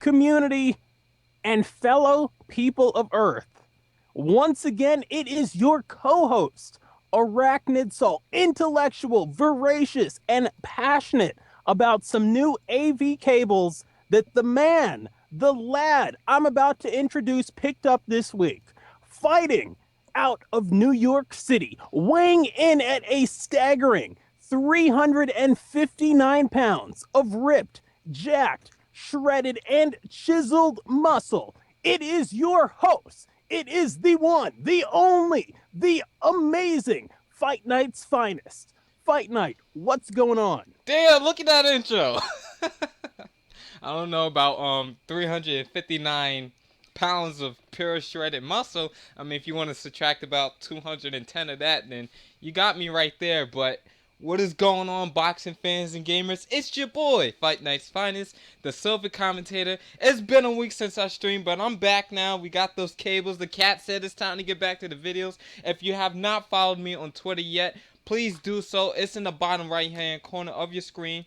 community, and fellow people of Earth. Once again, it is your co-host, Arachnid Soul, intellectual, voracious, and passionate about some new AV cables that the man, the lad I'm about to introduce picked up this week. Fighting out of New York City, weighing in at a staggering 359 pounds of ripped, jacked, shredded, and chiseled muscle. It is your host. It is the one, the only, the amazing Fight Night's Finest. Fight Night, what's going on? Damn, look at that intro. I don't know about 359 pounds of pure shredded muscle. I mean, if you want to subtract about 210 of that, then you got me right there. But what is going on, boxing fans and gamers? It's your boy, Fight Night's Finest, the silver commentator. It's been a week since I streamed, but I'm back now. We got those cables. The cat said it's time to get back to the videos. If you have not followed me on Twitter yet, please do so. It's in the bottom right hand corner of your screen.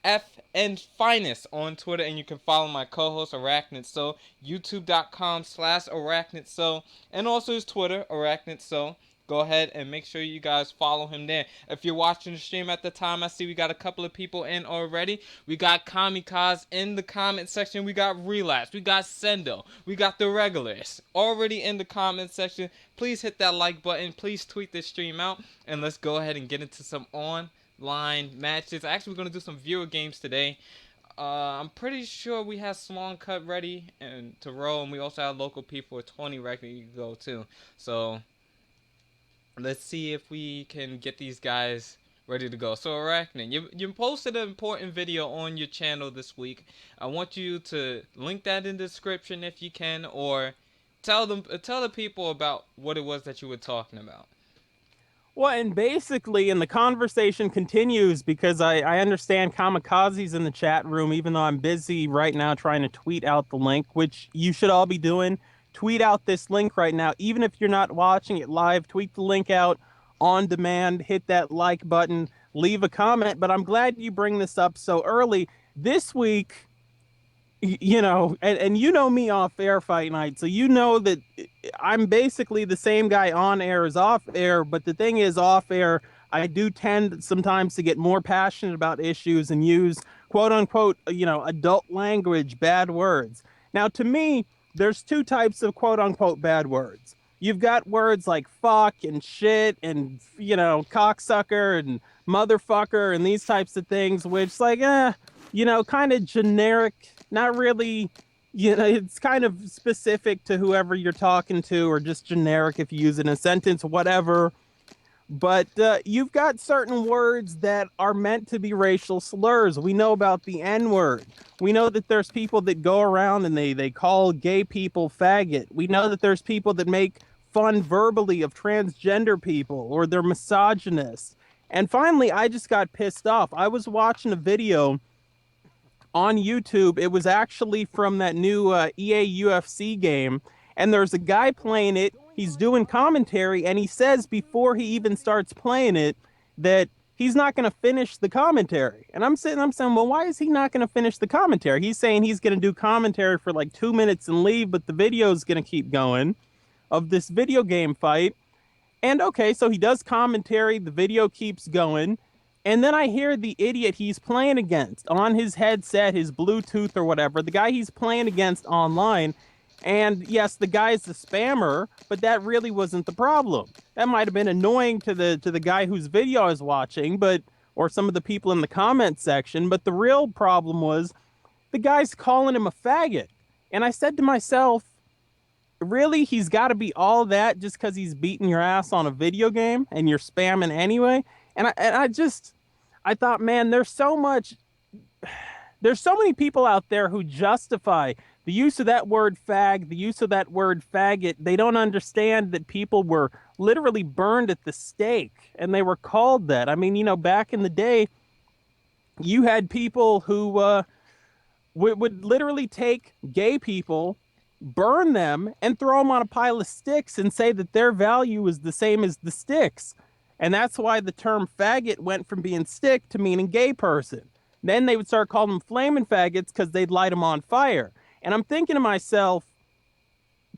FNFinest on Twitter, and you can follow my co-host Arachnid So, youtube.com/Arachnid So, and also his Twitter, Arachnid So. Go ahead and make sure you guys follow him there. If you're watching the stream at the time, I see we got a couple of people in already. We got Kamikaze in the comment section. We got Relapse. We got Sendo. We got the regulars already in the comment section. Please hit that like button. Please tweet this stream out. And let's go ahead and get into some online matches. Actually, we're going to do some viewer games today. I'm pretty sure we have Slong Cut ready and to roll. And we also have local people with 20 ready to go too. So let's see if we can get these guys ready to go. So Arachnid, you posted an important video on your channel this week. I want you to link that in the description if you can, or tell the people about what it was that you were talking about. Well, and basically, and the conversation continues because I understand Kamikaze's in the chat room, even though I'm busy right now trying to tweet out the link, which you should all be doing. Tweet out this link right now. Even if you're not watching it live, tweet the link out on demand, hit that like button, leave a comment. But I'm glad you bring this up so early. This week, you know, and you know me off air, Fight Night, so you know that I'm basically the same guy on air as off air. But the thing is, off air, I do tend sometimes to get more passionate about issues and use quote unquote, adult language, bad words. Now, to me, there's two types of quote unquote bad words. You've got words like fuck and shit and, cocksucker and motherfucker and these types of things, which kind of generic, not really, it's kind of specific to whoever you're talking to, or just generic if you use it in a sentence, whatever. But you've got certain words that are meant to be racial slurs. We know about the N-word. We know that there's people that go around and they call gay people faggot. We know that there's people that make fun verbally of transgender people, or they're misogynists. And finally, I just got pissed off. I was watching a video on YouTube. It was actually from that new EA UFC game. And there's a guy playing it. He's doing commentary, and he says before he even starts playing it that he's not going to finish the commentary. And I'm saying, well, why is he not going to finish the commentary? He's saying he's going to do commentary for like 2 minutes and leave, but the video is going to keep going of this video game fight. And okay, so he does commentary, the video keeps going, and then I hear the idiot he's playing against on his headset, his Bluetooth or whatever, the guy he's playing against online. And yes, the guy's a spammer, but that really wasn't the problem. That might have been annoying to the guy whose video I was watching, or some of the people in the comment section. But the real problem was the guy's calling him a faggot. And I said to myself, really, he's got to be all that just because he's beating your ass on a video game and you're spamming anyway? And I thought, man, there's so many people out there who justify the use of that word fag, the use of that word faggot. They don't understand that people were literally burned at the stake, and they were called that. I mean, back in the day, you had people who would literally take gay people, burn them, and throw them on a pile of sticks and say that their value is the same as the sticks. And that's why the term faggot went from being stick to meaning gay person. Then they would start calling them flaming faggots because they'd light them on fire. And I'm thinking to myself,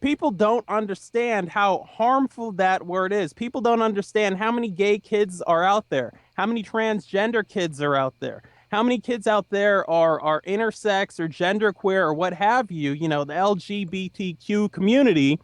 people don't understand how harmful that word is. People don't understand how many gay kids are out there, how many transgender kids are out there, how many kids out there are intersex or genderqueer or what have you, the LGBTQ community.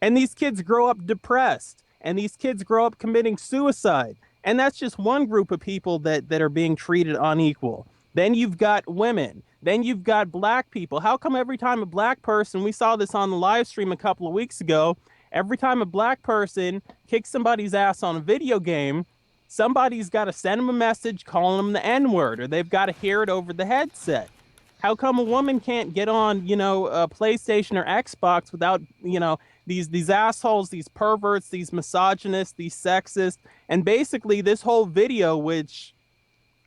And these kids grow up depressed, and these kids grow up committing suicide. And that's just one group of people that are being treated unequal. Then you've got women. Then you've got black people. How come every time a black person, we saw this on the live stream a couple of weeks ago, every time a black person kicks somebody's ass on a video game, somebody's got to send them a message calling them the N-word, or they've got to hear it over the headset? How come a woman can't get on, a PlayStation or Xbox without, these assholes, these perverts, these misogynists, these sexists, and basically this whole video, which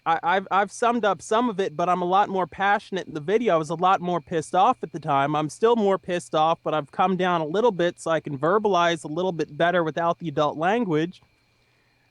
I've summed up some of it, but I'm a lot more passionate in the video. I was a lot more pissed off at the time. I'm still more pissed off, but I've come down a little bit so I can verbalize a little bit better without the adult language.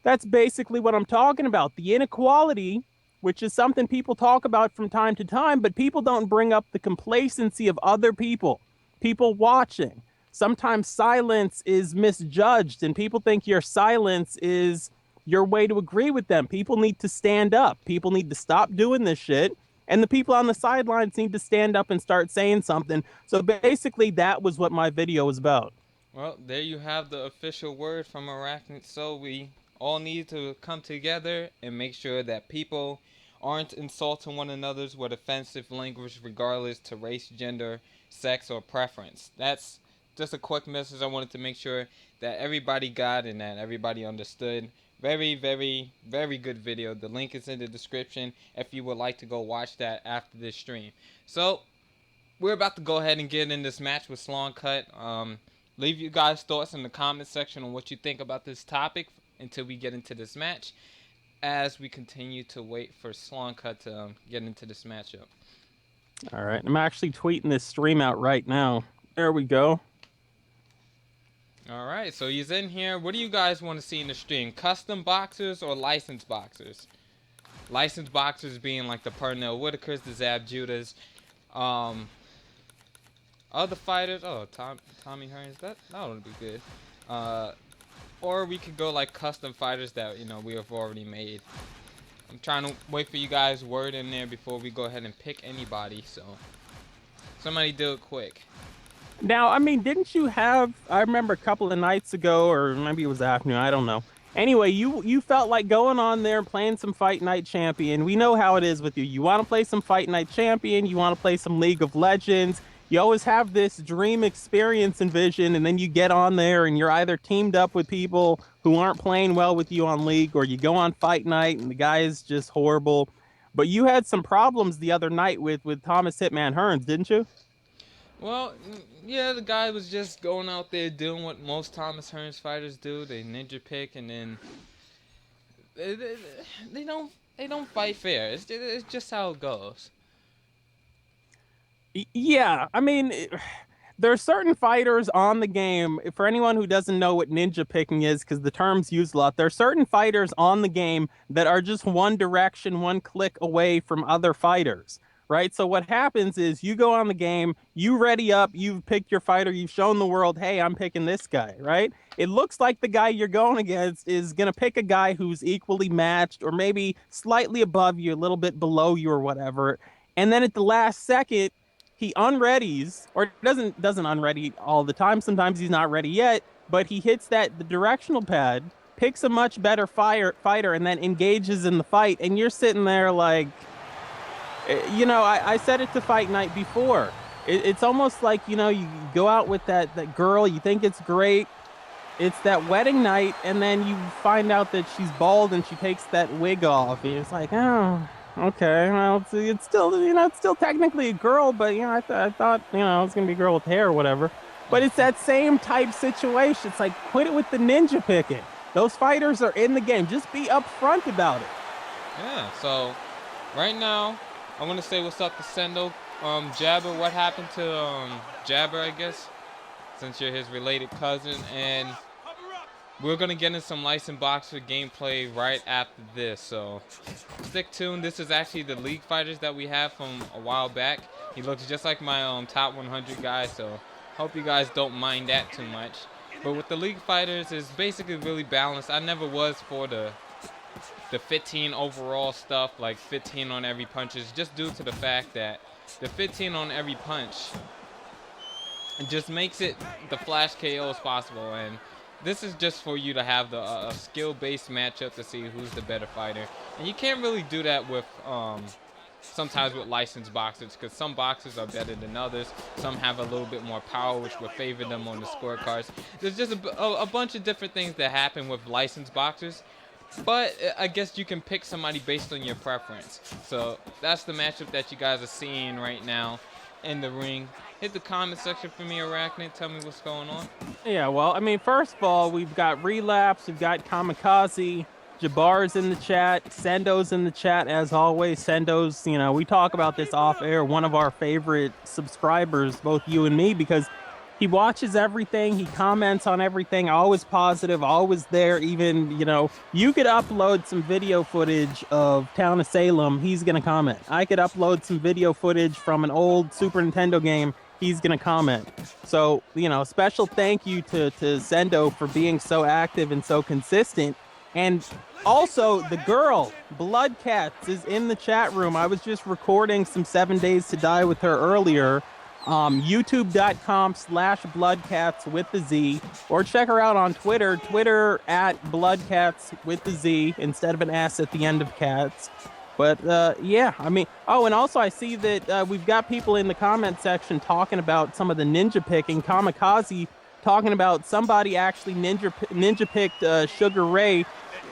That's basically what I'm talking about. The inequality, which is something people talk about from time to time, but people don't bring up the complacency of other people watching. Sometimes silence is misjudged, and people think your silence is your way to agree with them. People need to stand up. People need to stop doing this shit. And the people on the sidelines need to stand up and start saying something. So basically, that was what my video was about. Well, there you have the official word from Arachnid. So we all need to come together and make sure that people aren't insulting one another's with offensive language regardless to race, gender, sex, or preference. That's just a quick message I wanted to make sure that everybody got and that everybody understood. Very, very, very good video. The link is in the description if you would like to go watch that after this stream. So, we're about to go ahead and get in this match with Slon Cut. Leave you guys' thoughts in the comment section on what you think about this topic until we get into this match, as we continue to wait for Slon Cut to get into this matchup. All right. I'm actually tweeting this stream out right now. There we go. All right, so he's in here. What do you guys want to see in the stream? Custom boxers or licensed boxers? Licensed boxers being like the Pernell Whitakers, the Zab Judas, other fighters. Oh, Tommy Hearns. That would be good. Or we could go like custom fighters that we have already made. I'm trying to wait for you guys' word in there before we go ahead and pick anybody. So somebody do it quick. Now, I mean, didn't you have, I remember a couple of nights ago, or maybe it was afternoon, I don't know. Anyway, you felt like going on there and playing some Fight Night Champion. We know how it is with you. You want to play some Fight Night Champion, you want to play some League of Legends. You always have this dream experience and vision, and then you get on there and you're either teamed up with people who aren't playing well with you on League, or you go on Fight Night and the guy is just horrible. But you had some problems the other night with Thomas Hitman Hearns, didn't you? Well, yeah, the guy was just going out there doing what most Thomas Hearns fighters do. They ninja pick, and then they don't fight fair. It's just how it goes. Yeah, I mean, there are certain fighters on the game. For anyone who doesn't know what ninja picking is, because the term's used a lot, there are certain fighters on the game that are just one direction, one click away from other fighters. Right? So what happens is you go on the game, you ready up, you've picked your fighter, you've shown the world, hey, I'm picking this guy, right? It looks like the guy you're going against is going to pick a guy who's equally matched or maybe slightly above you, a little bit below you or whatever. And then at the last second, he unreadies, or doesn't unready all the time. Sometimes he's not ready yet, but he hits the directional pad, picks a much better fighter, and then engages in the fight. And you're sitting there like, I said it to Fight Night before. It's almost like, you go out with that girl, you think it's great. It's that wedding night, and then you find out that she's bald and she takes that wig off. And it's like, oh, okay. Well, it's still, it's still technically a girl, but, I thought, it was going to be a girl with hair or whatever. But it's that same type situation. It's like, quit it with the ninja picking. Those fighters are in the game. Just be upfront about it. Yeah, so right now, I want to say what's up to Sendo. Jabber, what happened to Jabber, I guess, since you're his related cousin. And We're going to get in some Licensed Boxer gameplay right after this, so stick tuned. This is actually the League Fighters that we have from a while back. He looks just like my top 100 guy, so hope you guys don't mind that too much. But with the League Fighters, it's basically really balanced. I never was for the 15 overall stuff, like 15 on every punches, just due to the fact that the 15 on every punch just makes it the flash KOs possible, and this is just for you to have the skill-based matchup to see who's the better fighter. And you can't really do that with sometimes with licensed boxers, because some boxers are better than others. Some have a little bit more power, which will favor them on the scorecards. There's just a bunch of different things that happen with licensed boxers. But I guess you can pick somebody based on your preference. So that's the matchup that you guys are seeing right now in the ring. Hit the comment section for me, Arachnid. Tell me what's going on. Yeah, well, I mean, first of all, we've got Relapse, we've got Kamikaze, Jabbar's in the chat, Sendo's in the chat, as always. Sendo's, you know, we talk about this off air, one of our favorite subscribers, both you and me, because he watches everything, he comments on everything, always positive, always there. Even, you know, you could upload some video footage of Town of Salem, he's going to comment. I could upload some video footage from an old Super Nintendo game, he's going to comment. So, you know, special thank you to Sendo for being so active and so consistent. And also, the girl, Blood Cats, is in the chat room. I was just recording some 7 Days to Die with her earlier. YouTube.com/bloodcats with the Z, or check her out on Twitter at bloodcats with the Z instead of an S at the end of cats. But yeah, I mean, oh, and also I see that we've got people in the comment section talking about some of the ninja picking. Kamikaze talking about somebody actually ninja picked Sugar Ray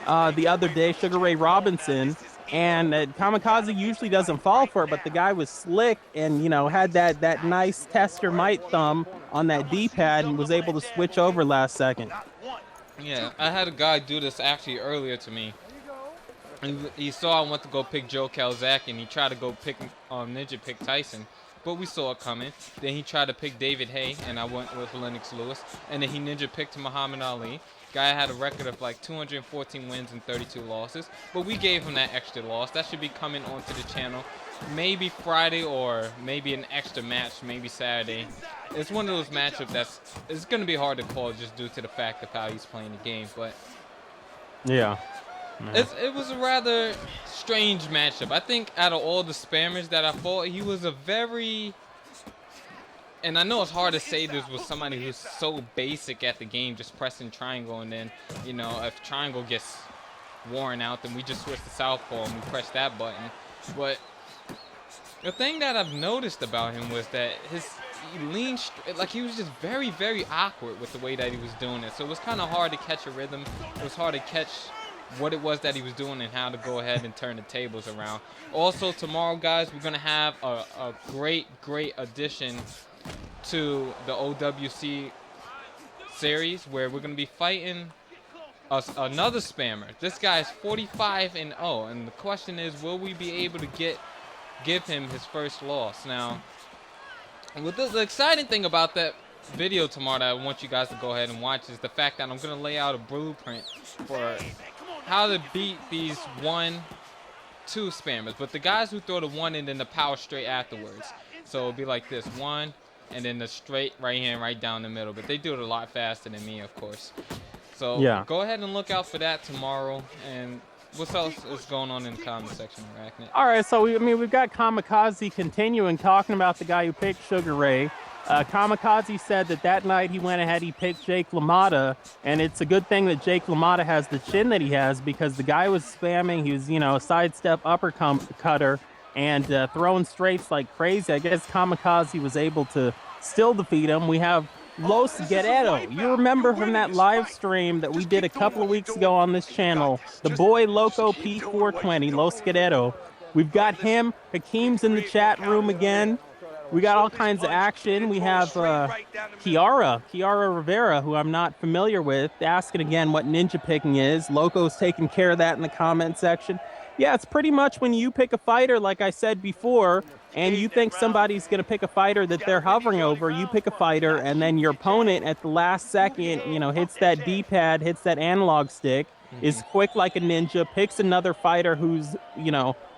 the other day, Sugar Ray Robinson. And Kamikaze usually doesn't fall for it, but the guy was slick and, you know, had that nice tester might thumb on that D-pad and was able to switch over last second. Yeah, I had a guy do this actually earlier to me. And he saw I went to go pick Joe Calzak, and he tried to go pick ninja pick Tyson. But we saw it coming. Then he tried to pick David Hay, and I went with Lennox Lewis. And then he ninja picked Muhammad Ali. Guy had a record of like 214 wins and 32 losses. But we gave him that extra loss. That should be coming onto the channel maybe Friday, or maybe an extra match, maybe Saturday. It's one of those matchups it's going to be hard to call just due to the fact of how he's playing the game. But yeah. It was a rather strange matchup. I think out of all the spammers that I fought, he was a very... And I know it's hard to say this with somebody who's so basic at the game, just pressing triangle, and then, you know, if triangle gets worn out, then we just switch to southpaw and we press that button. But the thing that I've noticed about him was that he leaned, like he was just very, very awkward with the way that he was doing it. So it was kind of hard to catch a rhythm. It was hard to catch what it was that he was doing and how to go ahead and turn the tables around. Also, tomorrow, guys, we're going to have a great addition to the OWC series, where we're going to be fighting another spammer. This guy is 45-0, and the question is, will we be able to give him his first loss? Now, with the exciting thing about that video tomorrow that I want you guys to go ahead and watch is the fact that I'm going to lay out a blueprint for how to beat these 1-2 spammers, but the guys who throw the 1 and then the power straight afterwards. So it'll be like this, 1 and then the straight right hand right down the middle, but they do it a lot faster than me, of course. So yeah, go ahead and look out for that tomorrow. And what else is going on in the comment section, Arachnid? All right, so we've got Kamikaze continuing talking about the guy who picked Sugar Ray. Kamikaze said that night he went ahead, he picked Jake LaMotta, and it's a good thing that Jake LaMotta has the chin that he has, because the guy was spamming. He was, you know, a sidestep uppercutter and throwing straights like crazy. I guess Kamikaze was able to still defeat him. We have Los Guerrero. You remember from that live stream that we did a couple of weeks ago on this channel, the boy Loco P420, Los Guerrero. We've got him. Hakeem's in the chat room again. We got all kinds of action. We have Kiara Rivera, who I'm not familiar with, asking again what ninja picking is. Loco's taking care of that in the comment section. Yeah, it's pretty much when you pick a fighter, like I said before, and you think somebody's going to pick a fighter that they're hovering over, you pick a fighter, and then your opponent at the last second, hits that D-pad, hits that analog stick, is quick like a ninja, picks another fighter who's,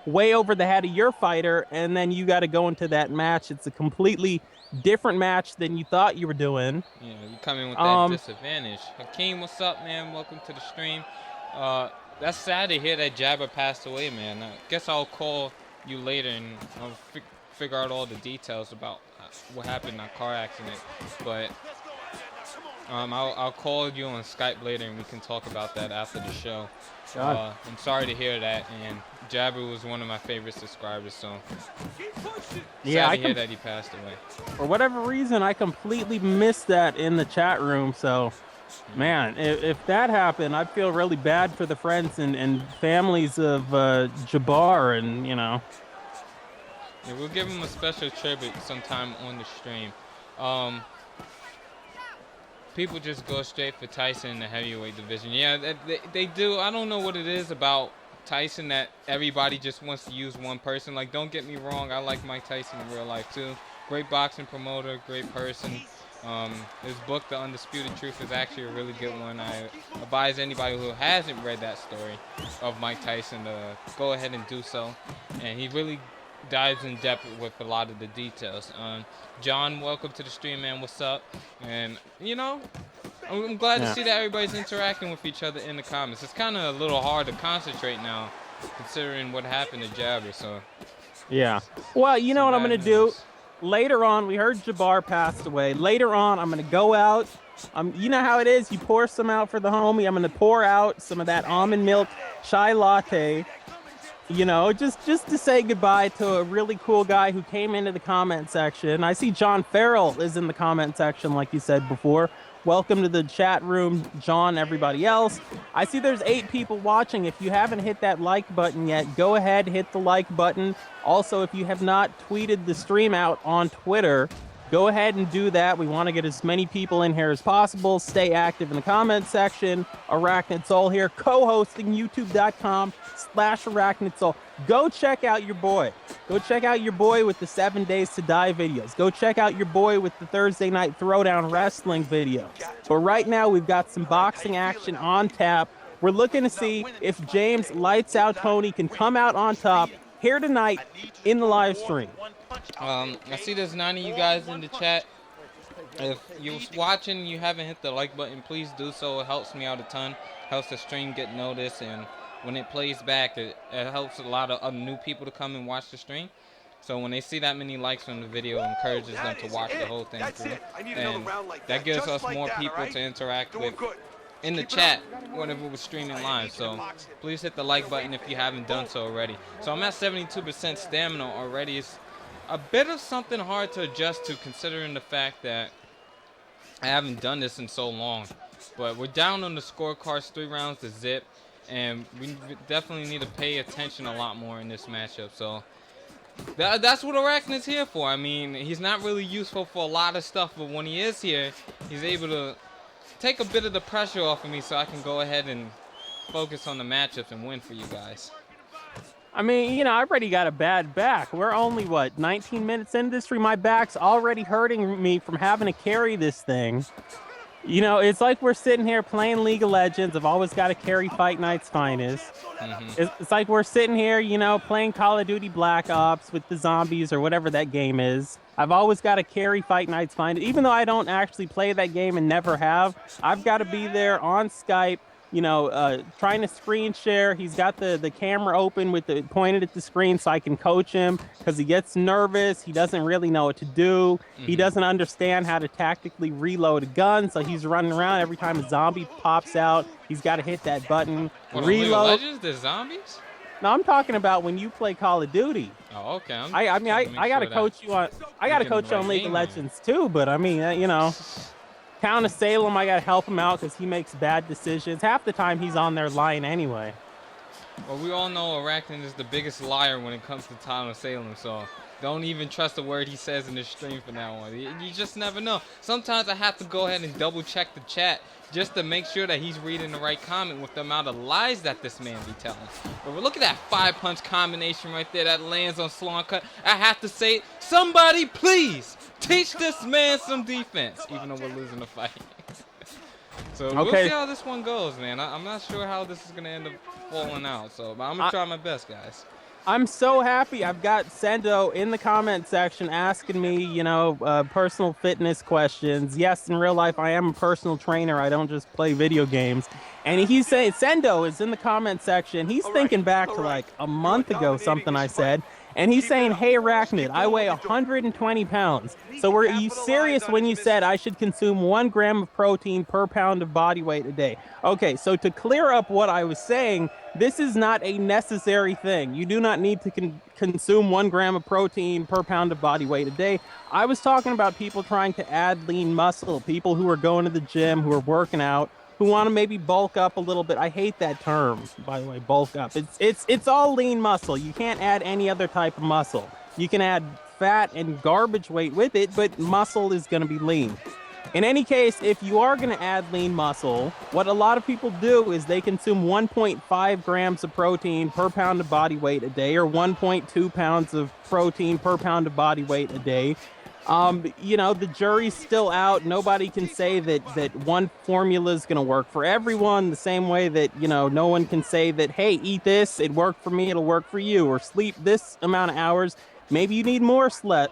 way over the head of your fighter, and then you got to go into that match. It's a completely different match than you thought you were doing. Yeah, you come in with that disadvantage. Hakeem, what's up, man? Welcome to the stream. That's sad to hear that Jabber passed away, man. I guess I'll call you later and I'll figure out all the details about what happened in that car accident. But I'll call you on Skype later and we can talk about that after the show. I'm sorry to hear that, and Jabber was one of my favorite subscribers, so yeah, sad to hear that he passed away. For whatever reason, I completely missed that in the chat room, so man, if that happened, I'd feel really bad for the friends and families of Jabbar, and Yeah, we'll give him a special tribute sometime on the stream. People just go straight for Tyson in the heavyweight division. Yeah, they do. I don't know what it is about Tyson that everybody just wants to use one person. Like, don't get me wrong, I like Mike Tyson in real life too. Great boxing promoter, great person. His book, The Undisputed Truth, is actually a really good one. I advise anybody who hasn't read that story of Mike Tyson to go ahead and do so. And he really dives in depth with a lot of the details. John, welcome to the stream, man. What's up? And, I'm glad to see that everybody's interacting with each other in the comments. It's kind of a little hard to concentrate now, considering what happened to Jabber. So, yeah. Well, you know what I'm going to do? Later on, we heard Jabbar passed away. Later on, I'm going to go out. You know how it is. You pour some out for the homie. I'm going to pour out some of that almond milk chai latte. Just to say goodbye to a really cool guy who came into the comment section. I see John Farrell is in the comment section, like you said before. Welcome to the chat room, John, everybody else. I see there's 8 people watching. If you haven't hit that like button yet, go ahead, hit the like button. Also, if you have not tweeted the stream out on Twitter, go ahead and do that. We want to get as many people in here as possible. Stay active in the comment section. Arachnid Soul here, co-hosting youtube.com/Arachnid Soul. Go check out your boy. Go check out your boy with the 7 Days to Die videos. Go check out your boy with the Thursday Night Throwdown Wrestling videos. But right now, we've got some boxing action on tap. We're looking to see if James Lights Out Tony can come out on top here tonight in the live stream. I see there's 9 of you guys in the chat. If you're watching and you haven't hit the like button, please do so. It helps me out a ton. Helps the stream get noticed, and when it plays back, it helps a lot of new people to come and watch the stream. So when they see that many likes on the video, it encourages them to watch the whole thing through. And that gives us more people to interact with in the chat whenever we're streaming live. So please hit the like button if you haven't done so already. So I'm at 72% stamina already. It's a bit of something hard to adjust to, considering the fact that I haven't done this in so long. But we're down on the scorecards, 3 rounds to zip, and we definitely need to pay attention a lot more in this matchup. So that's what Arachnid's here for. I mean, he's not really useful for a lot of stuff, but when he is here, he's able to take a bit of the pressure off of me so I can go ahead and focus on the matchups and win for you guys. I mean, I already got a bad back. We're only, 19 minutes into this stream? My back's already hurting me from having to carry this thing. It's like we're sitting here playing League of Legends. I've always got to carry Fight Night's Finest. It's like we're sitting here, playing Call of Duty Black Ops with the zombies or whatever that game is. I've always got to carry Fight Night's Finest. Even though I don't actually play that game and never have, I've got to be there on Skype, trying to screen share. He's got the camera open with the pointed at the screen so I can coach him, because he gets nervous. He doesn't really know what to do. He doesn't understand how to tactically reload a gun, so he's running around every time a zombie pops out. He's got to hit that button. Reload. Legends, there's zombies? No, I'm talking about when you play Call of Duty. Oh, okay. I got to coach you on. I got to coach you on League of Legends too. But I mean, Town of Salem, I got to help him out because he makes bad decisions. Half the time he's on there lying anyway. Well, we all know Arachnid is the biggest liar when it comes to Town of Salem, so Don't even trust a word he says in the stream from now on. You just never know. Sometimes I have to go ahead and double check the chat just to make sure that he's reading the right comment with the amount of lies that this man be telling. But look at that 5-punch combination right there that lands on Sloan Cut. I have to say, somebody please teach this man some defense, even though we're losing the fight. So we'll see how this one goes, man. I'm not sure how this is going to end up falling out. So but I'm going to try my best, guys. I'm so happy. I've got Sendo in the comment section asking me, you know, personal fitness questions. Yes, in real life, I am a personal trainer. I don't just play video games. And he's saying, Sendo is in the comment section. He's thinking back to like a month ago, something I said. And he's saying, hey, Arachnid, I weigh 120 pounds. So were you serious when you said I should consume 1 gram of protein per pound of body weight a day? Okay, so to clear up what I was saying, this is not a necessary thing. You do not need to consume 1 gram of protein per pound of body weight a day. I was talking about people trying to add lean muscle, people who are going to the gym, who are working out, who want to maybe bulk up a little bit. I hate that term, by the way, bulk up. It's all lean muscle. You can't add any other type of muscle. You can add fat and garbage weight with it, but muscle is going to be lean. In any case, if you are going to add lean muscle, what a lot of people do is they consume 1.5 grams of protein per pound of body weight a day, or 1.2 pounds of protein per pound of body weight a day. You know, the jury's still out. Nobody can say that one formula is going to work for everyone the same way that, you know, no one can say that, hey, eat this, it worked for me, it'll work for you, or sleep this amount of hours. Maybe you need more sleep.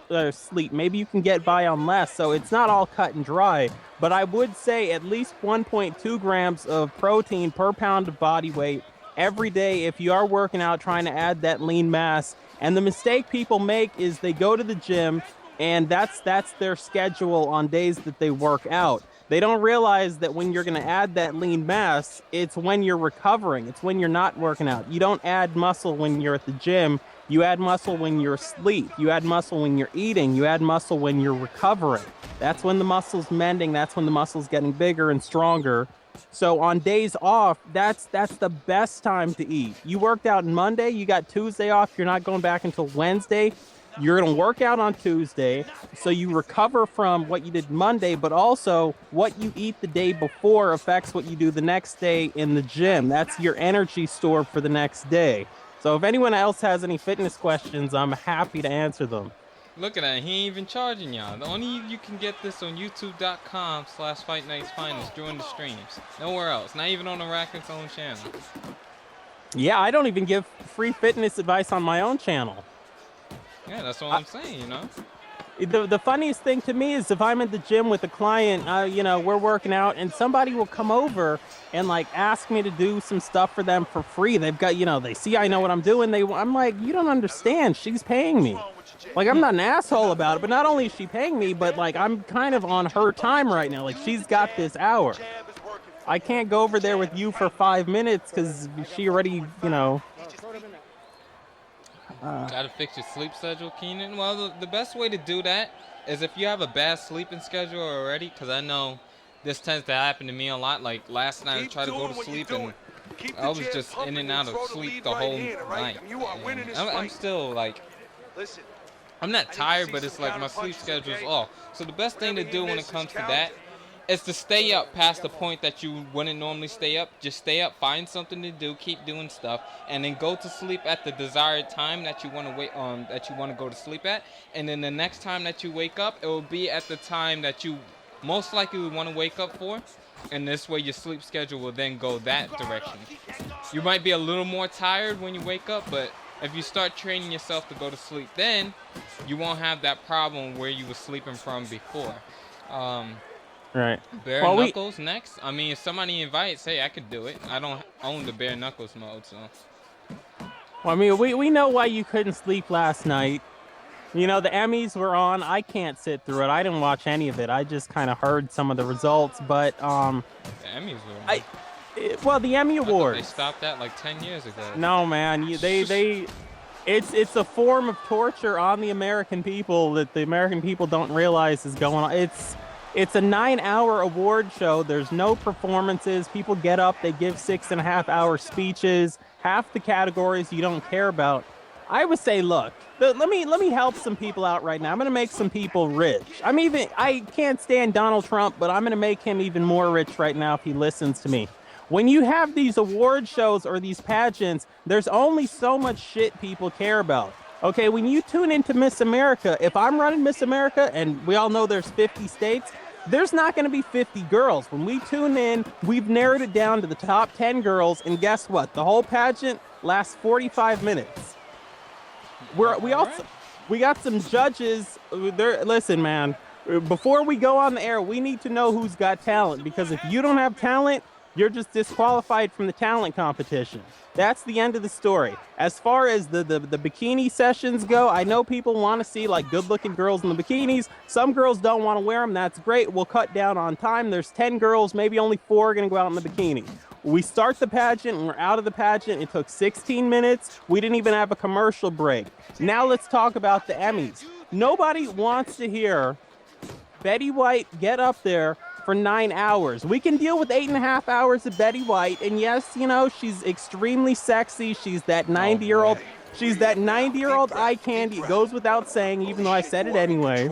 Maybe you can get by on less. So it's not all cut and dry. But I would say at least 1.2 grams of protein per pound of body weight every day if you are working out, trying to add that lean mass. And the mistake people make is they go to the gym, and that's their schedule on days that they work out. They don't realize that when you're going to add that lean mass, it's when you're recovering. It's when you're not working out. You don't add muscle when you're at the gym. You add muscle when you're asleep. You add muscle when you're eating. You add muscle when you're recovering. That's when the muscle's mending. That's when the muscle's getting bigger and stronger. So on days off, that's the best time to eat. You worked out on Monday. You got Tuesday off. You're not going back until Wednesday. You're going to work out on Tuesday, so you recover from what you did Monday, but also what you eat the day before affects what you do the next day in the gym. That's your energy store for the next day. So if anyone else has any fitness questions, I'm happy to answer them. Look at that. He ain't even charging y'all. The only you can get this on youtube.com/FightNightsFinest during the streams. Nowhere else. Not even on the Racket's own channel. Yeah, I don't even give free fitness advice on my own channel. Yeah, that's what I'm saying, you know. The funniest thing to me is if I'm at the gym with a client, you know, we're working out, and somebody will come over and like ask me to do some stuff for them for free. They've got, you know, they see I know what I'm doing. I'm like, you don't understand. She's paying me. Like, I'm not an asshole about it, but not only is she paying me, but like I'm kind of on her time right now. Like, she's got this hour. I can't go over there with you for 5 minutes because she already, you know. Gotta fix your sleep schedule, Keenan. Well, the best way to do that is if you have a bad sleeping schedule already, because I know this tends to happen to me a lot. Like last night I tried to go to sleep and I was just in and out of sleep the whole night. I'm still like, I'm not tired, but it's like my sleep schedule's off. So the best thing to do when it comes to that is to stay up past the point that you wouldn't normally stay up. Just stay up, find something to do, keep doing stuff, and then go to sleep at the desired time that you want to go to sleep at. And then the next time that you wake up, it will be at the time that you most likely would want to wake up for. And this way your sleep schedule will then go that direction. You might be a little more tired when you wake up, but if you start training yourself to go to sleep, then you won't have that problem where you were sleeping from before. Right. Bare Knuckles next. I mean, if somebody invites, hey, I could do it. I don't own the Bare Knuckles mode, so. Well, I mean, we know why you couldn't sleep last night. You know, the Emmys were on. I can't sit through it. I didn't watch any of it. I just kind of heard some of the results, but the Emmys were on. Well, the Emmy Awards. They stopped that like 10 years ago. No, man. It's a form of torture on the American people that the American people don't realize is going on. It's a 9-hour award show. There's no performances. People get up, they give 6.5-hour speeches. Half the categories you don't care about. I would say, look, Let me help some people out right now. I'm gonna make some people rich. I can't stand Donald Trump, but I'm gonna make him even more rich right now if he listens to me. When you have these award shows or these pageants, there's only so much shit people care about. Okay, when you tune into Miss America, if I'm running Miss America, and we all know there's 50 states, there's not going to be 50 girls. When we tune in, we've narrowed it down to the top 10 girls, and guess what? The whole pageant lasts 45 minutes. Right. We got some judges. Listen, man. Before we go on the air, we need to know who's got talent, because if you don't have talent, you're just disqualified from the talent competition. That's the end of the story. As far as the bikini sessions go, I know people want to see like good-looking girls in the bikinis. Some girls don't want to wear them. That's great. We'll cut down on time. There's 10 girls, maybe only 4 are going to go out in the bikini. We start the pageant and we're out of the pageant. It took 16 minutes. We didn't even have a commercial break. Now let's talk about the Emmys. Nobody wants to hear Betty White get up there for 9 hours. We can deal with 8.5 hours of Betty White. And yes, she's extremely sexy. She's that 90-year-old. She's that 90-year-old eye candy. It goes without saying, even though I said it anyway.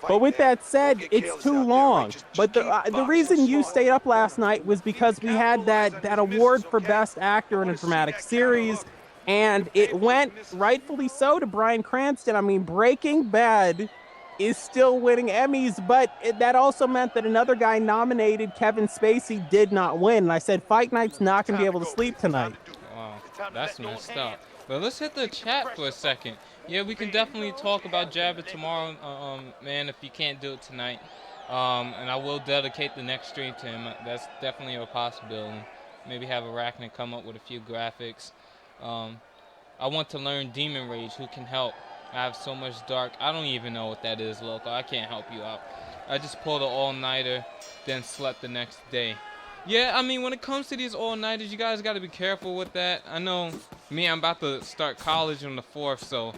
But with that said, it's too long. But the reason you stayed up last night was because we had that award for Best Actor in a Dramatic Series. And it went, rightfully so, to Bryan Cranston. I mean, Breaking Bad is still winning Emmys, but that also meant that another guy nominated, Kevin Spacey, did not win. And I said, Fight Night's not going to be able to sleep tonight. Wow, that's messed up. But let's hit the chat for a second. Yeah, we can definitely talk about Jabba tomorrow, man, if you can't do it tonight. And I will dedicate the next stream to him. That's definitely a possibility. Maybe have Arachnid come up with a few graphics. I want to learn Demon Rage. Who can help? I have so much dark. I don't even know what that is, Loco. I can't help you out. I just pulled an all-nighter, then slept the next day. Yeah, I mean, when it comes to these all-nighters, you guys got to be careful with that. I know I'm about to start college on the 4th, so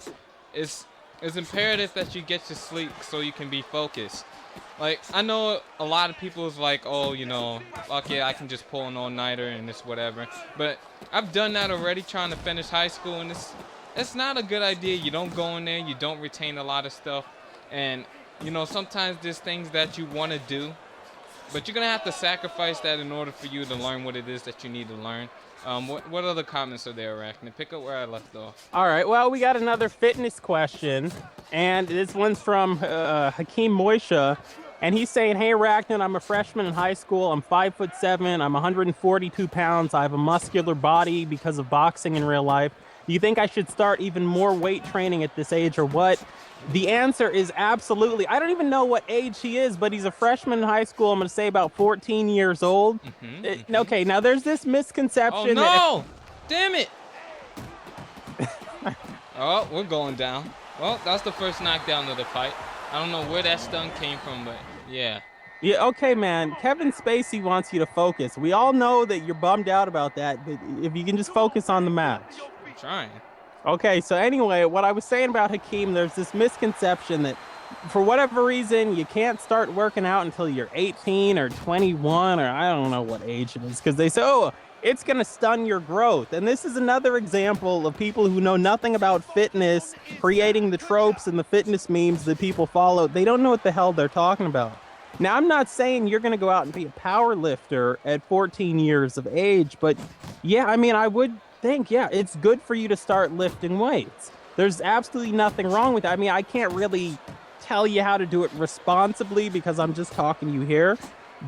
it's imperative that you get your sleep so you can be focused. Like, I know a lot of people is like, oh, okay, I can just pull an all-nighter and it's whatever. But I've done that already trying to finish high school, and it's not a good idea. You don't go in there, you don't retain a lot of stuff. And, sometimes there's things that you want to do, but you're going to have to sacrifice that in order for you to learn what it is that you need to learn. What other comments are there, Arachnid? Pick up where I left off. All right, well, we got another fitness question, and this one's from Hakeem Moisha, and he's saying, hey, Arachnid, I'm a freshman in high school. I'm 5'7". I'm 142 pounds. I have a muscular body because of boxing in real life. Do you think I should start even more weight training at this age or what? The answer is absolutely. I don't even know what age he is, but he's a freshman in high school. I'm going to say about 14 years old. Okay, now there's this misconception. Oh, no! Damn it! Oh, we're going down. Well, that's the first knockdown of the fight. I don't know where that stun came from, but yeah. Yeah, okay, man. Kevin Spacey wants you to focus. We all know that you're bummed out about that, but if you can just focus on the match. I'm trying. Okay, so anyway, what I was saying about Hakeem, there's this misconception that for whatever reason, you can't start working out until you're 18 or 21, or I don't know what age it is, because they say, oh, it's going to stun your growth. And this is another example of people who know nothing about fitness, creating the tropes and the fitness memes that people follow. They don't know what the hell they're talking about. Now, I'm not saying you're going to go out and be a power lifter at 14 years of age, but yeah, I mean, I would think, yeah, it's good for you to start lifting weights. There's absolutely nothing wrong with it. I mean, I can't really tell you how to do it responsibly because I'm just talking to you here.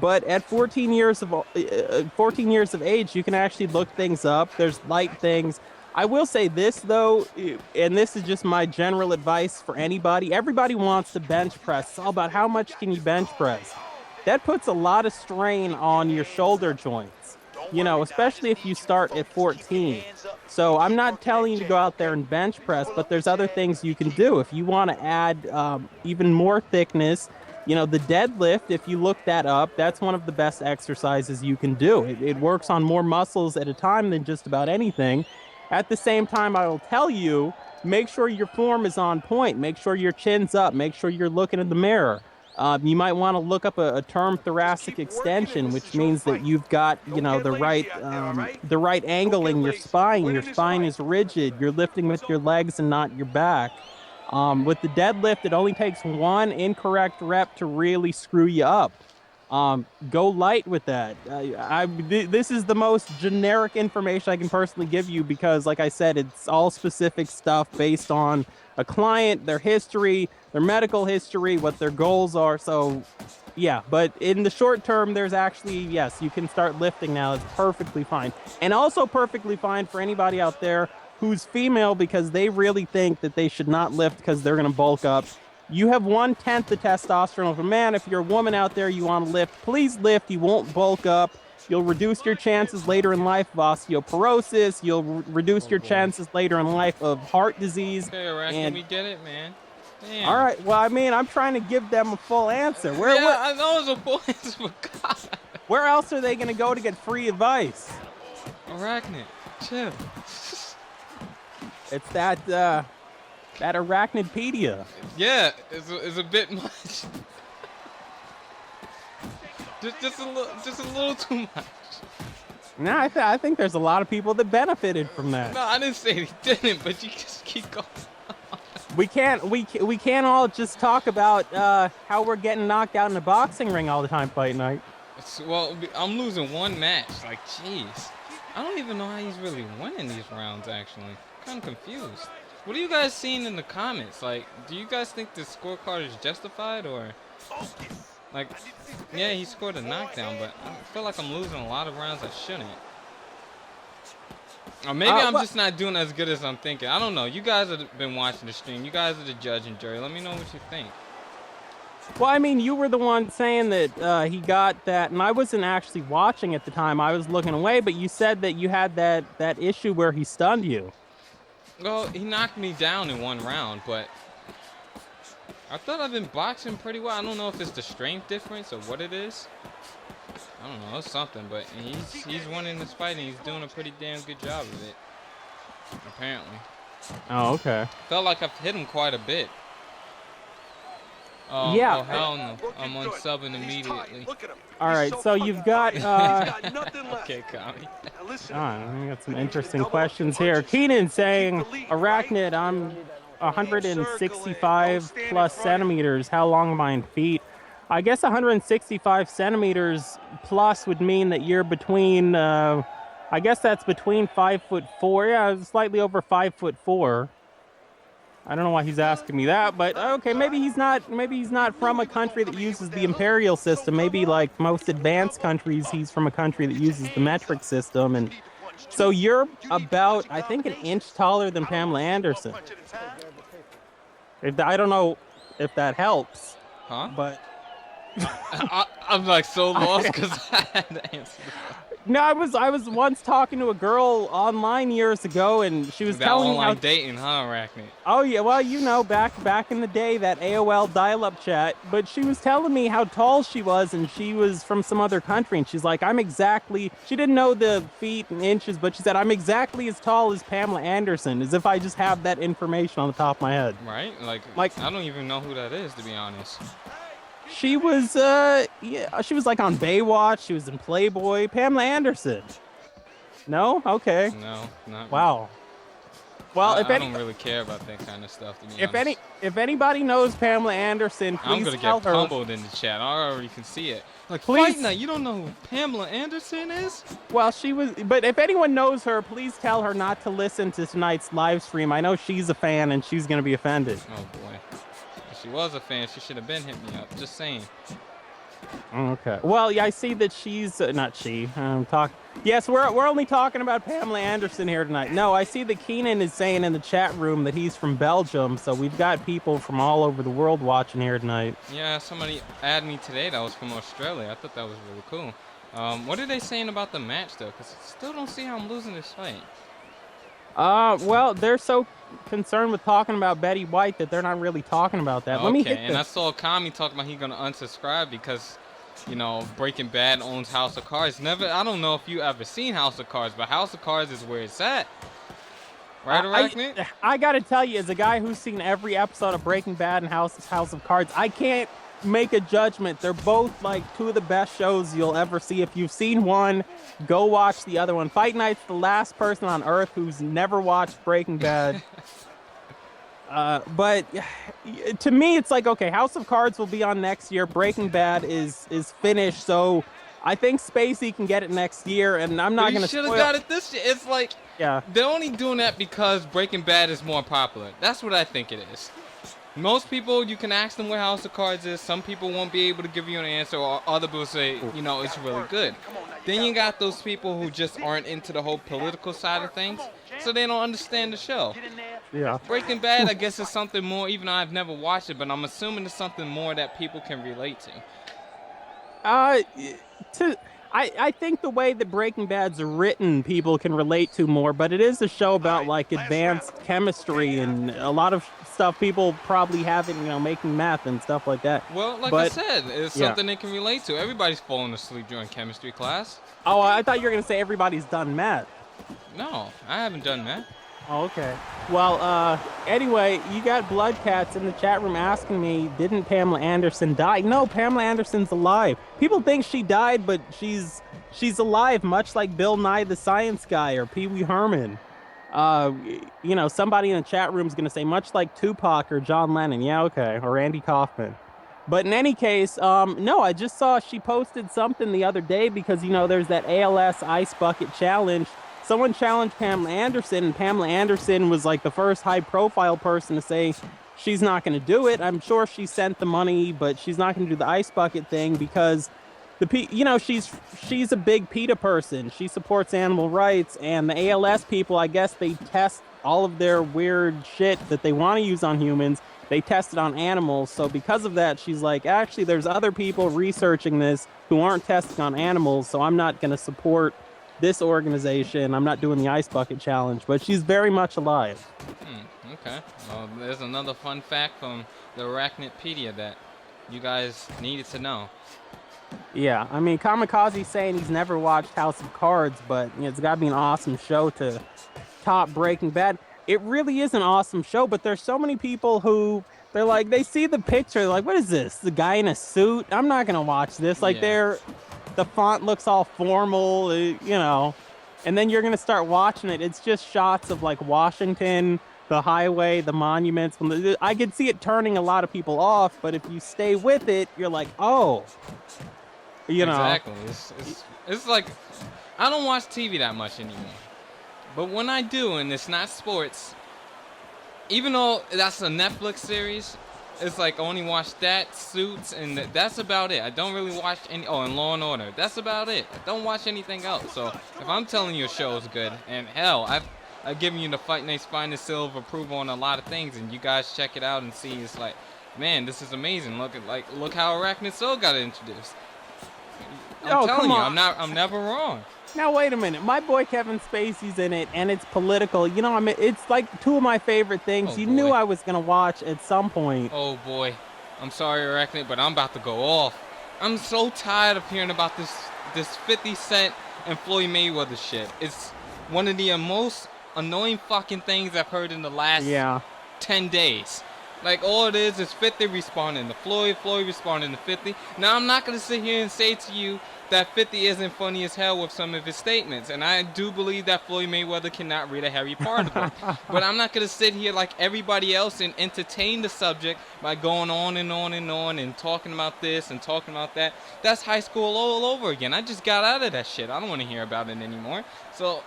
But at 14 years of age, you can actually look things up. There's light things. I will say this, though, and this is just my general advice for anybody. Everybody wants to bench press. It's all about how much can you bench press. That puts a lot of strain on your shoulder joints, especially if you start at 14. So I'm not telling you to go out there and bench press, but there's other things you can do. If you want to add even more thickness, the deadlift, if you look that up, that's one of the best exercises you can do. It works on more muscles at a time than just about anything. At the same time, I will tell you, make sure your form is on point. Make sure your chin's up. Make sure you're looking in the mirror. You might want to look up a term thoracic extension, which means that you've got, the right angle in your spine. Your spine is rigid. You're lifting with your legs and not your back. With the deadlift, it only takes one incorrect rep to really screw you up. Go light with that. This is the most generic information I can personally give you because, like I said, it's all specific stuff based on a client, their history, their medical history, what their goals are. So, yeah, but in the short term, there's actually, yes, you can start lifting now. It's perfectly fine. And also perfectly fine for anybody out there who's female because they really think that they should not lift because they're going to bulk up. You have 1/10 the testosterone of a man. If you're a woman out there, you want to lift, please lift. You won't bulk up. You'll reduce your chances later in life of osteoporosis. You'll reduce your chances later in life of heart disease. Okay, Arachne, we get it, man. Damn. All right. Well, I mean, I'm trying to give them a full answer. I know it's a full answer, but God. Where else are they going to go to get free advice? Arachne, chill. It's that Arachnidpedia. Yeah, it's a bit much. just a little too much. No, I think there's a lot of people that benefited from that. No, I didn't say he didn't, but you just keep going. We can't all just talk about how we're getting knocked out in the boxing ring all the time, Fight Night. Well, I'm losing one match. Like, jeez, I don't even know how he's really winning these rounds. Actually, I'm kind of confused. What are you guys seeing in the comments? Like, do you guys think the scorecard is justified or, like, yeah, he scored a knockdown, but I feel like I'm losing a lot of rounds I shouldn't. Or maybe I'm just not doing as good as I'm thinking. I don't know. You guys have been watching the stream. You guys are the judge and jury. Let me know what you think. Well, I mean, you were the one saying that he got that, and I wasn't actually watching at the time. I was looking away, but you said that you had that issue where he stunned you. Well, he knocked me down in one round, but I thought I've been boxing pretty well. I don't know if it's the strength difference or what it is. I don't know, it's something, but he's winning this fight and he's doing a pretty damn good job of it. Apparently. Oh, okay. Felt like I've hit him quite a bit. Yeah. Oh, hell no. I'm unsubbing immediately. All right, so you've got... Okay, Kami. We got some interesting questions here. Keenan saying, Arachnid, I'm 165 plus centimeters. How long am I in feet? I guess 165 centimeters plus would mean that you're between, I guess that's between 5'4". Yeah, slightly over 5'4". I don't know why he's asking me that, but okay, maybe he's not from a country that uses the imperial system. Maybe like most advanced countries, he's from a country that uses the metric system. And so you're about, I think, an inch taller than Pamela Anderson. I don't know if that helps. Huh? But I'm like so lost because I had to answer the question. No, I was once talking to a girl online years ago, and she was telling me online dating, huh, Arachne? Oh yeah, well, you know, back in the day, that AOL dial-up chat. But she was telling me how tall she was, and she was from some other country, and she's like, she didn't know the feet and inches, but she said, I'm exactly as tall as Pamela Anderson, as if I just have that information on the top of my head. Right? Like I don't even know who that is, to be honest. She was, she was like on Baywatch. She was in Playboy. Pamela Anderson. No? Okay. No, not. Wow. Well, I don't really care about that kind of stuff, to be honest. If anybody knows Pamela Anderson, please I'm gonna get pummeled in the chat. I already can see it. Like, Fight Night, you don't know who Pamela Anderson is? Well, she was, but if anyone knows her, please tell her not to listen to tonight's live stream. I know she's a fan, and she's gonna be offended. Oh boy. She was a fan. She should have been hit me up. Just saying. Okay. Well, yeah, I see that she's not she. Yes, we're only talking about Pamela Anderson here tonight. No, I see that Keenan is saying in the chat room that he's from Belgium, so we've got people from all over the world watching here tonight. Yeah, somebody added me today that was from Australia. I thought that was really cool. What are they saying about the match though? Because I still don't see how I'm losing this fight. Well, they're so concerned with talking about Betty White that they're not really talking about that. Okay, Let me hit and I saw Kami talking about he's gonna unsubscribe because, you know, Breaking Bad owns House of Cards. I don't know if you ever seen House of Cards, but House of Cards is where it's at. Right, Arachne? I gotta tell you, as a guy who's seen every episode of Breaking Bad and House of Cards, I can't make a judgment. They're both like two of the best shows you'll ever see. If you've seen one, go watch the other one. Fight Night's the last person on earth who's never watched Breaking Bad. But to me, it's like, okay, House of Cards will be on next year. Breaking Bad is finished, so I think Spacey can get it next year, and I'm But not he gonna should have spoil. got it this year. It's like Yeah, they're only doing that because Breaking Bad is more popular. That's what I think it is. Most people, you can ask them what House of Cards is. Some people won't be able to give you an answer, or other people say, you know, it's really good. Then you got those people who just aren't into the whole political side of things, so they don't understand the show. yeah. Breaking Bad, I guess, is something more, even though I've never watched it, but I'm assuming it's something more that people can relate to. Uh, to I think the way that Breaking Bad's written, people can relate to more, but it is a show about like advanced chemistry and a lot of stuff people probably haven't, making meth and stuff like that. Well, like I But said, it's yeah. something they can relate to. Everybody's falling asleep during chemistry class. Oh, I thought you were gonna say everybody's done meth. No, I haven't done that. Oh, okay. Well, anyway, you got Blood Cats in the chat room asking me, didn't Pamela Anderson die? No, Pamela Anderson's alive. People think she died, but she's alive, much like Bill Nye the Science Guy or Pee Wee Herman. Uh, somebody in the chat room is gonna say, much like Tupac or John Lennon. Yeah, okay, or Andy Kaufman. But in any case, no, I just saw she posted something the other day because, there's that ALS Ice Bucket Challenge. Someone challenged Pamela Anderson, and Pamela Anderson was like the first high profile person to say she's not going to do it. I'm sure she sent the money, but she's not going to do the ice bucket thing because she's a big PETA person. She supports animal rights, and the ALS people, I guess they test all of their weird shit that they want to use on humans. They test it on animals. So because of that, she's like, actually, there's other people researching this who aren't testing on animals, so I'm not going to support this organization. I'm not doing the ice bucket challenge, but she's very much alive. Okay. Well, there's another fun fact from the Arachnidpedia that you guys needed to know. Yeah, I mean, Kamikaze's saying he's never watched House of Cards, but it's got to be an awesome show to top Breaking Bad. It really is an awesome show, but there's so many people who they're like, they see the picture, they're like, what is this? The guy in a suit? I'm not gonna watch this. Like, the font looks all formal, and then you're gonna start watching it. It's just shots of like Washington, the highway, the monuments. I could see it turning a lot of people off, but if you stay with it, you're like, oh, Exactly. It's like I don't watch TV that much anymore, but when I do, and it's not sports, even though that's a Netflix series, it's like I only watch that, Suits, and that's about it. I don't really watch any. Oh, and Law and Order. That's about it. I don't watch anything else. So if I'm telling you a show is good, and hell, I've given you the Fight Night's Finest seal of approval on a lot of things, and you guys check it out and see. It's like, man, this is amazing. Look how Arachnid Soul got introduced. I'm telling you, I'm never wrong. Now wait a minute. My boy Kevin Spacey's in it, and it's political. It's like two of my favorite things. You knew I was gonna watch at some point. Oh boy, I'm sorry, Arachnid, but I'm about to go off. I'm so tired of hearing about this 50 Cent and Floyd Mayweather shit. It's one of the most annoying fucking things I've heard in the last 10 days. Like, all it is 50 responding to Floyd responding to 50. Now, I'm not going to sit here and say to you that 50 isn't funny as hell with some of his statements. And I do believe that Floyd Mayweather cannot read a Harry Potter book. But I'm not going to sit here like everybody else and entertain the subject by going on and on and on and talking about this and talking about that. That's high school all over again. I just got out of that shit. I don't want to hear about it anymore. So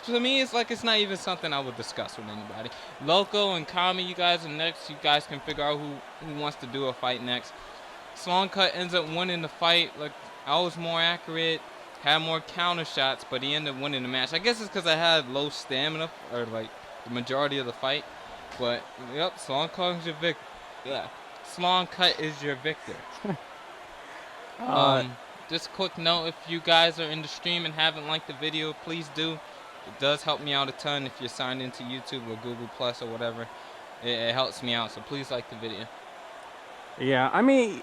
to me, it's like it's not even something I would discuss with anybody. Loco and Kami, you guys are next. You guys can figure out who wants to do a fight next. Slong Cut ends up winning the fight. Like, I was more accurate, had more counter shots, but he ended up winning the match. I guess it's because I had low stamina, or like the majority of the fight. But yep, Slong Cut is your victor. Yeah, Slong Cut is your victor. Just a quick note: if you guys are in the stream and haven't liked the video, please do. It does help me out a ton if you're signed into YouTube or Google Plus or whatever. It helps me out, so please like the video. Yeah, I mean,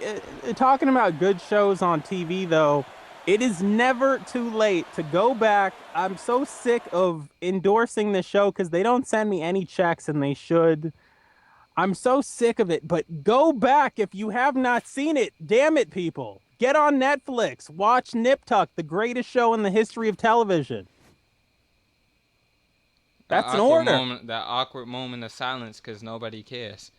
talking about good shows on TV, though, it is never too late to go back. I'm so sick of endorsing the show because they don't send me any checks, and they should. I'm so sick of it, but go back if you have not seen it. Damn it, people. Get on Netflix. Watch Nip Tuck, the greatest show in the history of television. That That's an awkward order. moment, that awkward moment of silence because nobody cares.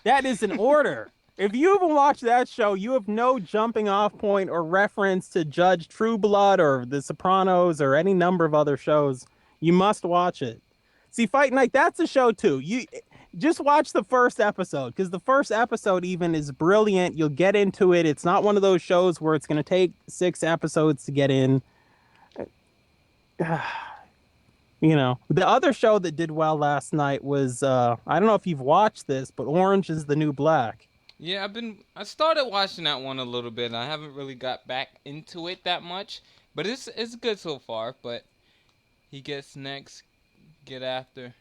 That is an order. If you haven't watched that show, you have no jumping off point or reference to Judge True Blood or The Sopranos or any number of other shows. You must watch it. See, Fight Night, that's a show too. You just watch the first episode because the first episode even is brilliant. You'll get into it. It's not one of those shows where it's going to take 6 episodes to get in. You know, the other show that did well last night was I don't know if you've watched this, but Orange is the New Black. Yeah, I started watching that one a little bit. I haven't really got back into it that much, but it's good so far. But he gets next, get after.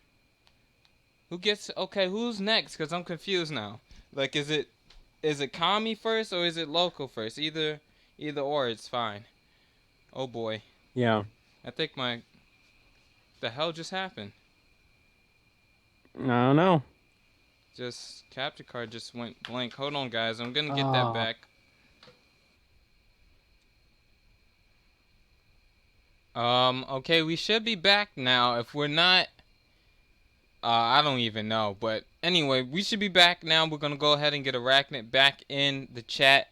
Who gets okay? Who's next? Cause I'm confused now. Like, is it Kami first or is it Loco first? Either or, it's fine. Oh boy, Yeah. I think the hell just happened. I don't know. Just capture card just went blank. Hold on, guys. I'm gonna get that back. Okay, we should be back now. If we're not, I don't even know. But anyway, we should be back now. We're gonna go ahead and get Arachnid back in the chat.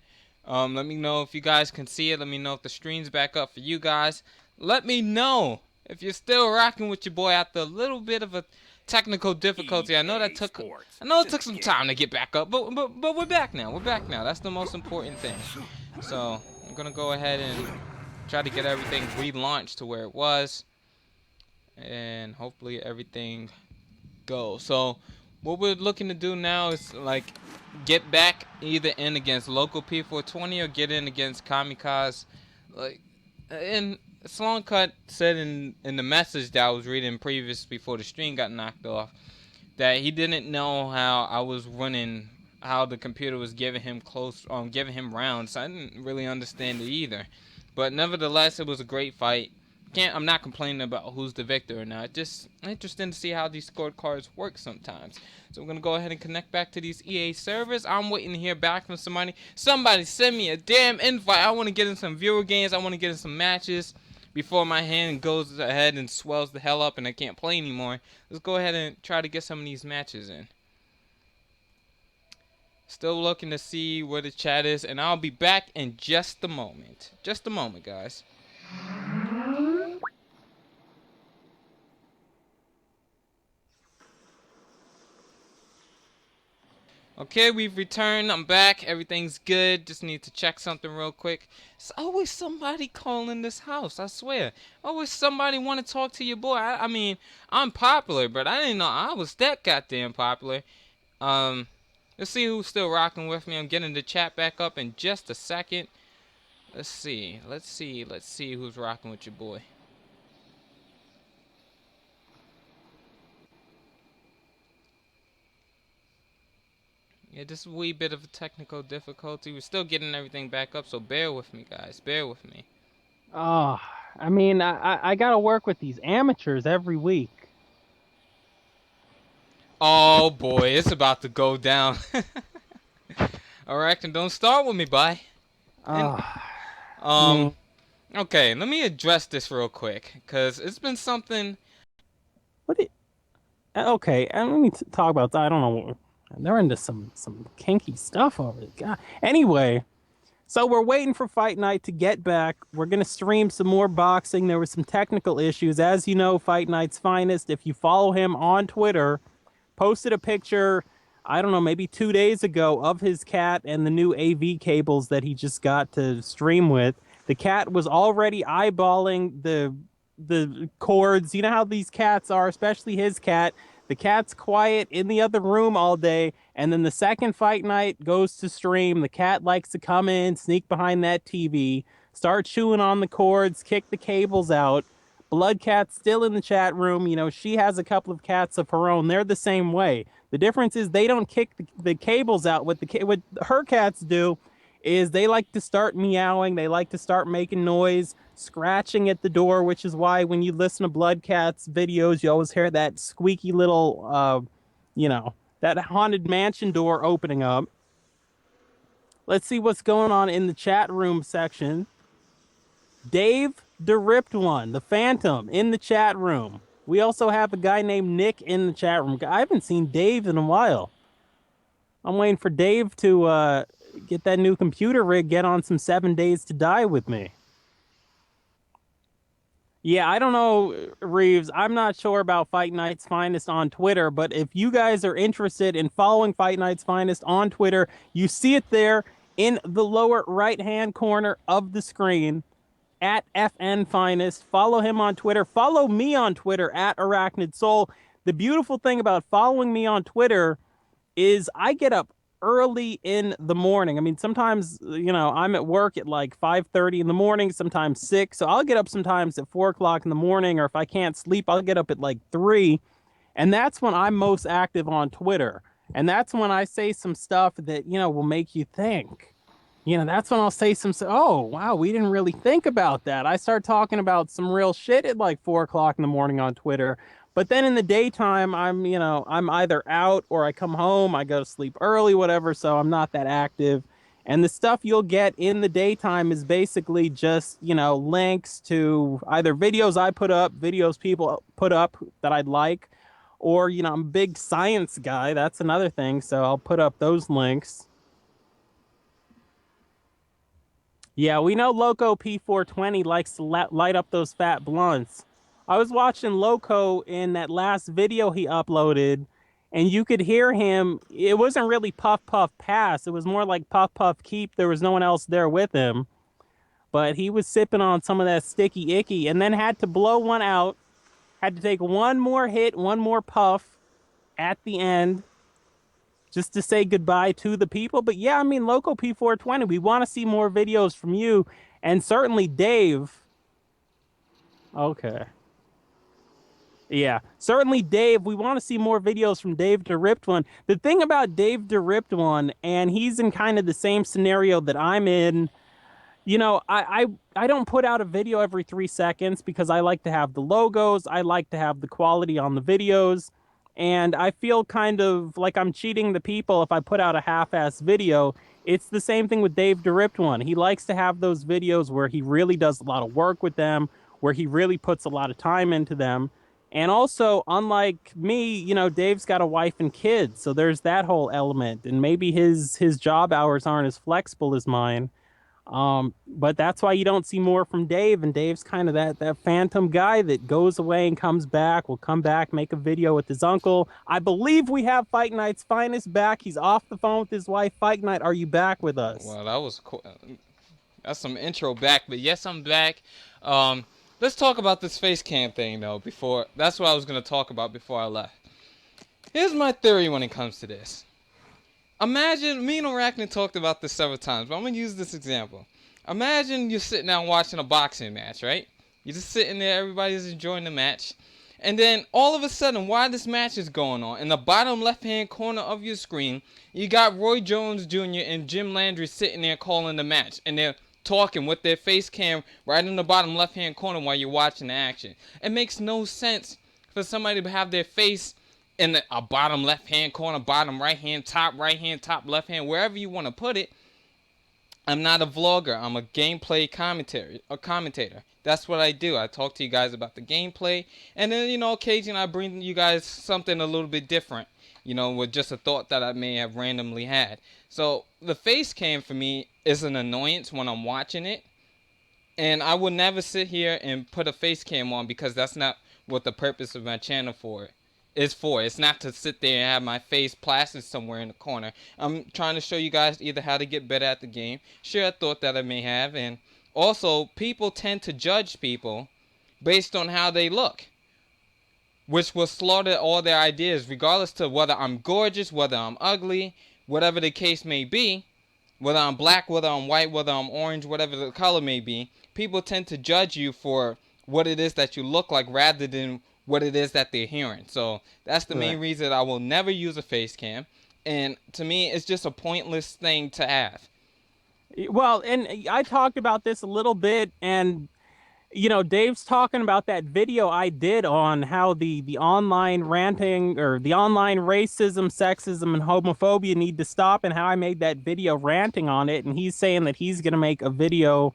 Let me know if you guys can see it. Let me know if the stream's back up for you guys. Let me know if you're still rocking with your boy after a little bit of a technical difficulty. I know it took some time to get back up, but we're back now. We're back now. That's the most important thing. So I'm gonna go ahead and try to get everything relaunched to where it was, and hopefully everything goes. So what we're looking to do now is like get back either in against local P420 or get in against Kamikaze. Like, and Sloan Cut said in the message that I was reading previous before the stream got knocked off that he didn't know how I was running, how the computer was giving him giving him rounds. So I didn't really understand it either. But nevertheless, it was a great fight. I'm not complaining about who's the victor or not. Just interesting to see how these scorecards work sometimes. So we're gonna go ahead and connect back to these EA servers. I'm waiting to hear back from somebody. Somebody send me a damn invite. I want to get in some viewer games. I want to get in some matches before my hand goes ahead and swells the hell up and I can't play anymore. Let's go ahead and try to get some of these matches in. Still looking to see where the chat is, and I'll be back in just a moment. Just a moment, guys. Okay, we've returned. I'm back. Everything's good. Just need to check something real quick. There's always somebody calling this house, I swear. Always somebody want to talk to your boy. I mean, I'm popular, but I didn't know I was that goddamn popular. Let's see who's still rocking with me. I'm getting the chat back up in just a second. Let's see who's rocking with your boy. Yeah, just a wee bit of a technical difficulty. We're still getting everything back up, so bear with me, guys. Bear with me. Oh, I mean, I gotta work with these amateurs every week. Oh boy, it's about to go down. Alright, and don't start with me, bye. Okay, let me address this real quick, because it's been something. Okay, let me talk about that. I don't know. They're into some kinky stuff over it. God. Anyway, so we're waiting for Fight Night to get back. We're gonna stream some more boxing. There were some technical issues, as you know. Fight Night's Finest. If you follow him on Twitter, posted a picture, I don't know, maybe 2 days ago of his cat and the new AV cables that he just got to stream with. The cat was already eyeballing the cords. You know how these cats are, especially his cat. The cat's quiet in the other room all day, and then the second Fight Night goes to stream, the cat likes to come in, sneak behind that TV, start chewing on the cords, kick the cables out. Blood Cat's still in the chat room. You know, she has a couple of cats of her own. They're the same way. The difference is they don't kick the cables out. What her cats do is they like to start meowing. They like to start making noise, scratching at the door, which is why when you listen to Blood Cat's videos, you always hear that squeaky little, that haunted mansion door opening up. Let's see what's going on in the chat room section. Dave the Ripped One, the Phantom, in the chat room. We also have a guy named Nick in the chat room. I haven't seen Dave in a while. I'm waiting for Dave to get that new computer rig, get on some 7 Days to Die with me. Yeah, I don't know, Reeves. I'm not sure about Fight Night's Finest on Twitter, but if you guys are interested in following Fight Night's Finest on Twitter, you see it there in the lower right-hand corner of the screen at FN Finest. Follow him on Twitter. Follow me on Twitter at Arachnid Soul. The beautiful thing about following me on Twitter is I get up early in the morning. I mean, sometimes, I'm at work at like 5:30 in the morning, sometimes 6. So I'll get up sometimes at 4 o'clock in the morning, or if I can't sleep, I'll get up at like 3. And that's when I'm most active on Twitter. And that's when I say some stuff that, will make you think. That's when I'll say oh, wow, we didn't really think about that. I start talking about some real shit at like 4 o'clock in the morning on Twitter. But then in the daytime, I'm either out or I come home, I go to sleep early, whatever, so I'm not that active. And the stuff you'll get in the daytime is basically just, links to either videos I put up, videos people put up that I'd like, or, I'm a big science guy. That's another thing. So I'll put up those links. Yeah, we know Loco P420 likes to light up those fat blunts. I was watching Loco in that last video he uploaded, and you could hear him. It wasn't really puff puff pass. It was more like puff puff keep. There was no one else there with him. But he was sipping on some of that sticky icky and then had to blow one out. Had to take one more hit, one more puff at the end just to say goodbye to the people. But yeah, I mean, Loco P420, we want to see more videos from you. And certainly Dave. Okay. Yeah, certainly Dave. We want to see more videos from Dave the Ripped One. The thing about Dave the Ripped One, and he's in kind of the same scenario that I'm in. I don't put out a video every 3 seconds because I like to have the logos. I like to have the quality on the videos. And I feel kind of like I'm cheating the people if I put out a half-ass video. It's the same thing with Dave the Ripped One. He likes to have those videos where he really does a lot of work with them, where he really puts a lot of time into them. And also, unlike me, Dave's got a wife and kids, so there's that whole element. And maybe his job hours aren't as flexible as mine. But that's why you don't see more from Dave. And Dave's kind of that phantom guy that goes away and comes back. Will come back, make a video with his uncle. I believe we have Fight Night's Finest back. He's off the phone with his wife. Fight Night, are you back with us? Well, that was cool. That's some intro back, but yes, I'm back. Let's talk about this face cam thing though. That's what I was gonna talk about before I left. Here's my theory when it comes to this. Imagine, me and Arachnid talked about this several times, but I'm gonna use this example. Imagine you're sitting down watching a boxing match, right? You're just sitting there, everybody's enjoying the match, and then all of a sudden, while this match is going on, in the bottom left-hand corner of your screen, you got Roy Jones Jr. and Jim Landry sitting there calling the match, and they're talking with their face cam right in the bottom left-hand corner while you're watching the action. It makes no sense for somebody to have their face in a bottom left-hand corner, bottom right-hand, top left-hand, wherever you want to put it. I'm not a vlogger. I'm a gameplay commentator. That's what I do. I talk to you guys about the gameplay, and then, occasionally I bring you guys something a little bit different, with just a thought that I may have randomly had. So the face cam for me is an annoyance when I'm watching it, and I would never sit here and put a face cam on because that's not what the purpose of my channel is for. It's not to sit there and have my face plastered somewhere in the corner. I'm trying to show you guys either how to get better at the game, share a thought that I may have, and also people tend to judge people based on how they look, which will slaughter all their ideas regardless to whether I'm gorgeous, whether I'm ugly, whatever the case may be, whether I'm black, whether I'm white, whether I'm orange, whatever the color may be. People tend to judge you for what it is that you look like rather than what it is that they're hearing. So that's the main reason I will never use a face cam. And to me, it's just a pointless thing to have. Well, and I talked about this a little bit, and Dave's talking about that video I did on how the online ranting or the online racism, sexism, and homophobia need to stop, and how I made that video ranting on it. And he's saying that he's going to make a video,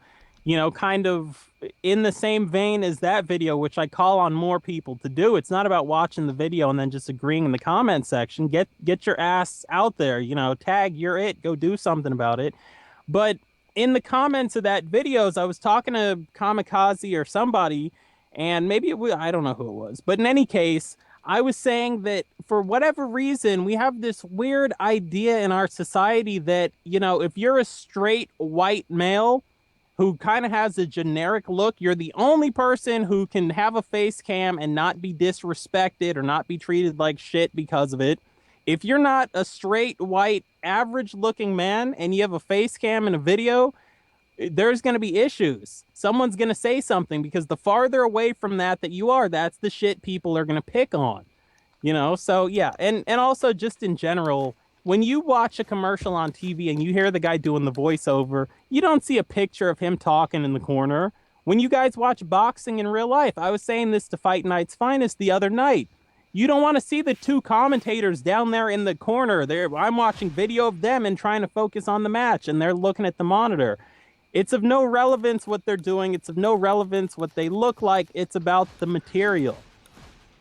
kind of in the same vein as that video, which I call on more people to do. It's not about watching the video and then just agreeing in the comment section. Get your ass out there, tag you're it, go do something about it. But in the comments of that videos, I was talking to Kamikaze or somebody, and maybe I don't know who it was, but in any case, I was saying that for whatever reason, we have this weird idea in our society that, if you're a straight white male who kind of has a generic look, you're the only person who can have a face cam and not be disrespected or not be treated like shit because of it. If you're not a straight white average looking man and you have a face cam in a video, there's going to be issues. Someone's going to say something because the farther away from that you are, that's the shit people are going to pick on. So yeah, and also just in general, when you watch a commercial on TV and you hear the guy doing the voiceover, you don't see a picture of him talking in the corner. When you guys watch boxing in real life, I was saying this to Fight Night's Finest the other night. You don't want to see the two commentators down there in the corner. I'm watching video of them and trying to focus on the match, and they're looking at the monitor. It's of no relevance what they're doing. It's of no relevance what they look like. It's about the material.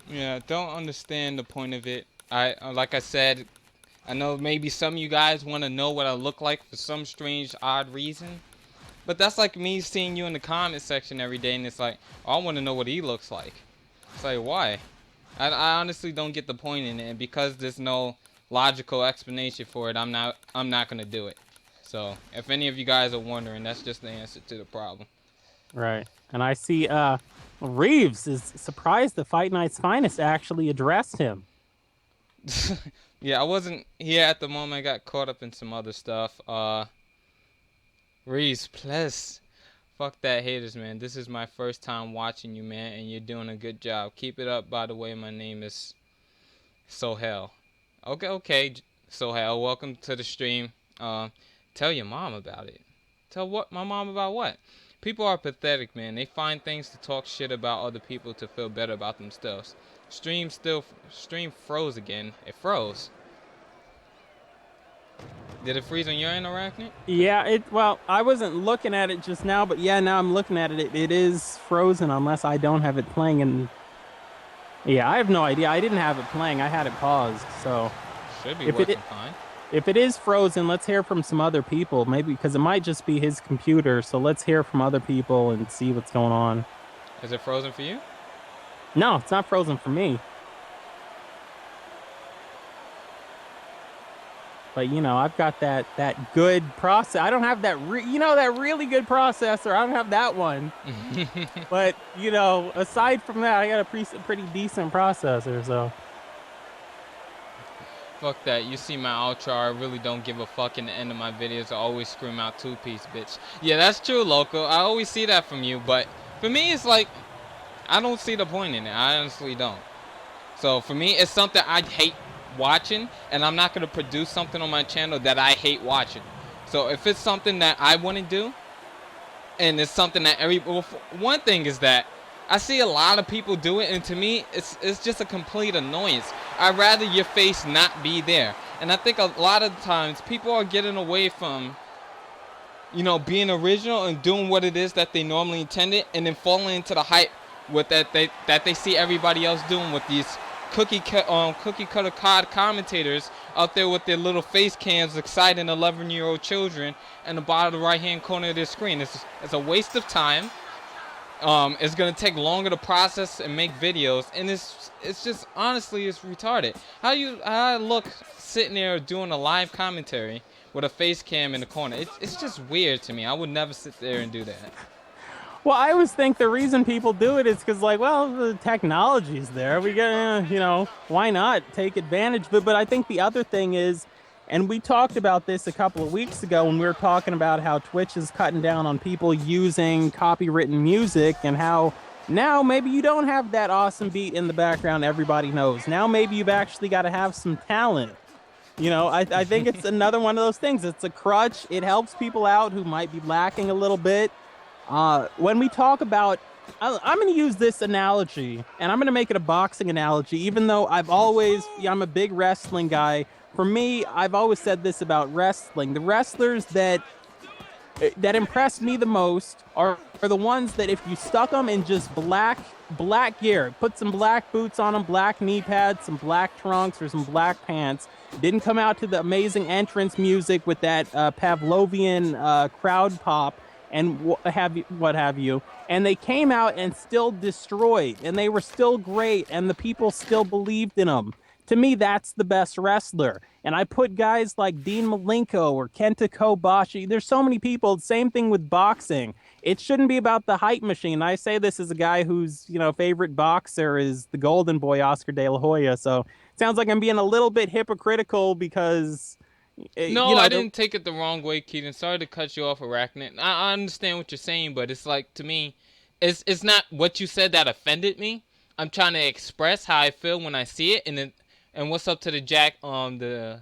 Yeah, don't understand the point of it. Like I said, I know maybe some of you guys want to know what I look like for some strange, odd reason. But that's like me seeing you in the comment section every day, and it's like, oh, I want to know what he looks like. It's like, why? I honestly don't get the point in it, and because there's no logical explanation for it, I'm not gonna do it. So if any of you guys are wondering, that's just the answer to the problem. Right. And I see Reeves is surprised the Fight Night's Finest actually addressed him. Yeah, I wasn't here at the moment. I got caught up in some other stuff. Reeves, plus, fuck that haters, man. This is my first time watching you, man, and you're doing a good job. Keep it up. By the way, my name is Sohel. Okay, Sohel, welcome to the stream. Tell your mom about it. Tell my mom about what? People are pathetic, man. They find things to talk shit about other people to feel better about themselves. Stream froze again. It froze. Did it freeze on your end, Arachnid? Yeah, well, I wasn't looking at it just now, but yeah, now I'm looking at it. It is frozen unless I don't have it playing. And yeah, I have no idea. I didn't have it playing. I had it paused. So should be working fine. If it is frozen, let's hear from some other people. Maybe because it might just be his computer. So let's hear from other people and see what's going on. Is it frozen for you? No, it's not frozen for me. But, I've got that good process. I don't have that, that really good processor. I don't have that one. But, aside from that, I got a pretty decent processor, so. Fuck that. You see my outro, I really don't give a fuck. In the end of my videos, I always scream out two-piece, bitch. Yeah, that's true, Loco. I always see that from you. But for me, it's like, I don't see the point in it. I honestly don't. So for me, it's something I hate watching, and I'm not going to produce something on my channel that I hate watching. So if it's something that I want to do, and it's something that one thing is that I see a lot of people do it, and to me, it's just a complete annoyance. I'd rather your face not be there. And I think a lot of times people are getting away from, being original and doing what it is that they normally intended, and then falling into the hype with that they see everybody else doing with these cookie cutter COD commentators out there with their little face cams exciting 11-year-old children in the bottom of the right-hand corner of their screen. It's a waste of time. It's gonna take longer to process and make videos, and it's just honestly it's retarded. How I look sitting there doing a live commentary with a face cam in the corner. It's just weird to me. I would never sit there and do that. Well, I always think the reason people do it is because, the technology's there. We gotta, why not take advantage of it? But I think the other thing is, and we talked about this a couple of weeks ago when we were talking about how Twitch is cutting down on people using copywritten music, and how now maybe you don't have that awesome beat in the background everybody knows. Now maybe you've actually got to have some talent. I think it's another one of those things. It's a crutch. It helps people out who might be lacking a little bit. When we talk about, I'm going to use this analogy, and I'm going to make it a boxing analogy, even though I'm a big wrestling guy. For me, I've always said this about wrestling. The wrestlers that that impressed me the most are the ones that if you stuck them in just black gear, put some black boots on them, black knee pads, some black trunks, or some black pants, didn't come out to the amazing entrance music with that Pavlovian crowd pop and what have you, and they came out and still destroyed, and they were still great, and the people still believed in them. To me, that's the best wrestler. And I put guys like Dean Malenko or Kenta Kobashi. There's so many people. Same thing with boxing. It shouldn't be about the hype machine. I say this as a guy whose favorite boxer is the Golden Boy Oscar De La Hoya. So it sounds like I'm being a little bit hypocritical because No, I didn't take it the wrong way, Keaton. Sorry to cut you off, Arachnid. I understand what you're saying, but it's like, to me, it's not what you said that offended me. I'm trying to express how I feel when I see it, and what's up to the Jack, the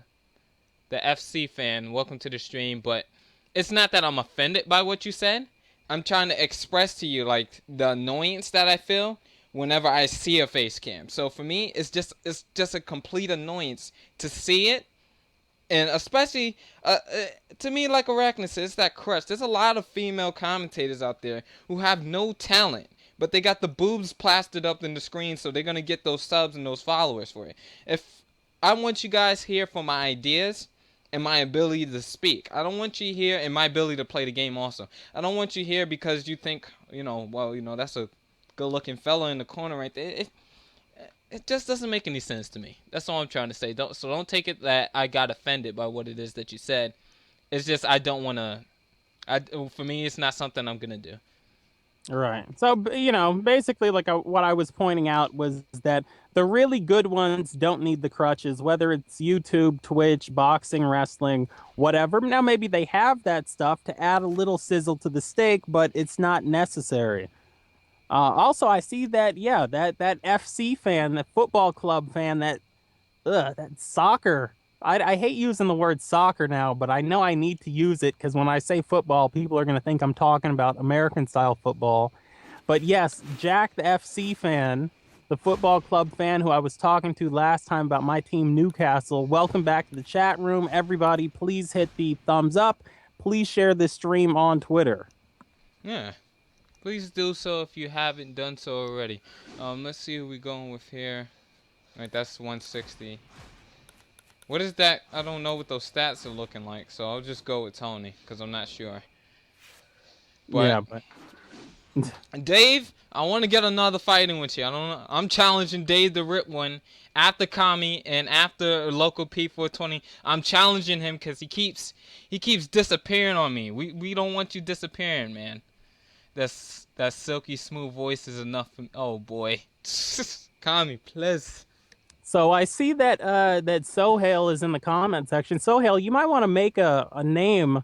FC fan. Welcome to the stream, but it's not that I'm offended by what you said. I'm trying to express to you like the annoyance that I feel whenever I see a face cam. So for me, it's just a complete annoyance to see it. And especially, to me, like Arachnid said, it's that crush. There's a lot of female commentators out there who have no talent, but they got the boobs plastered up in the screen, so they're going to get those subs and those followers for it. If I want you guys here for my ideas and my ability to speak. I don't want you here and my ability to play the game also. I don't want you here because you think, that's a good-looking fella in the corner right there. It just doesn't make any sense to me. That's all I'm trying to say. Don't take it that I got offended by what it is that you said. It's just I don't want to. For me, it's not something I'm gonna do. Right. So, basically, like what I was pointing out was that the really good ones don't need the crutches, whether it's YouTube, Twitch, boxing, wrestling, whatever. Now, maybe they have that stuff to add a little sizzle to the steak, but it's not necessary. Also, I see that, that FC fan, that football club fan, that soccer. I hate using the word soccer now, but I know I need to use it because when I say football, people are going to think I'm talking about American-style football. But yes, Jack, the FC fan, the football club fan who I was talking to last time about my team, Newcastle, welcome back to the chat room. Everybody, please hit the thumbs up. Please share this stream on Twitter. Yeah. Please do so if you haven't done so already. Let's see who we're going with here. All right, that's 160. What is that? I don't know what those stats are looking like, so I'll just go with Tony because I'm not sure. But Dave, I want to get another fighting with you. I don't know. I'm challenging Dave to rip one after Kami and after local P420. I'm challenging him because he keeps disappearing on me. We don't want you disappearing, man. That silky smooth voice is enough for me. Oh boy. Kami, please. So I see that that Sohail is in the comment section. Sohail, you might want to make a name,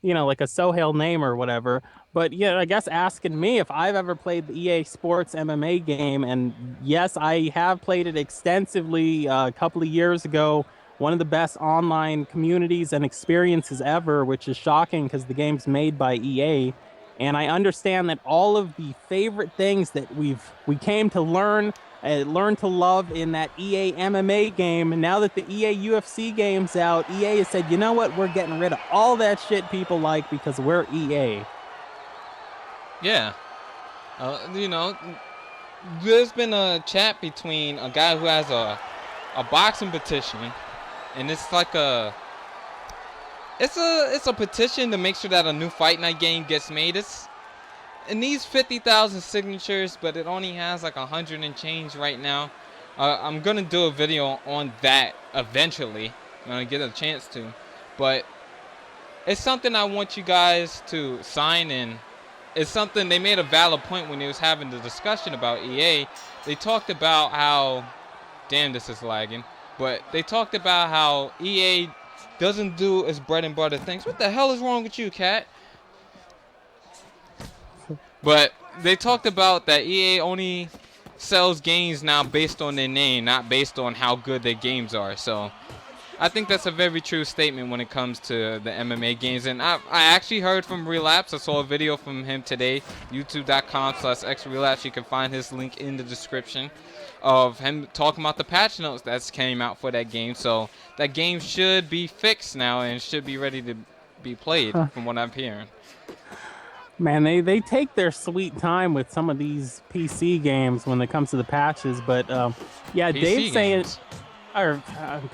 like a Sohail name or whatever. But I guess asking me if I've ever played the EA Sports MMA game, and yes, I have played it extensively a couple of years ago. One of the best online communities and experiences ever, which is shocking because the game's made by EA. And I understand that all of the favorite things that we came to learn to love in that EA MMA game, and now that the EA UFC game's out, EA has said, you know what, we're getting rid of all that shit people like because we're EA. Yeah. There's been a chat between a guy who has a boxing petition, and it's like it's a petition to make sure that a new Fight Night game gets made. It needs 50,000 signatures, but it only has like 100 and change right now. I'm gonna do a video on that eventually when I get a chance to, but it's something I want you guys to sign in. It's something they made a valid point when they was having the discussion about EA. They talked about how, damn, this is lagging, but they talked about how EA doesn't do its bread and butter things. What the hell is wrong with you, cat? But they talked about that EA only sells games now based on their name, not based on how good their games are. So I think that's a very true statement when it comes to the MMA games. And I actually heard from Relapse. I saw a video from him today, youtube.com/xrelapse. You can find his link in the description, of him talking about the patch notes that came out for that game. So that game should be fixed now and should be ready to be played, from what I'm hearing. Man, they take their sweet time with some of these PC games when it comes to the patches, but yeah, PC Dave's saying, games. or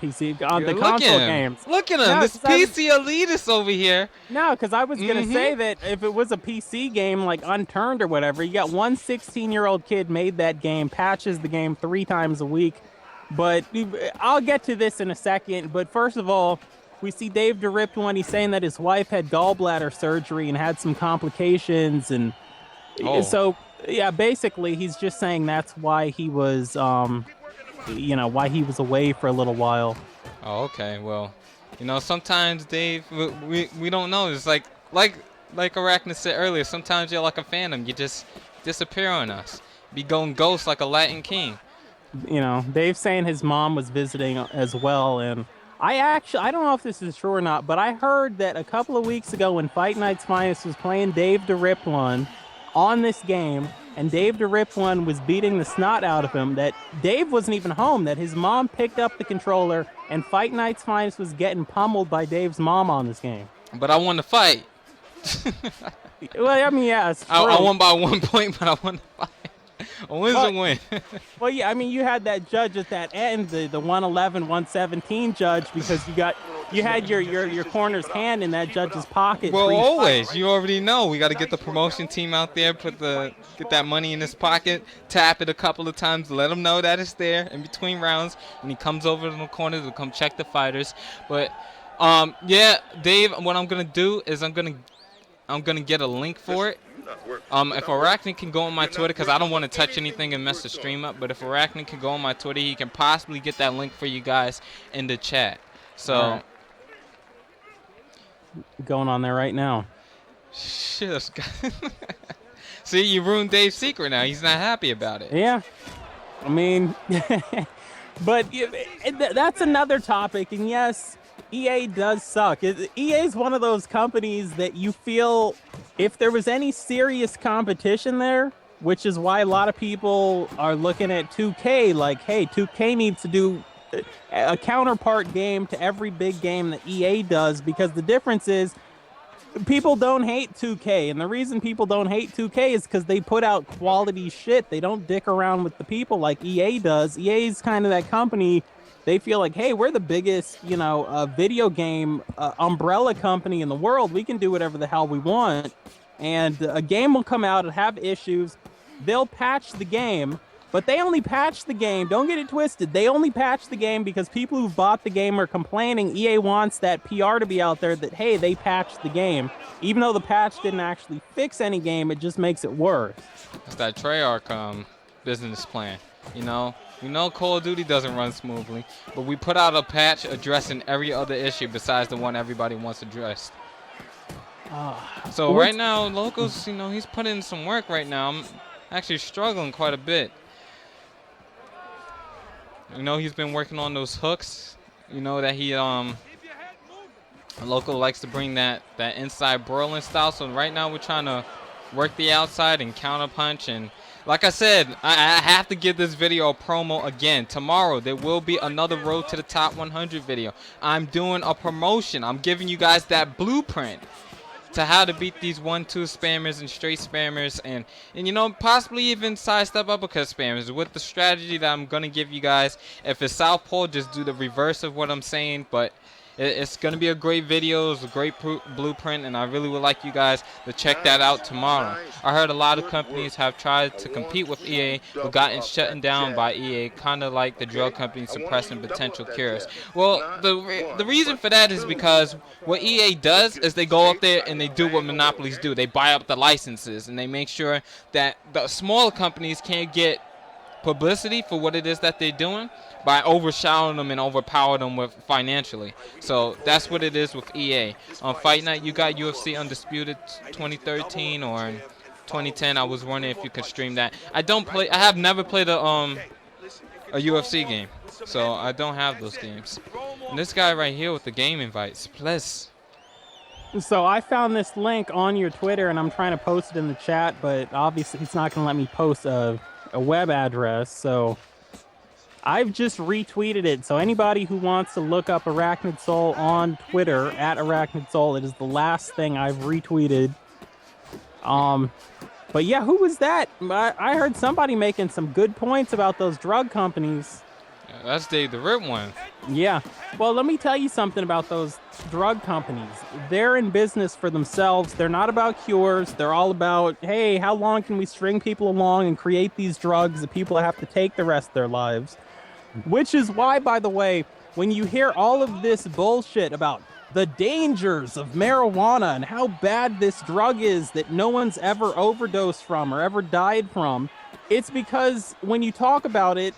PC on the Look console at him. games. Look at him. No, This because PC elitist over here. I was gonna say that if it was a PC game like Unturned or whatever, you got one 16-year-old kid made that game, patches the game 3 times a week. But I'll get to this in a second. But first of all, we see Dave DeRipped one. He's saying that his wife had gallbladder surgery and had some complications, and so yeah, basically he's just saying that's why he was, why he was away for a little while. Oh, okay. Well, sometimes Dave, we don't know. It's like Arachne said earlier. Sometimes you're like a phantom. You just disappear on us. Be going ghost like a Latin king. Dave's saying his mom was visiting as well, and I don't know if this is true or not, but I heard that a couple of weeks ago when Fight Night's Finest was playing Dave DeRipped one on this game, and Dave DeRipped one was beating the snot out of him, that Dave wasn't even home, that his mom picked up the controller, and Fight Night's Finest was getting pummeled by Dave's mom on this game. But I won the fight. Well, I mean, yeah, it's true. I won by 1 point, but I won the fight. A win's a win. Well, yeah, I mean, you had that judge at that end, the 111, 117 judge, because you had your corner's hand in that judge's pocket. Well, always. You already know. We got to get the promotion team out there, get that money in his pocket, tap it a couple of times, let him know that it's there in between rounds. When he comes over to the corner to come check the fighters. But yeah, Dave, what I'm gonna do is I'm gonna get a link for it. If Arachne can go on my Twitter, because I don't want to touch anything and mess the stream up, but if Arachne can go on my Twitter, he can possibly get that link for you guys in the chat. So, right. Going on there right now. Shit. See, you ruined Dave's secret now. He's not happy about it. Yeah. I mean, but that's another topic, and yes, EA does suck. EA is one of those companies that you feel if there was any serious competition there, which is why a lot of people are looking at 2K like, hey, 2K needs to do a counterpart game to every big game that EA does, because the difference is people don't hate 2K, and the reason people don't hate 2K is because they put out quality shit. They don't dick around with the people like EA does. EA's kind of that company. They feel like, hey, we're the biggest, video game umbrella company in the world. We can do whatever the hell we want. And a game will come out and have issues. They'll patch the game, but they only patch the game. Don't get it twisted. They only patch the game because people who bought the game are complaining. EA wants that PR to be out there that, hey, they patched the game. Even though the patch didn't actually fix any game, it just makes it worse. It's that Treyarch business plan, We know Call of Duty doesn't run smoothly, but we put out a patch addressing every other issue besides the one everybody wants addressed. So right now, Locos, he's putting in some work right now. I'm actually struggling quite a bit. He's been working on those hooks. That he Loco likes to bring that inside broiling style. So right now we're trying to work the outside and counter punch. And like I said, I have to give this video a promo again. Tomorrow there will be another Road to the Top 100 video. I'm doing a promotion. I'm giving you guys that blueprint to how to beat these 1-2 spammers and straight spammers, and possibly even sidestep uppercut spammers with the strategy that I'm gonna give you guys. If it's southpaw, just do the reverse of what I'm saying, but it's going to be a great video. It's a great blueprint, and I really would like you guys to check that out tomorrow. I heard a lot of companies have tried to compete with EA but gotten shut down by EA, kind of like the drug companies suppressing potential cures. Well, the reason for that is because what EA does is they go up there and they do what monopolies do. They buy up the licenses, and they make sure that the smaller companies can't get publicity for what it is that they're doing by overshadowing them and overpowering them with financially. So that's what it is with EA. On Fight Night, you got UFC Undisputed 2013 or 2010. I was wondering if you could stream that. I have never played a UFC game, so I don't have those games. And this guy right here with the game invites, plus. So I found this link on your Twitter, and I'm trying to post it in the chat, but obviously it's not going to let me post a web address. So I've just retweeted it. So anybody who wants to look up Arachnid Soul on Twitter at Arachnid Soul, it is the last thing I've retweeted. But yeah, who was that? I heard somebody making some good points about those drug companies. Yeah, that's Dave the Rip one. Yeah. Well, let me tell you something about those drug companies. They're in business for themselves. They're not about cures. They're all about, hey, how long can we string people along and create these drugs that people have to take the rest of their lives? Which is why, by the way, when you hear all of this bullshit about the dangers of marijuana and how bad this drug is that no one's ever overdosed from or ever died from, it's because when you talk about it,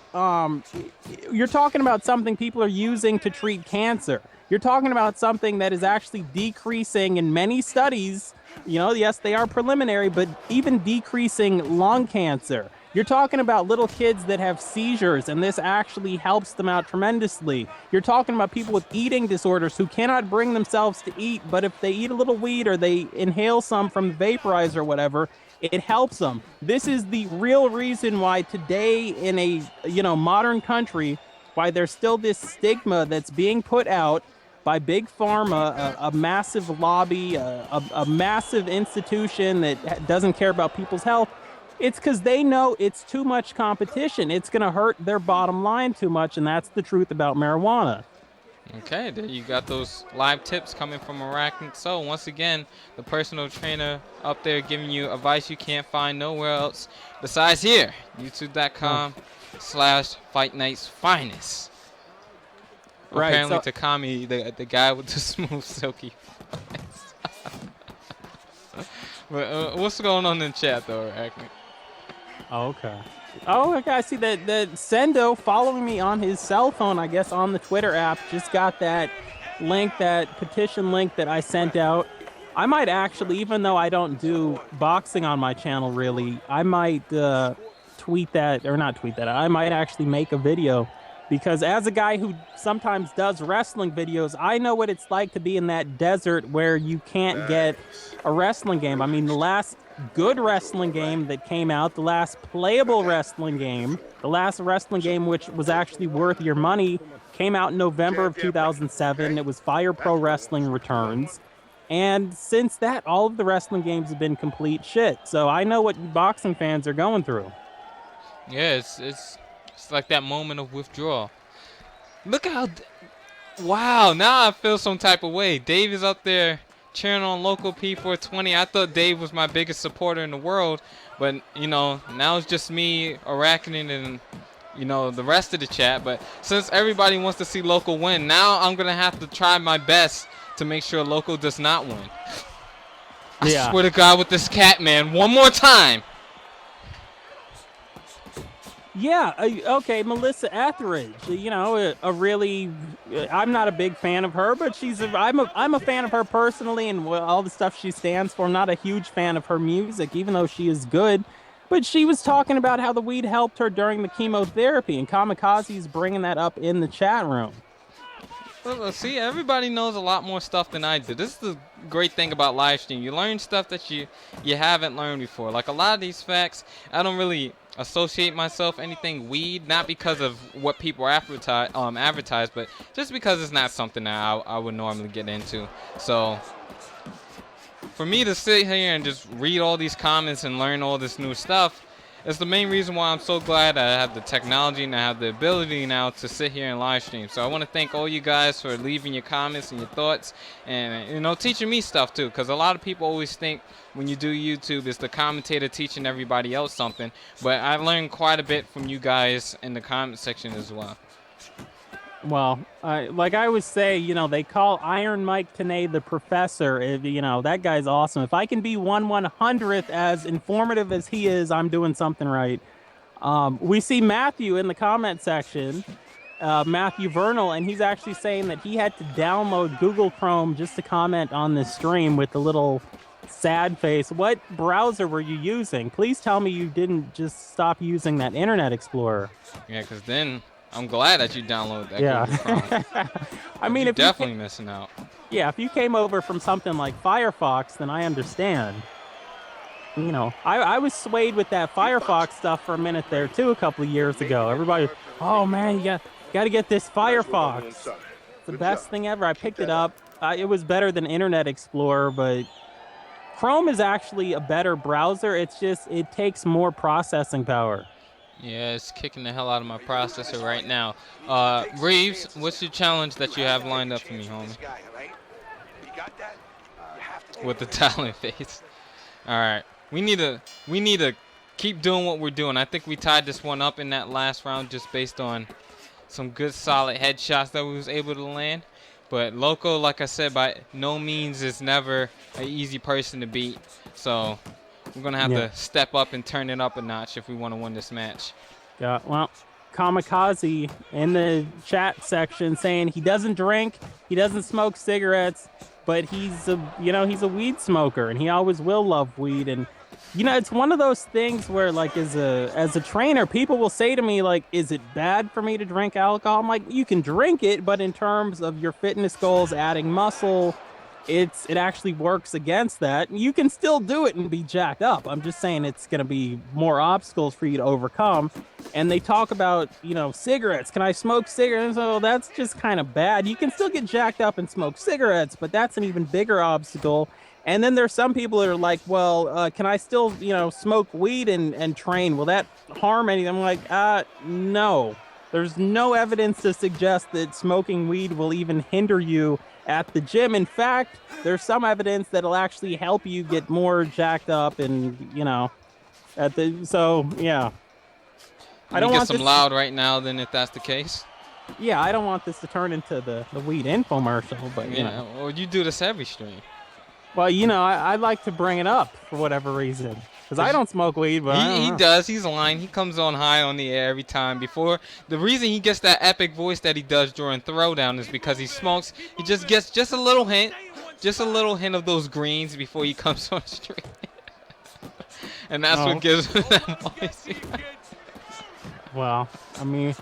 you're talking about something people are using to treat cancer. You're talking about something that is actually decreasing in many studies. Yes, they are preliminary, but even decreasing lung cancer. You're talking about little kids that have seizures, and this actually helps them out tremendously. You're talking about people with eating disorders who cannot bring themselves to eat, but if they eat a little weed or they inhale some from the vaporizer or whatever, it helps them. This is the real reason why today in a modern country, why there's still this stigma that's being put out by big pharma, a massive lobby, a massive institution that doesn't care about people's health. It's because they know it's too much competition. It's going to hurt their bottom line too much, and that's the truth about marijuana. Okay, there you got those live tips coming from Arachnid Soul. Once again, the personal trainer up there giving you advice you can't find nowhere else besides here. YouTube.com/FightNightsFinest. Right. Apparently, so Takami, the guy with the smooth, silky voice. But what's going on in chat, though, Arachnid? Okay. Oh, okay. I see that Sendo following me on his cell phone, I guess, on the Twitter app, just got that link, that petition link that I sent out. I might actually, even though I don't do boxing on my channel really, I might tweet that, or not tweet that, I might actually make a video. Because as a guy who sometimes does wrestling videos, I know what it's like to be in that desert where you can't get a wrestling game. I mean, the last good wrestling game that came out, the last playable wrestling game, the last wrestling game which was actually worth your money, came out in November of 2007. It was Fire Pro Wrestling Returns. And since that, all of the wrestling games have been complete shit. So I know what boxing fans are going through. Yeah, it's like that moment of withdrawal. Look how... Wow, now I feel some type of way. Dave is up there cheering on local P420. I thought Dave was my biggest supporter in the world, but now it's just me, Arachnid, and the rest of the chat. But since everybody wants to see local win, now I'm gonna have to try my best to make sure local does not win. I swear to God, with this cat, man, one more time. Yeah, okay, Melissa Etheridge, a really, I'm not a big fan of her, but I'm a fan of her personally and all the stuff she stands for. I'm not a huge fan of her music, even though she is good. But she was talking about how the weed helped her during the chemotherapy, and Kamikaze's bringing that up in the chat room. Well, see, everybody knows a lot more stuff than I do. This is the great thing about live stream. You learn stuff that you haven't learned before. Like a lot of these facts, I don't really associate myself anything weed, not because of what people advertise, but just because it's not something that I would normally get into. So for me to sit here and just read all these comments and learn all this new stuff, it's the main reason why I'm so glad I have the technology and I have the ability now to sit here and live stream. So I want to thank all you guys for leaving your comments and your thoughts and, teaching me stuff too. Because a lot of people always think when you do YouTube, it's the commentator teaching everybody else something. But I learned quite a bit from you guys in the comment section as well. Well, like I always say, they call Iron Mike Tenay the professor. That guy's awesome. If I can be 1/100th as informative as he is, I'm doing something right. We see Matthew in the comment section, Matthew Vernal, and he's actually saying that he had to download Google Chrome just to comment on this stream with the little sad face. What browser were you using? Please tell me you didn't just stop using that Internet Explorer. Yeah, because then... I'm glad that you downloaded that Google Chrome. I mean, you're definitely missing out. Yeah, if you came over from something like Firefox, then I understand. I was swayed with that Firefox stuff for a minute there too a couple of years ago. Everybody, oh man, got to get this Firefox. It's the best thing ever. I picked it up. It was better than Internet Explorer, but Chrome is actually a better browser. It's just it takes more processing power. Yeah, it's kicking the hell out of my processor right now. Reeves, what's your challenge that you have lined up for me, homie? With the talent face. All right, we need to keep doing what we're doing. I think we tied this one up in that last round just based on some good solid headshots that we was able to land. But Loco, like I said, by no means is never an easy person to beat. So we're gonna have to step up and turn it up a notch if we want to win this match. Yeah, well, Kamikaze in the chat section saying he doesn't drink, he doesn't smoke cigarettes, but he's a weed smoker and he always will love weed. And it's one of those things where, like, as a trainer, people will say to me, like, is it bad for me to drink alcohol? I'm like, you can drink it, but in terms of your fitness goals, adding muscle, it actually works against that. You can still do it and be jacked up. I'm just saying it's going to be more obstacles for you to overcome. And they talk about, cigarettes. Can I smoke cigarettes? Oh, that's just kind of bad. You can still get jacked up and smoke cigarettes, but that's an even bigger obstacle. And then there's some people that are like, well, can I still, smoke weed and train? Will that harm anything? I'm like, no. There's no evidence to suggest that smoking weed will even hinder you at the gym. In fact, there's some evidence that'll actually help you get more jacked up and, so, yeah. I don't want some loud right now then if that's the case. Yeah, I don't want this to turn into the weed infomercial, but, Well, you do this every stream. Well, I like to bring it up for whatever reason. Because I don't smoke weed, but he does. He's lying. He comes on high on the air every time. Before the reason he gets that epic voice that he does during throwdown is because he smokes. He just gets just a little hint of those greens before he comes on stream, and that's what gives him that voice. Well, I mean,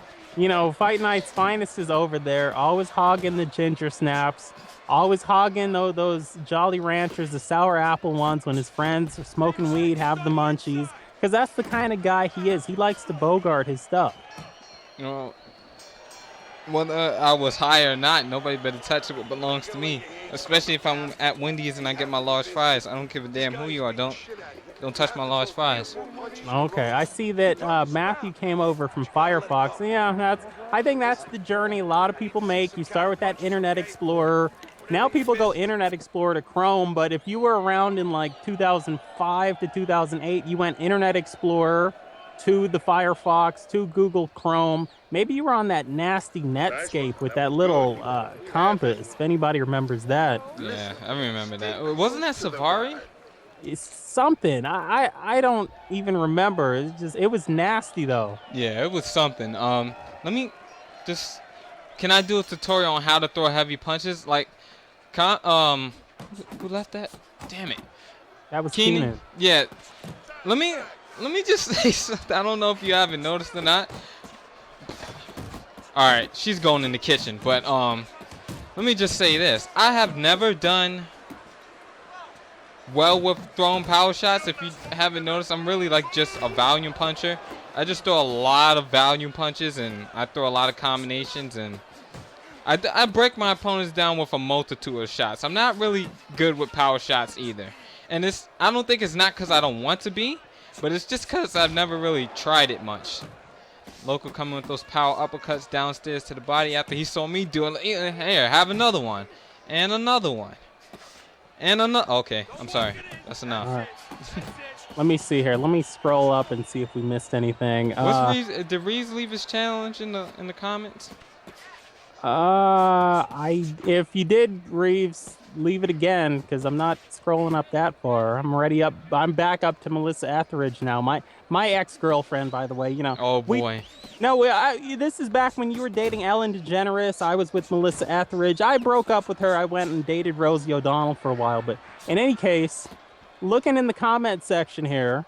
Fight Night's Finest is over there, always hogging the ginger snaps. Always hogging those Jolly Ranchers, the sour apple ones, when his friends are smoking weed, have the munchies. Because that's the kind of guy he is. He likes to bogart his stuff. Whether I was high or not, nobody better touch what belongs to me. Especially if I'm at Wendy's and I get my large fries. I don't give a damn who you are. Don't touch my large fries. Okay, I see that Matthew came over from Firefox. Yeah, I think that's the journey a lot of people make. You start with that Internet Explorer. Now people go Internet Explorer to Chrome, but if you were around in like 2005 to 2008, you went Internet Explorer to the Firefox to Google Chrome. Maybe you were on that nasty Netscape with that little compass, if anybody remembers that. Yeah, I remember that. Wasn't that Safari? It's something. I don't even remember. It was nasty though. Yeah, it was something. Let me just. Can I do a tutorial on how to throw heavy punches? Like, who left that? Damn it. That was Keenan. Yeah. Let me just say something. I don't know if you haven't noticed or not. All right, she's going in the kitchen, but let me just say this. I have never done well with throwing power shots. If you haven't noticed, I'm really like just a volume puncher. I just throw a lot of volume punches and I throw a lot of combinations, and I break my opponents down with a multitude of shots. I'm not really good with power shots either. And I don't think it's not because I don't want to be, but it's just because I've never really tried it much. Local coming with those power uppercuts downstairs to the body after he saw me do it. Here, have another one. And another one. And another. Okay, I'm sorry. That's enough. All right. Let me see here. Let me scroll up and see if we missed anything. Did Reeves leave his challenge in the comments? If you did, Reeves, leave it again because I'm not scrolling up that far. I'm back up to Melissa Etheridge now. My ex-girlfriend, by the way. Oh boy. This is back when you were dating Ellen DeGeneres. I was with Melissa Etheridge. I broke up with her. I went and dated Rosie O'Donnell for a while. But in any case, looking in the comment section here,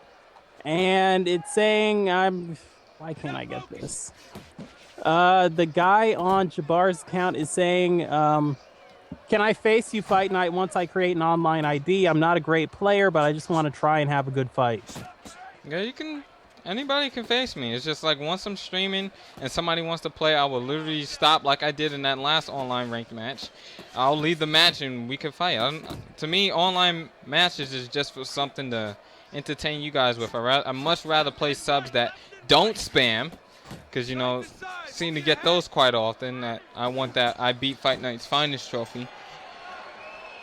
and it's saying why can't I get this? The guy on Jabbar's account is saying Can I face you Fight Night once I create an online ID? I'm not a great player, but I just want to try and have a good fight. Yeah, you can. Anybody can face me. It's just like once I'm streaming and somebody wants to play, I will literally stop like I did in that last online ranked match. I'll leave the match and we can fight. To me, online matches is just for something to entertain you guys with. I much rather play subs that don't spam, because you know, seem to get those quite often. That I want that I beat Fight Night's Finest trophy.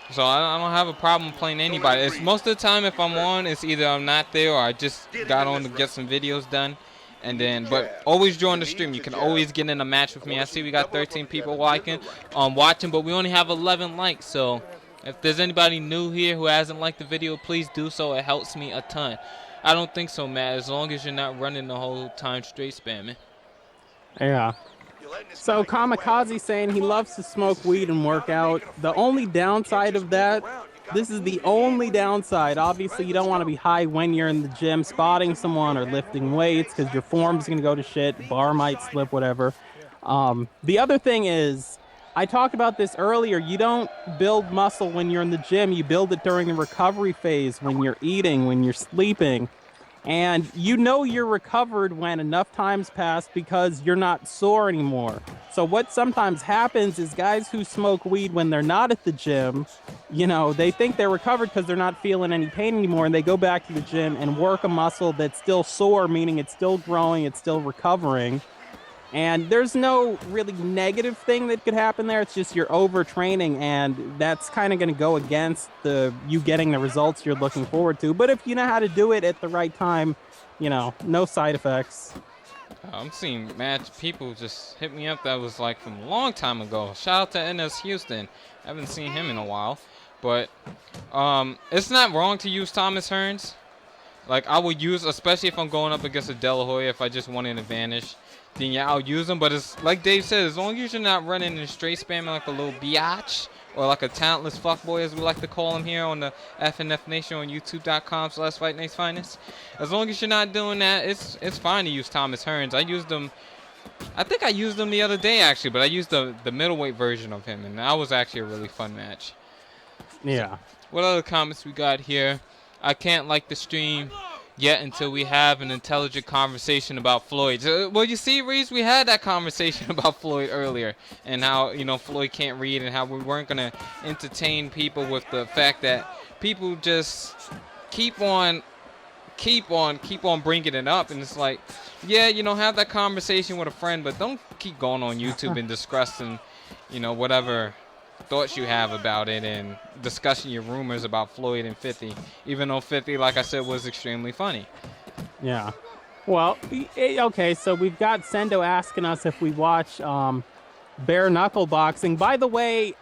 So I don't have a problem playing anybody. It's most of the time if I'm on, it's either I'm not there or I just got on to get some videos done. And then, but always join the stream. You can always get in a match with me. I see we got 13 people watching, but we only have 11 likes. So if there's anybody new here who hasn't liked the video, please do so. It helps me a ton. I don't think so, Matt, as long as you're not running the whole time straight spamming. Yeah. So Kamikaze saying he loves to smoke weed and work out. The only downside of that, this is the only downside. Obviously, you don't want to be high when you're in the gym spotting someone or lifting weights because your form's going to go to shit. Bar might slip, whatever. The other thing is, I talked about this earlier. You don't build muscle when you're in the gym. You build it during the recovery phase, when you're eating, when you're sleeping. And you know you're recovered when enough time's passed because you're not sore anymore. So what sometimes happens is guys who smoke weed when they're not at the gym, you know, they think they're recovered because they're not feeling any pain anymore, and they go back to the gym and work a muscle that's still sore, meaning it's still growing, it's still recovering. And there's no really negative thing that could happen there. It's just you're overtraining, and that's kind of going to go against you getting the results you're looking forward to. But if you know how to do it at the right time, you know, no side effects. I'm seeing people just hit me up that was like from a long time ago. Shout out to NS Houston. I haven't seen him in a while. But it's not wrong to use Thomas Hearns. Like, I would use, especially if I'm going up against a De La Hoya, if I just want an advantage. Then yeah, I'll use them. But it's like Dave said, as long as you're not running and straight spamming like a little biatch or like a talentless fuckboy, as we like to call him here on the FNF Nation on YouTube.com/FightNightsFinest. As long as you're not doing that, it's fine to use Thomas Hearns. I used them. I think I used them the other day actually, but I used the middleweight version of him, and that was actually a really fun match. Yeah. So, what other comments we got here? I can't like the stream yet until we have an intelligent conversation about Floyd. Well, you see, Reese, we had that conversation about Floyd earlier and how, you know, Floyd can't read and how we weren't going to entertain people with the fact that people just keep on bringing it up. And it's like, yeah, you know, have that conversation with a friend, but don't keep going on YouTube and discussing, you know, whatever thoughts you have about it and discussing your rumors about Floyd and 50, even though 50, like I said, was extremely funny. Yeah. Well, okay, so we've got Sendo asking us if we watch bare knuckle boxing. By the way,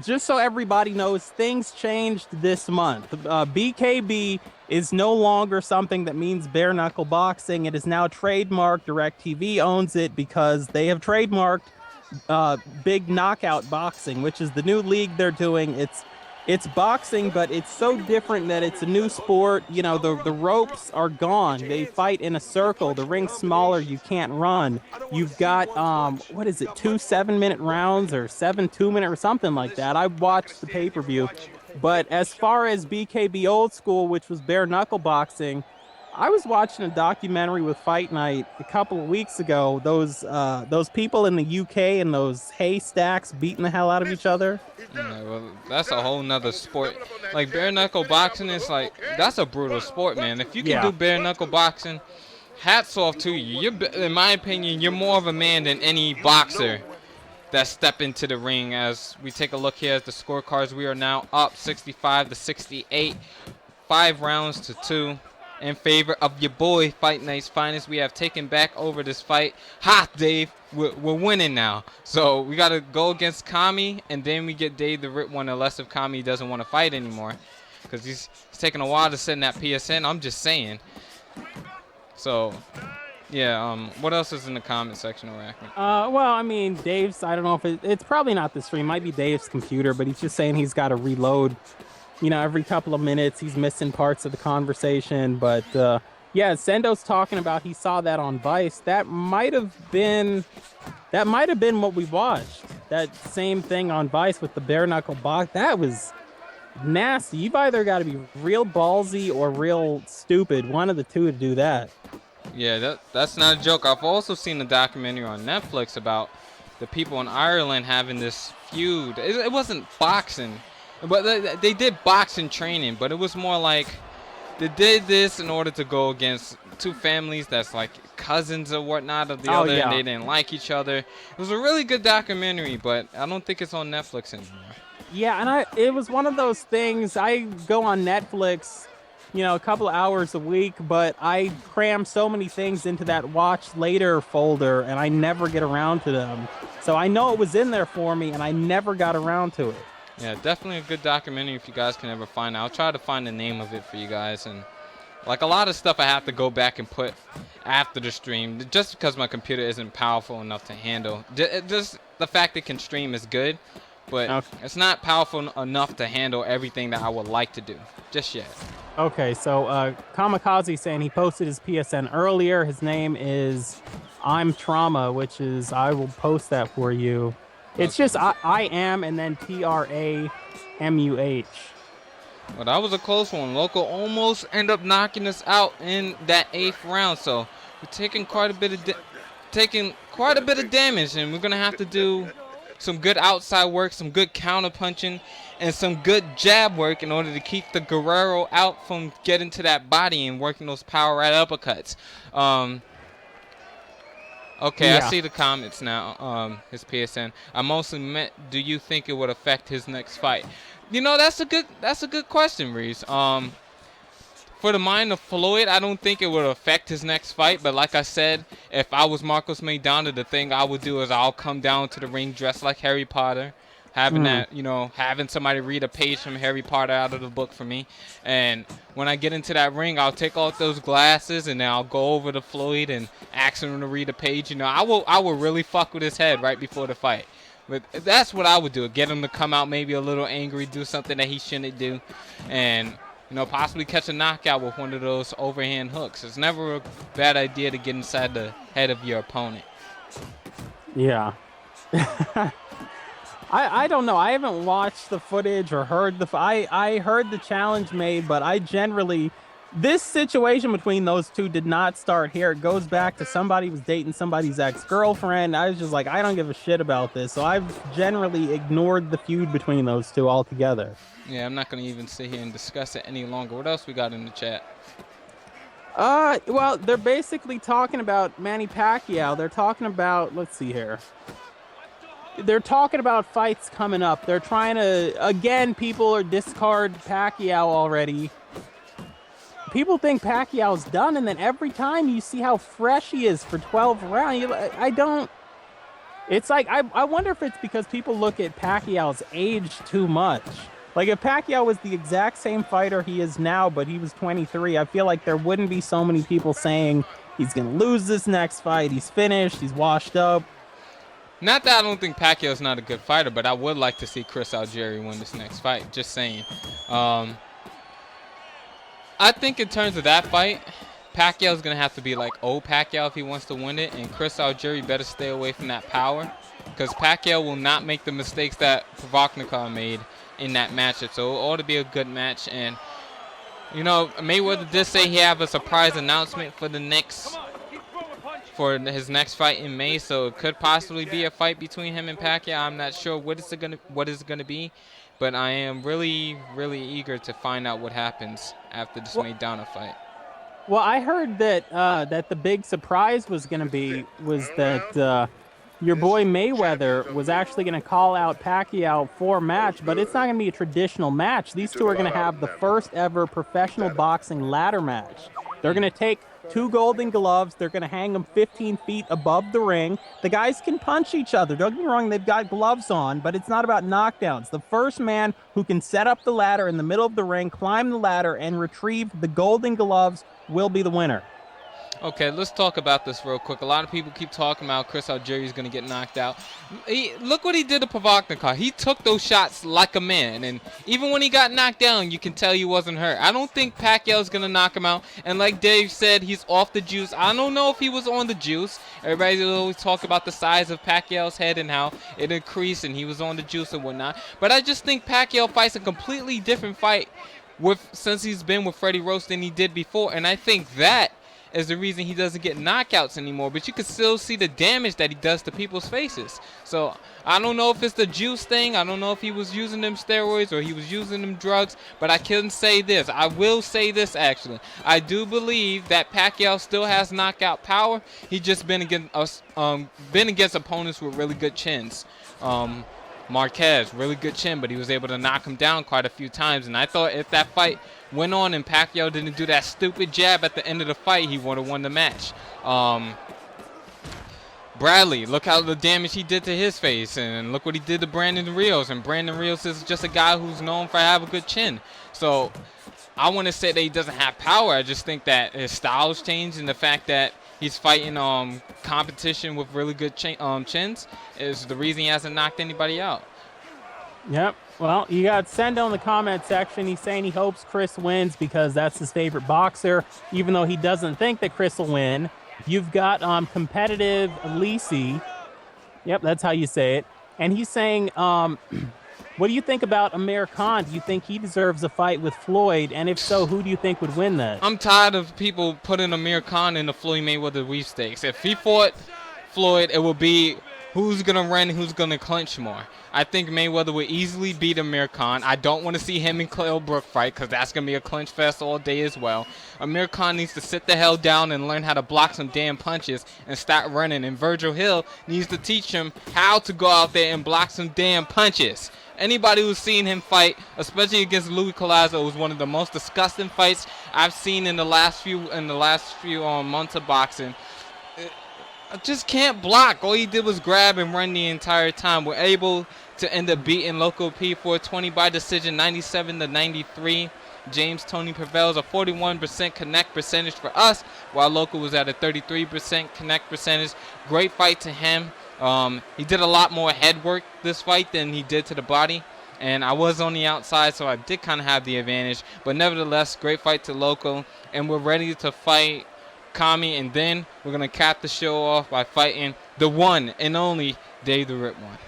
just so everybody knows, things changed this month. BKB is no longer something that means bare knuckle boxing. It is now trademarked. DirecTV owns it because they have trademarked Big Knockout Boxing, which is the new league they're doing. It's boxing, but it's so different that it's a new sport. You know, the ropes are gone. They fight in a circle. The ring's smaller. You can't run. You've got what is it, 2 7-minute rounds or 7 2-minute or something like that. I watched the pay-per-view, but as far as BKB old school, which was bare knuckle boxing, I was watching a documentary with Fight Night a couple of weeks ago. Those people in the UK and those haystacks beating the hell out of each other. Yeah, well, that's a whole nother sport. Like bare knuckle boxing is like, that's a brutal sport, man. If you can do bare knuckle boxing, hats off to you. In my opinion, you're more of a man than any boxer that step into the ring. As we take a look here at the scorecards, we are now up 65-68, 5 rounds to 2. In favor of your boy, Fight Night's Finest. We have taken back over this fight. Ha, Dave, we're winning now. So we got to go against Kami, and then we get Dave the Rip one, unless if Kami doesn't want to fight anymore. Because he's taking a while to send that PSN. I'm just saying. So, yeah, what else is in the comment section, Arachne? Well, I mean, Dave's, I don't know if it's probably not the stream. It might be Dave's computer, but he's just saying he's got to reload. You know, every couple of minutes he's missing parts of the conversation. But yeah, Sendo's talking about he saw that on Vice. That might have been what we watched. that same thing on Vice with the bare knuckle box. That was nasty. You've either got to be real ballsy or real stupid. One of the two to do that. Yeah, that's not a joke. I've also seen a documentary on Netflix about the people in Ireland having this feud. It wasn't boxing, but they did boxing training, but it was more like they did this in order to go against two families that's like cousins or whatnot of the Oh other, and yeah. they didn't like each other. It was a really good documentary, but I don't think it's on Netflix anymore. Yeah, and it was one of those things. I go on Netflix, a couple of hours a week, but I cram so many things into that watch later folder and I never get around to them. So I know it was in there for me and I never got around to it. Yeah, definitely a good documentary if you guys can ever find it. I'll try to find the name of it for you guys. And like a lot of stuff I have to go back and put after the stream just because my computer isn't powerful enough to handle. Just the fact it can stream is good, but Okay. it's not powerful enough to handle everything that I would like to do just yet. Okay, so Kamikaze saying he posted his PSN earlier. His name is I'm Trauma, which is I will post that for you. It's Okay. just I am and then TRAMUH. Well, that was a close one. Local almost end up knocking us out in that 8th round, so we're taking quite a bit of damage, and we're gonna have to do some good outside work, some good counter punching, and some good jab work in order to keep the Guerrero out from getting to that body and working those power right uppercuts. Okay, I Yeah. see the comments now. His PSN. I mostly meant, do you think it would affect his next fight? That's a good question, Reese. For the mind of Floyd, I don't think it would affect his next fight. But like I said, if I was Marcos Maidana, the thing I would do is I'll come down to the ring dressed like Harry Potter, having having somebody read a page from Harry Potter out of the book for me. And when I get into that ring, I'll take off those glasses and then I'll go over to Floyd and ask him to read a page. I will really fuck with his head right before the fight. But that's what I would do. Get him to come out maybe a little angry, do something that he shouldn't do, and possibly catch a knockout with one of those overhand hooks. It's never a bad idea to get inside the head of your opponent. Yeah. I don't know. I haven't watched the footage or heard I heard the challenge made, but this situation between those two did not start here. It goes back to somebody was dating somebody's ex-girlfriend. I was just like, I don't give a shit about this. So I've generally ignored the feud between those two altogether. Yeah, I'm not going to even sit here and discuss it any longer. What else we got in the chat? Well, they're basically talking about Manny Pacquiao. They're talking about, let's see here. They're talking about fights coming up. They're trying to, again, people are discard Pacquiao already. People think Pacquiao's done, and then every time you see how fresh he is for 12 rounds, it's like, I wonder if it's because people look at Pacquiao's age too much. Like, if Pacquiao was the exact same fighter he is now, but he was 23, I feel like there wouldn't be so many people saying he's going to lose this next fight, he's finished, he's washed up. Not that I don't think Pacquiao's not a good fighter, but I would like to see Chris Algieri win this next fight. Just saying. I think in terms of that fight, Pacquiao's going to have to be like old Pacquiao if he wants to win it, and Chris Algieri better stay away from that power, because Pacquiao will not make the mistakes that Provodnikov made in that matchup. So it ought to be a good match. And Mayweather did say he have a surprise announcement for his next fight in May, so it could possibly be a fight between him and Pacquiao. I'm not sure what it's gonna be, but I am really, really eager to find out what happens after this Maidana fight. Well, I heard that the big surprise was that your boy Mayweather was actually going to call out Pacquiao for a match, but it's not going to be a traditional match. These two are going to have the first ever professional boxing ladder match. They're going to take 2 golden gloves. They're going to hang them 15 feet above the ring. The guys can punch each other. Don't get me wrong, they've got gloves on, but it's not about knockdowns. The first man who can set up the ladder in the middle of the ring, climb the ladder, and retrieve the golden gloves will be the winner. Okay, let's talk about this real quick. A lot of people keep talking about Chris Algieri's going to get knocked out. Look what he did to Provodnikov. He took those shots like a man, and even when he got knocked down, you can tell he wasn't hurt. I don't think Pacquiao's going to knock him out, and like Dave said, he's off the juice. I don't know if he was on the juice. Everybody always talk about the size of Pacquiao's head and how it increased, and he was on the juice and whatnot. But I just think Pacquiao fights a completely different fight since he's been with Freddie Roach than he did before, and I think that is the reason he doesn't get knockouts anymore. But you can still see the damage that he does to people's faces. So I don't know if it's the juice thing. I don't know if he was using them steroids or he was using them drugs. But I can say this. I will say this, actually. I do believe that Pacquiao still has knockout power. He just been against opponents with really good chins. Marquez, really good chin, but he was able to knock him down quite a few times. And I thought if that fight went on and Pacquiao didn't do that stupid jab at the end of the fight, he would have won the match. Bradley, look how the damage he did to his face, and look what he did to Brandon Rios. And Brandon Rios is just a guy who's known for having a good chin. So I want to say that he doesn't have power. I just think that his style's changed, and the fact that he's fighting competition with really good chins is the reason he hasn't knocked anybody out. Yep. Well, you got Sendo in the comment section. He's saying he hopes Chris wins because that's his favorite boxer, even though he doesn't think that Chris will win. You've got competitive Lisi. Yep, that's how you say it. And he's saying, what do you think about Amir Khan? Do you think he deserves a fight with Floyd? And if so, who do you think would win that? I'm tired of people putting Amir Khan in the Floyd Mayweather sweepstakes. If he fought Floyd, it will be who's going to run, who's going to clinch more. I think Mayweather would easily beat Amir Khan. I don't want to see him and Khalil Brook fight because that's going to be a clinch fest all day as well. Amir Khan needs to sit the hell down and learn how to block some damn punches and start running. And Virgil Hill needs to teach him how to go out there and block some damn punches. Anybody who's seen him fight, especially against Louis Collazo, was one of the most disgusting fights I've seen in the last few months of boxing. I just can't block. All he did was grab and run the entire time. We're able to end up beating Loco P 420 by decision, 97-93. James Toney prevails, a 41% connect percentage for us, while Loco was at a 33% connect percentage. Great fight to him. He did a lot more head work this fight than he did to the body. And I was on the outside, so I did kind of have the advantage. But nevertheless, great fight to Loco. And we're ready to fight Kami, and then we're going to cap the show off by fighting the one and only Dave the Rip One.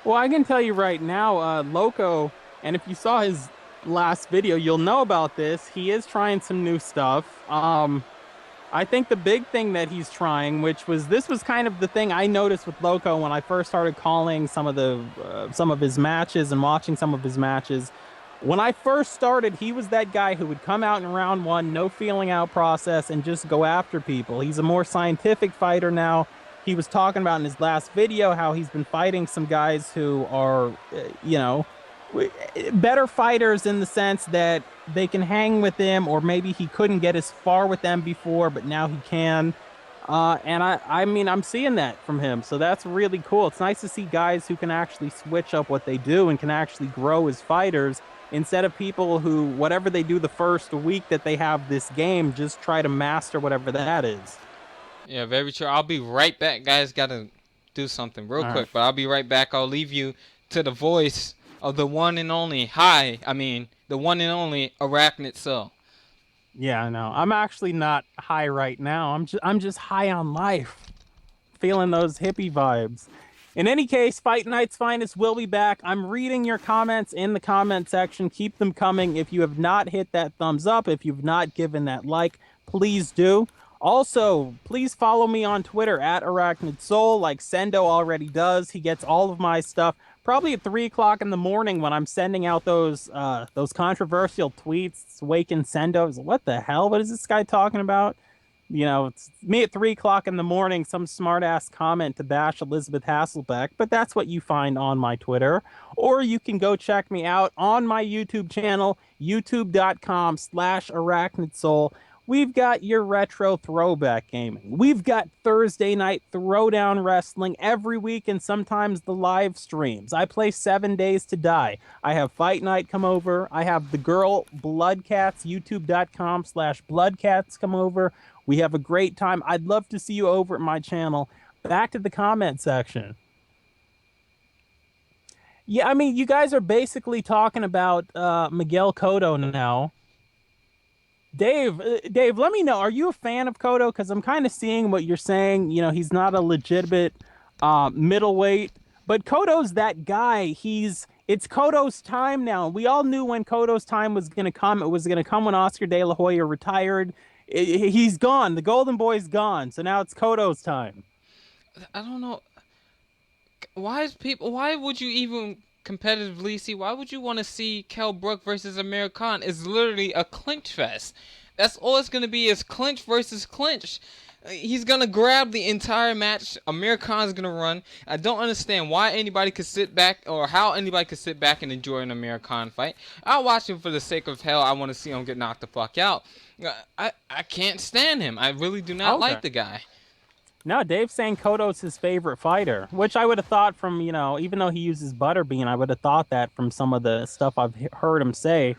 Well, I can tell you right now, Loco, and if you saw his last video, you'll know about this. He is trying some new stuff. I think the big thing that he's trying, this was kind of the thing I noticed with Loco when I first started calling some of his matches and watching some of his matches. When I first started, he was that guy who would come out in round one, no feeling out process, and just go after people. He's a more scientific fighter now. He was talking about in his last video how he's been fighting some guys who are, better fighters in the sense that they can hang with him, or maybe he couldn't get as far with them before, but now he can. And I mean, I'm seeing that from him. So that's really cool. It's nice to see guys who can actually switch up what they do and can actually grow as fighters, instead of people who, whatever they do the first week that they have this game, just try to master whatever that is. Yeah, very true. I'll be right back. Guys, got to do something real quick, right. But I'll be right back. I'll leave you to the voice of the one and only, the one and only Arachnid Soul. Yeah, I know. I'm actually not high right now. I'm just high on life, feeling those hippie vibes. In any case, Fight Night's Finest will be back. I'm reading your comments in the comment section. Keep them coming. If you have not hit that thumbs up, if you've not given that like, please do. Also, please follow me on Twitter at Arachnid Soul, like Sendo already does. He gets all of my stuff probably at 3 o'clock in the morning when I'm sending out those controversial tweets. It's Waking Sendo. Like, what the hell? What is this guy talking about? You know, it's me at 3 o'clock in the morning, some smart-ass comment to bash Elizabeth Hasselbeck, but that's what you find on my Twitter. Or you can go check me out on my YouTube channel, youtube.com/ArachnidSoul, We've got your retro throwback gaming. We've got Thursday night throwdown wrestling every week and sometimes the live streams. I play 7 Days to Die. I have Fight Night come over. I have the girl Bloodcats, youtube.com/Bloodcats come over. We have a great time. I'd love to see you over at my channel. Back to the comment section. Yeah, I mean, you guys are basically talking about Miguel Cotto now. Dave, let me know. Are you a fan of Cotto? Because I'm kind of seeing what you're saying. You know, he's not a legitimate middleweight, but Cotto's that guy. It's Cotto's time now. We all knew when Cotto's time was going to come. It was going to come when Oscar De La Hoya retired. He's gone. The Golden Boy's gone. So now it's Cotto's time. I don't know. Why would you even competitively see? Why would you want to see Kell Brook versus Amir Khan? It's literally a clinch fest. That's all it's gonna be, is clinch versus clinch. He's gonna grab the entire match. Amir Khan's gonna run. I don't understand why anybody could sit back, or how anybody could sit back and enjoy an Amir Khan fight. I'll watch him for the sake of hell. I want to see him get knocked the fuck out. I can't stand him. I really do not like the guy. No, Dave's saying Cotto's his favorite fighter, which I would have thought from, you know, even though he uses Butterbean, I would have thought that from some of the stuff I've heard him say.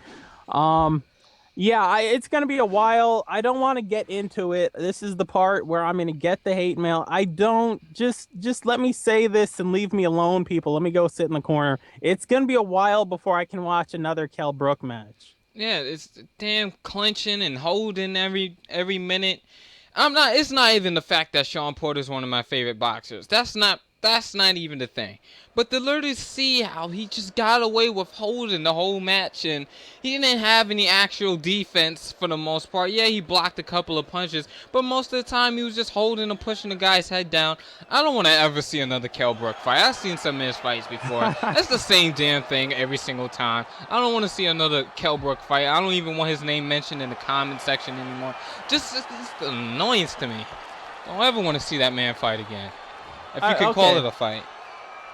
Yeah, it's going to be a while. I don't want to get into it. This is the part where I'm going to get the hate mail. I don't, just let me say this and leave me alone, people. Let me go sit in the corner. It's going to be a while before I can watch another Kell Brook match. Yeah, it's damn clinching and holding every minute. It's not even the fact that Sean Porter's one of my favorite boxers. That's not even the thing. But to literally see how he just got away with holding the whole match, and he didn't have any actual defense for the most part. Yeah, he blocked a couple of punches, but most of the time he was just holding and pushing the guy's head down. I don't want to ever see another Kell Brook fight. I've seen some of his fights before. That's the same damn thing every single time. I don't want to see another Kell Brook fight. I don't even want his name mentioned in the comment section anymore. Just it's an annoyance to me. Don't ever want to see that man fight again. If you could call it a fight.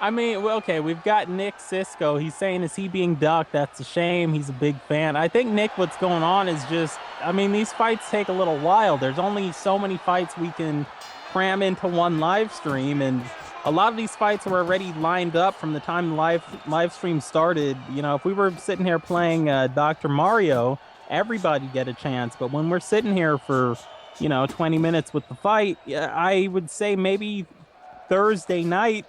I mean, well, okay, we've got Nick Cisco. He's saying, is he being ducked? That's a shame. He's a big fan. I think, Nick, what's going on is just, I mean, these fights take a little while. There's only so many fights we can cram into one live stream, and a lot of these fights are already lined up from the time the live stream started. You know, if we were sitting here playing Dr. Mario, everybody get a chance. But when we're sitting here for, 20 minutes with the fight, I would say maybe Thursday night,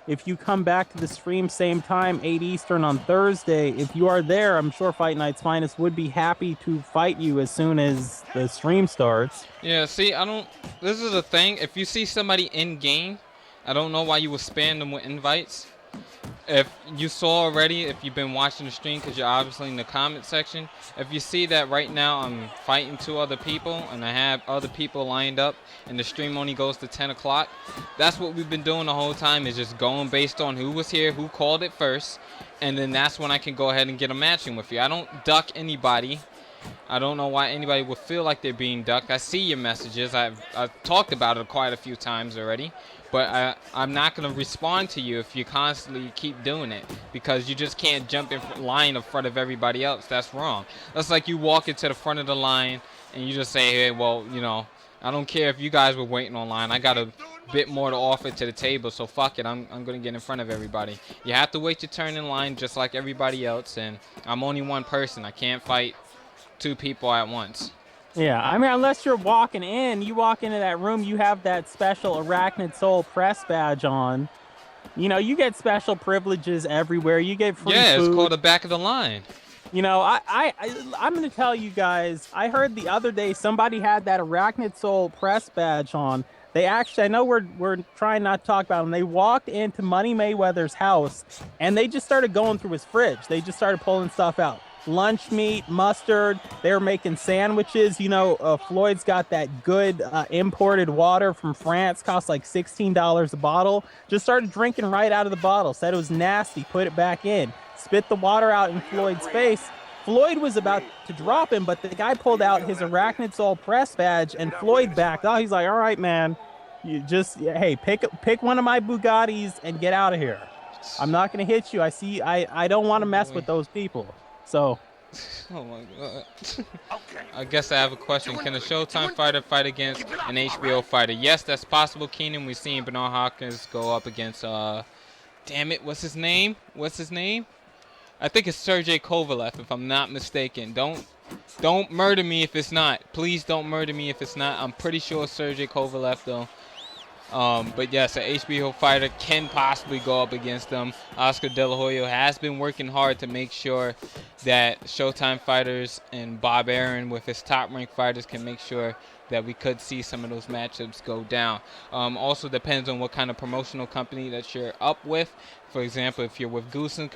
if you come back to the stream same time, 8 Eastern on Thursday, if you are there, I'm sure Fight Night's Finest would be happy to fight you as soon as the stream starts. Yeah, see, this is the thing. If you see somebody in game, I don't know why you would spam them with invites. If you saw already, if you've been watching the stream, because you're obviously in the comment section, if you see that right now I'm fighting 2 other people and I have other people lined up and the stream only goes to 10 o'clock, that's what we've been doing the whole time, is just going based on who was here, who called it first, and then that's when I can go ahead and get a matching with you. I don't duck anybody. I don't know why anybody would feel like they're being ducked. I see your messages. I've talked about it quite a few times already. But I'm not going to respond to you if you constantly keep doing it, because you just can't jump in line in front of everybody else. That's wrong. That's like you walk into the front of the line and you just say, hey, well, I don't care if you guys were waiting online. I got a bit more to offer to the table, so fuck it. I'm going to get in front of everybody. You have to wait your turn in line just like everybody else, and I'm only one person. I can't fight 2 people at once. Yeah, I mean, unless you're walking in, you walk into that room, you have that special Arachnid Soul press badge on. You get special privileges everywhere. You get free food. Yeah, it's called the back of the line. I'm going to tell you guys, I heard the other day somebody had that Arachnid Soul press badge on. They actually, I know we're trying not to talk about them. They walked into Money Mayweather's house, and they just started going through his fridge. They just started pulling stuff out. Lunch meat, mustard. They were making sandwiches. Floyd's got that good imported water from France, cost like $16 a bottle. Just started drinking right out of the bottle. Said it was nasty. Put it back in. Spit the water out in Floyd's face. Floyd was about to drop him, but the guy pulled out his Arachnid Soul press badge, and Floyd backed out. He's like, all right, man, hey, pick one of my Bugattis and get out of here. I'm not going to hit you. I don't want to mess with those people. So Oh my god. I guess I have a question. Can a Showtime fighter fight against an HBO fighter? Yes, that's possible, Keenan. We've seen Bernard Hopkins go up against damn it, what's his name? I think it's Sergey Kovalev, if I'm not mistaken. Don't murder me if it's not. Please don't murder me if it's not. I'm pretty sure it's Sergey Kovalev though. But yes, an HBO fighter can possibly go up against them. Oscar De La Hoya has been working hard to make sure that Showtime fighters and Bob Arum with his top-ranked fighters can make sure that we could see some of those matchups go down. Also depends on what kind of promotional company that you're up with. For example, if you're with Goosen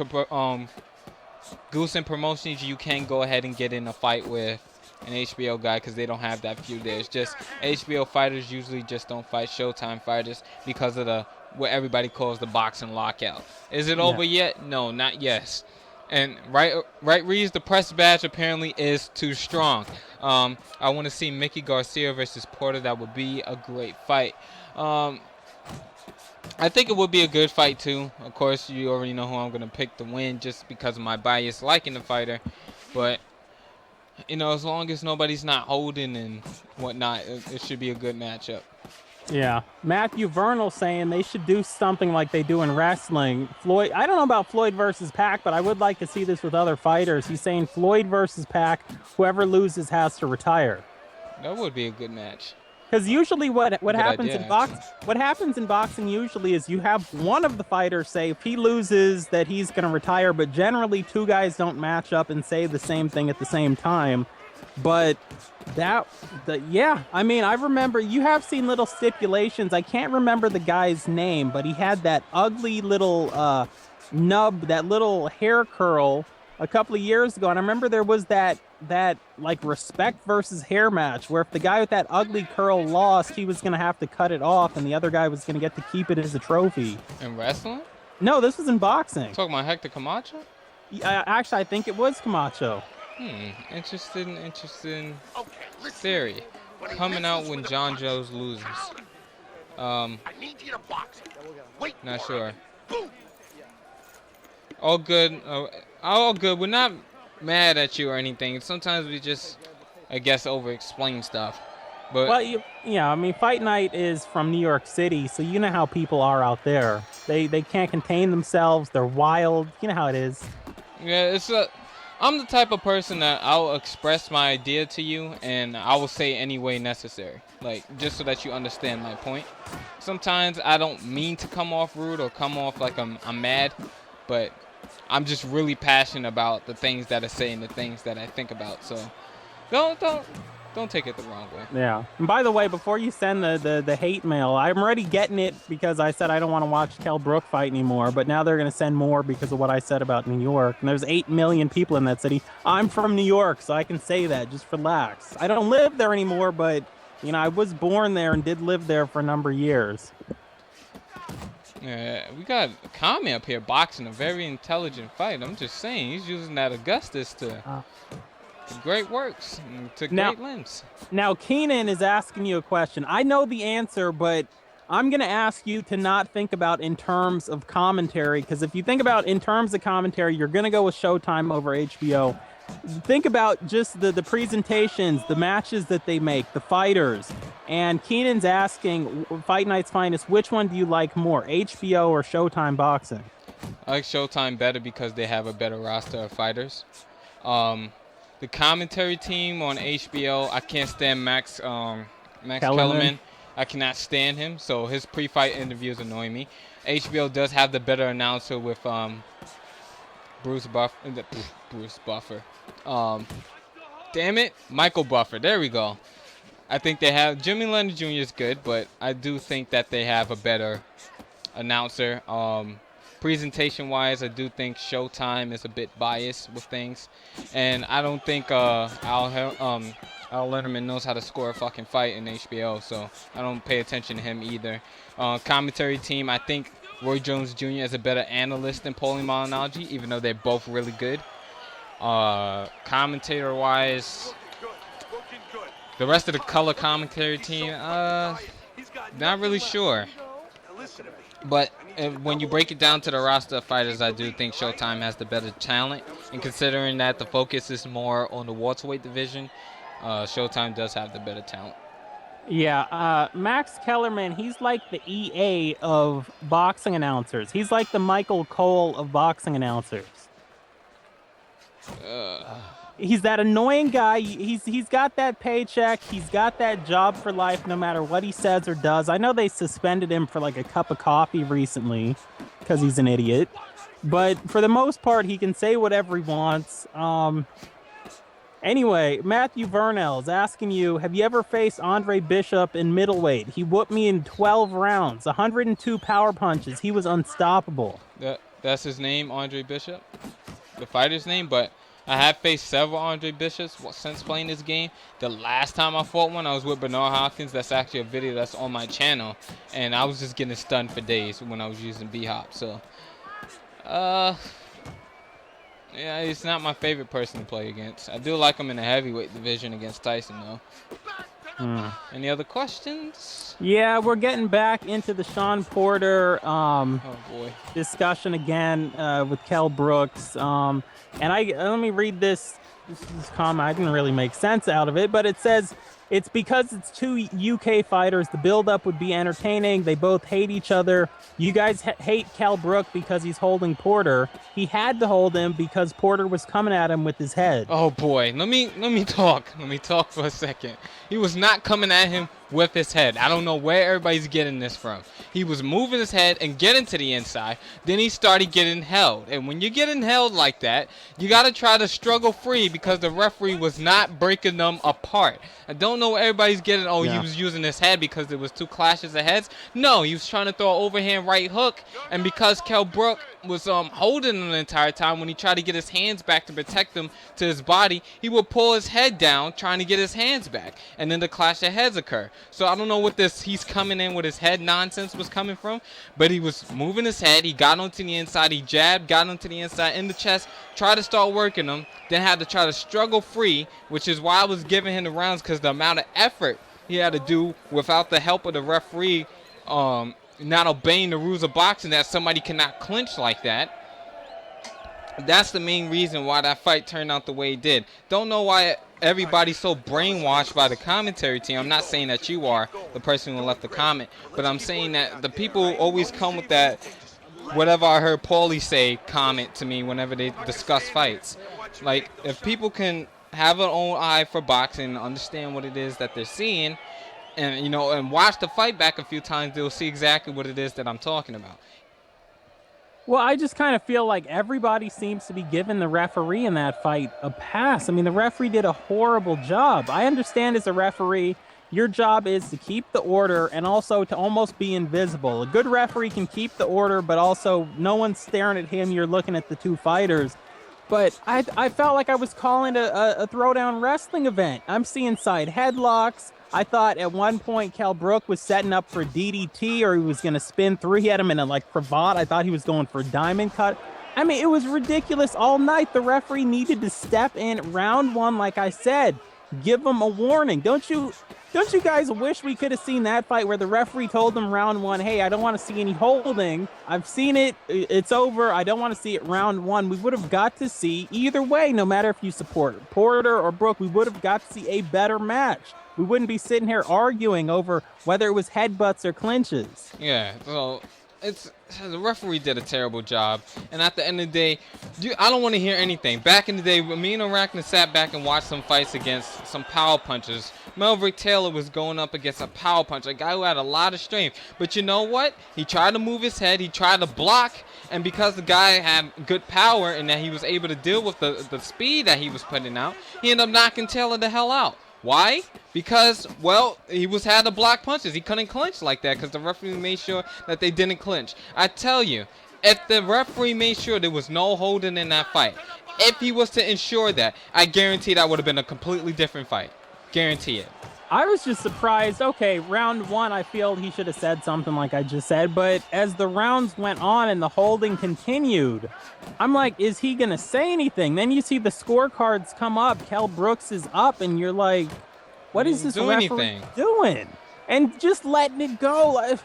Promotions, you can go ahead and get in a fight with an HBO guy because they don't have that feud there. It's just HBO fighters usually just don't fight Showtime fighters because of what everybody calls the boxing lockout. Is it over yet? No, not yet. And right Reeves, the press badge apparently is too strong. I want to see Mickey Garcia versus Porter. That would be a great fight. I think it would be a good fight too. Of course, you already know who I'm going to pick to win just because of my bias liking the fighter. But you know, as long as nobody's not holding and whatnot, it should be a good matchup. Yeah. Matthew Vernal saying they should do something like they do in wrestling. Floyd, I don't know about Floyd versus Pac, but I would like to see this with other fighters. He's saying Floyd versus Pac, whoever loses has to retire. That would be a good match. Because usually what happens in boxing usually is you have one of the fighters say if he loses that he's going to retire, but generally two guys don't match up and say the same thing at the same time. But I mean, I remember you have seen little stipulations. I can't remember the guy's name, but he had that ugly little nub, that little hair curl a couple of years ago, and I remember there was that like respect versus hair match where if the guy with that ugly curl lost, he was gonna have to cut it off, and the other guy was gonna get to keep it as a trophy. In wrestling? No, this was in boxing. Talking about Hector Camacho? Actually, I think it was Camacho. Interesting theory. Coming out when John Jones loses. Not sure. All good. All good. We're not mad at you or anything. Sometimes we just, I guess, over-explain stuff. But well, yeah, I mean, Fight Night is from New York City, so you know how people are out there. They can't contain themselves. They're wild. You know how it is. Yeah, I'm the type of person that I'll express my idea to you, and I will say any way necessary, like just so that you understand my point. Sometimes I don't mean to come off rude or come off like I'm mad, but I'm just really passionate about the things that I say and the things that I think about. So don't take it the wrong way. Yeah. And by the way, before you send the hate mail, I'm already getting it because I said I don't want to watch Kell Brook fight anymore. But now they're going to send more because of what I said about New York. And there's 8 million people in that city. I'm from New York, so I can say that. Just relax. I don't live there anymore, but you know, I was born there and did live there for a number of years. Yeah, we got Kami up here boxing a very intelligent fight. I'm just saying, he's using that Augustus to great works, to great limbs. Now, Keenan is asking you a question. I know the answer, but I'm going to ask you to not think about in terms of commentary, because if you think about in terms of commentary, you're going to go with Showtime over HBO. Think about just the presentations, the matches that they make, the fighters. And Keenan's asking, Fight Night's Finest, which one do you like more, HBO or Showtime boxing? I like Showtime better because they have a better roster of fighters. The commentary team on HBO, I can't stand Max Kellerman. I cannot stand him, so his pre-fight interviews annoy me. HBO does have the better announcer with Bruce Buffer. Damn it, Michael Buffer. There we go. I think they have Jimmy Leonard Jr. is good, but I do think that they have a better announcer. Presentation-wise, I do think Showtime is a bit biased with things, and I don't think Al Letterman knows how to score a fucking fight in HBO, so I don't pay attention to him either. Commentary team, I think Roy Jones Jr. is a better analyst than Paulie Malignaggi, even though they're both really good. Commentator-wise, the rest of the color commentary team, not really sure. But when you break it down to the roster of fighters, I do think Showtime has the better talent. And considering that the focus is more on the welterweight division, Showtime does have the better talent. Yeah, Max Kellerman, he's like the EA of boxing announcers. He's like the Michael Cole of boxing announcers. He's that annoying guy. He's got that paycheck. He's got that job for life no matter what he says or does. I know they suspended him for like a cup of coffee recently because he's an idiot. But for the most part, he can say whatever he wants. Anyway, Matthew Vernell's asking you, have you ever faced Andre Bishop in middleweight? He whooped me in 12 rounds, 102 power punches. He was unstoppable. That's his name, Andre Bishop, the fighter's name. But I have faced several Andre Bishops since playing this game. The last time I fought one, I was with Bernard Hopkins. That's actually a video that's on my channel. And I was just getting stunned for days when I was using B-Hop. So, yeah, he's not my favorite person to play against. I do like him in the heavyweight division against Tyson, though. Any other questions? Yeah, we're getting back into the Sean Porter oh boy, discussion again with Kell Brooks. And let me read this comment. I didn't really make sense out of it, but it says, it's because it's two UK fighters. The build-up would be entertaining. They both hate each other. You guys hate Kell Brook because he's holding Porter. He had to hold him because Porter was coming at him with his head. Oh boy, let me talk. Let me talk for a second. He was not coming at him with his head. I don't know where everybody's getting this from. He was moving his head and getting to the inside. Then he started getting held. And when you're getting held like that, you got to try to struggle free because the referee was not breaking them apart. I don't know where everybody's getting, he was using his head because there was two clashes of heads. No, he was trying to throw an overhand right hook. And because Kell Brook was holding him the entire time, when he tried to get his hands back to protect him to his body, he would pull his head down trying to get his hands back. And then the clash of heads occur. So I don't know what this he's coming in with his head nonsense was coming from, but he was moving his head. He got onto the inside. He jabbed, got onto the inside in the chest, tried to start working him, then had to try to struggle free, which is why I was giving him the rounds, because the amount of effort he had to do without the help of the referee not obeying the rules of boxing, that somebody cannot clinch like that. That's the main reason why that fight turned out the way it did. Don't know why everybody's so brainwashed by the commentary team. I'm not saying that you are the person who left the comment, but I'm saying that the people always come with that whatever I heard Paulie say comment to me whenever they discuss fights. Like, if people can have an own eye for boxing and understand what it is that they're seeing, and and watch the fight back a few times, they'll see exactly what it is that I'm talking about. Well, I just kind of feel like everybody seems to be giving the referee in that fight a pass. I mean, the referee did a horrible job. I understand as a referee, your job is to keep the order and also to almost be invisible. A good referee can keep the order, but also no one's staring at him. You're looking at the two fighters. But I felt like I was calling a throwdown wrestling event. I'm seeing side headlocks. I thought at one point Kell Brook was setting up for DDT, or he was going to spin through. He had him in a cravat. I thought he was going for a diamond cut. I mean, it was ridiculous all night. The referee needed to step in round one, like I said. Give him a warning. Don't you guys wish we could have seen that fight where the referee told them round one, hey, I don't want to see any holding. I've seen it. It's over. I don't want to see it round one. We would have got to see either way, no matter if you support Porter or Brook, we would have got to see a better match. We wouldn't be sitting here arguing over whether it was headbutts or clinches. Yeah, so the referee did a terrible job. And at the end of the day, I don't want to hear anything. Back in the day, me and Arachne sat back and watched some fights against some power punchers. Melverick Taylor was going up against a power puncher, a guy who had a lot of strength. But you know what? He tried to move his head. He tried to block. And because the guy had good power and that he was able to deal with the speed that he was putting out, he ended up knocking Taylor the hell out. Why? Because, well, he had to block punches. He couldn't clinch like that because the referee made sure that they didn't clinch. I tell you, if the referee made sure there was no holding in that fight, if he was to ensure that, I guarantee that would have been a completely different fight. Guarantee it. I was just surprised. Okay, round one, I feel he should have said something like I just said. But as the rounds went on and the holding continued, I'm like, is he going to say anything? Then you see the scorecards come up. Kell Brooks is up, and you're like, what is this referee doing? And just letting it go.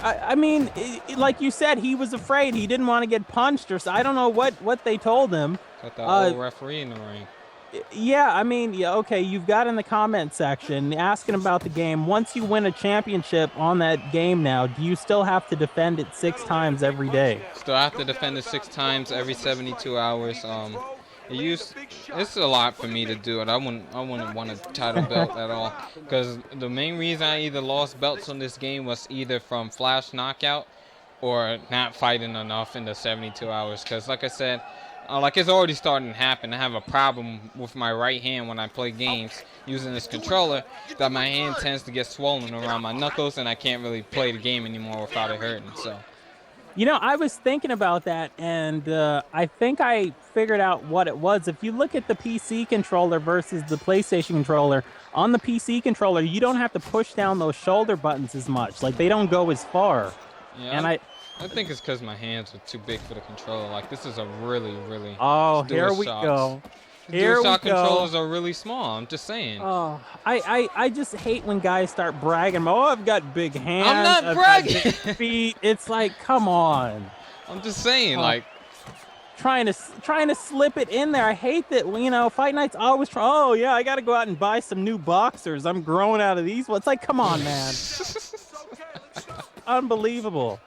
I mean, like you said, he was afraid. He didn't want to get punched or so. I don't know what they told him. Got that Uh, old referee in the ring. yeah, I mean, yeah, okay, you've got in the comment section asking about the game. Once you win a championship on that game now, do you still have to defend it 6 times every day? Still have to defend it 6 times every 72 hours. It's a lot for me to do it. I wouldn't want a title belt at all. Because the main reason I either lost belts on this game was either from flash knockout or not fighting enough in the 72 hours. Because like I said, like it's already starting to happen. I have a problem with my right hand when I play games using this controller, that my hand tends to get swollen around my knuckles and I can't really play the game anymore without it hurting. So I was thinking about that, and I think I figured out what it was. If you look at the PC controller versus the PlayStation controller, on the PC controller, you don't have to push down those shoulder buttons as much. Like, they don't go as far. yeah, And I think it's because my hands are too big for the controller. Like this is a really, really. oh, here Dual we shocks. go. Here we DualShock go. controllers are really small. I'm just saying. Oh, I just hate when guys start bragging. Oh, I've got big hands. I'm not I've got bragging. big feet. It's like, come on. I'm just saying, Oh. like. Trying to slip it in there. I hate that, Fight Night's always try. Oh yeah, I got to go out and buy some new boxers. I'm growing out of these. Well, it's like, come on, man. Unbelievable.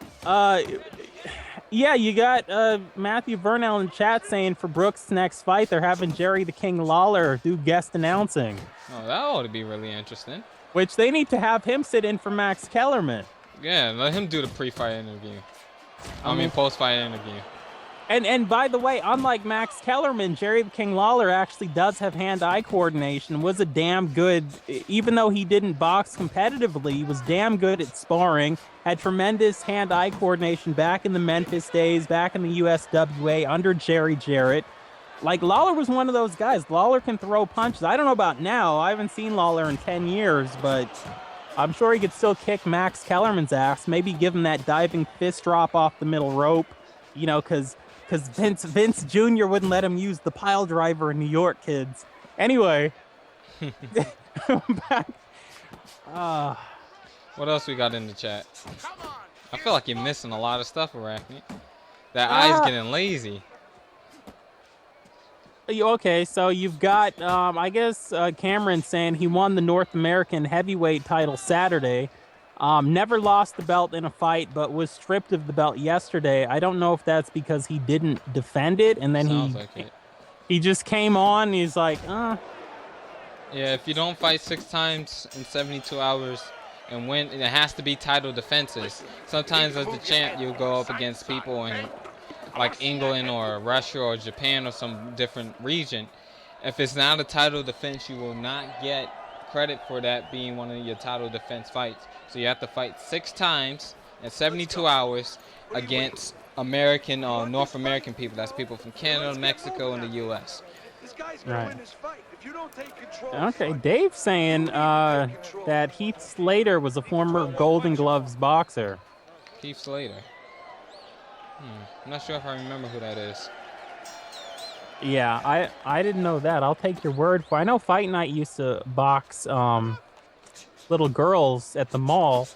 Yeah, you got Matthew Vernell in the chat saying for Brooks' next fight, they're having Jerry the King Lawler do guest announcing, Oh, that ought to be really interesting. which they need to have him sit in for Max Kellerman. Yeah, let him do the pre-fight interview. I mean, post-fight interview. And by the way, unlike Max Kellerman, Jerry the King Lawler actually does have hand-eye coordination, was a damn good, even though he didn't box competitively, he was damn good at sparring, had tremendous hand-eye coordination back in the Memphis days, back in the USWA under Jerry Jarrett. Like, Lawler was one of those guys. Lawler can throw punches. I don't know about now. I haven't seen Lawler in 10 years, but I'm sure he could still kick Max Kellerman's ass, maybe give him that diving fist drop off the middle rope, because Vince Jr. wouldn't let him use the pile driver in New York, kids. Anyway, back. What else we got in the chat? I feel like you're missing a lot of stuff, Arachne. That eye's getting lazy. Okay, so you've got, I guess, Cameron saying he won the North American heavyweight title Saturday. Never lost the belt in a fight, but was stripped of the belt yesterday. I don't know if that's because he didn't defend it, and then he just came on, and he's like, Yeah, if you don't fight 6 times in 72 hours and win, it has to be title defenses. Sometimes as the champ, you'll go up against people in like England or Russia or Japan or some different region. If it's not a title defense, you will not get credit for that being one of your title defense fights. So you have to fight 6 times in 72 hours against American or North American people. That's people from Canada, Mexico, and the U.S. right. Okay, Dave's saying that Heath Slater was a former Golden Gloves boxer. Heath Slater. I'm not sure if I remember who that is. Yeah, I didn't know that. I'll take your word for it. I know Fight Night used to box little girls at the mall.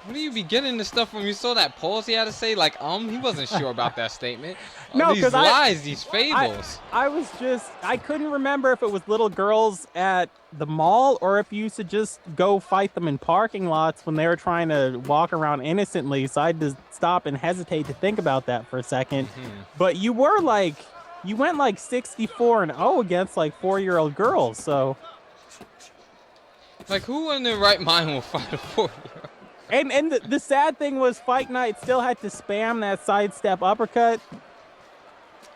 Where do you be getting this stuff from? You saw that pause he had to say? Like, he wasn't sure about that statement. No, these lies, these fables. I couldn't remember if it was little girls at the mall or if you used to just go fight them in parking lots when they were trying to walk around innocently. So I had to stop and hesitate to think about that for a second. But you went like 64-0 against like 4-year-old girls. So, like, who in their right mind will fight a 4-year-old? And the sad thing was Fight Night still had to spam that sidestep uppercut.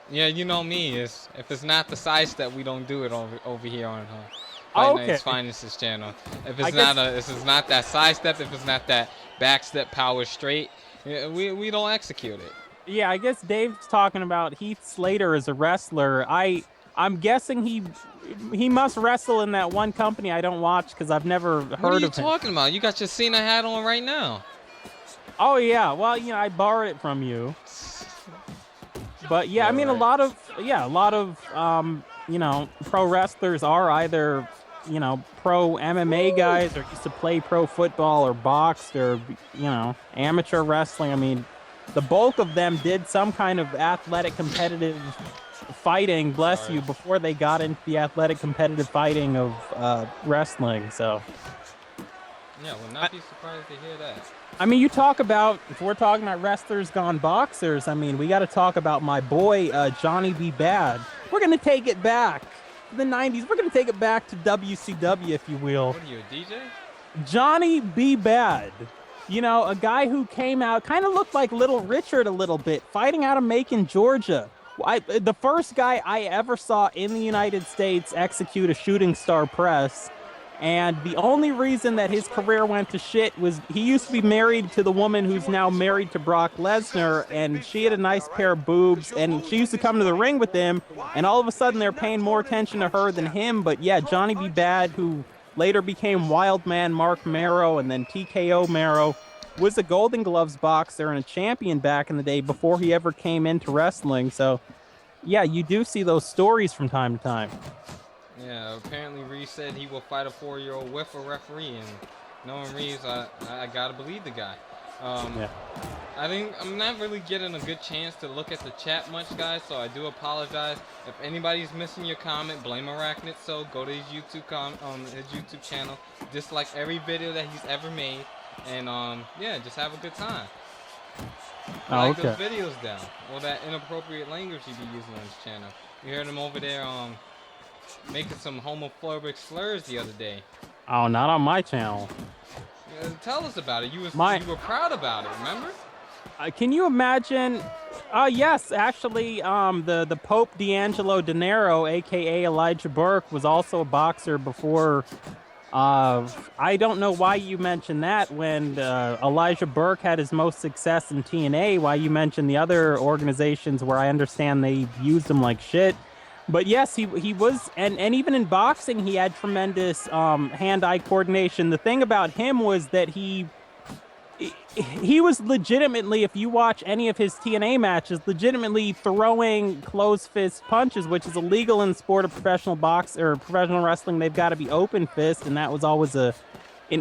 Yeah, you know me. If it's not the sidestep, we don't do it over here on Fight Night's Finest channel. If it's not that sidestep, if it's not that backstep power straight, we don't execute it. Yeah, I guess Dave's talking about Heath Slater as a wrestler. I'm guessing he must wrestle in that one company I don't watch because I've never heard of him. What are you talking about? You got your Cena hat on right now. Oh yeah, well I borrowed it from you. But yeah, I mean a lot of pro wrestlers are either pro MMA guys or used to play pro football or boxed or, amateur wrestling. I mean, the bulk of them did some kind of athletic competitive fighting, bless you, before they got into the athletic competitive fighting of wrestling. So, yeah, would not be surprised to hear that. I mean, if we're talking about wrestlers gone boxers, I mean, we got to talk about my boy, Johnny B. Bad. We're going to take it back to the 90s. We're going to take it back to WCW, if you will. What are you, a DJ? Johnny B. Bad. A guy who came out, kind of looked like Little Richard a little bit, fighting out of Macon, Georgia. The first guy I ever saw in the United States execute a shooting star press. And the only reason that his career went to shit was he used to be married to the woman who's now married to Brock Lesnar, and she had a nice pair of boobs, and she used to come to the ring with him, and all of a sudden they're paying more attention to her than him. But yeah, Johnny B. Bad, who later became Wildman Mark Marrow and then TKO Marrow, was a Golden Gloves boxer and a champion back in the day before he ever came into wrestling. So yeah, you do see those stories from time to time. Yeah, apparently Reeves said he will fight a 4-year-old with a referee, and knowing Reeves, I gotta believe the guy. Yeah. I think I'm not really getting a good chance to look at the chat much, guys, so I do apologize. If anybody's missing your comment, blame Arachnid. So go to his YouTube channel, dislike every video that he's ever made, and yeah, just have a good time. Like those videos down, all that inappropriate language he be using on his channel. You heard him over there making some homophobic slurs the other day. Oh, not on my channel. Yeah, tell us about it. You were proud about it, remember? Can you imagine? Yes, actually, the Pope D'Angelo De Niro, a.k.a. Elijah Burke, was also a boxer before. I don't know why you mentioned that when Elijah Burke had his most success in TNA, why you mentioned the other organizations where I understand they used him like shit. But yes, he was, and even in boxing, he had tremendous hand-eye coordination. The thing about him was that he was legitimately, if you watch any of his TNA matches, legitimately throwing closed fist punches, which is illegal in the sport of professional professional wrestling. They've got to be open fist, and that was always an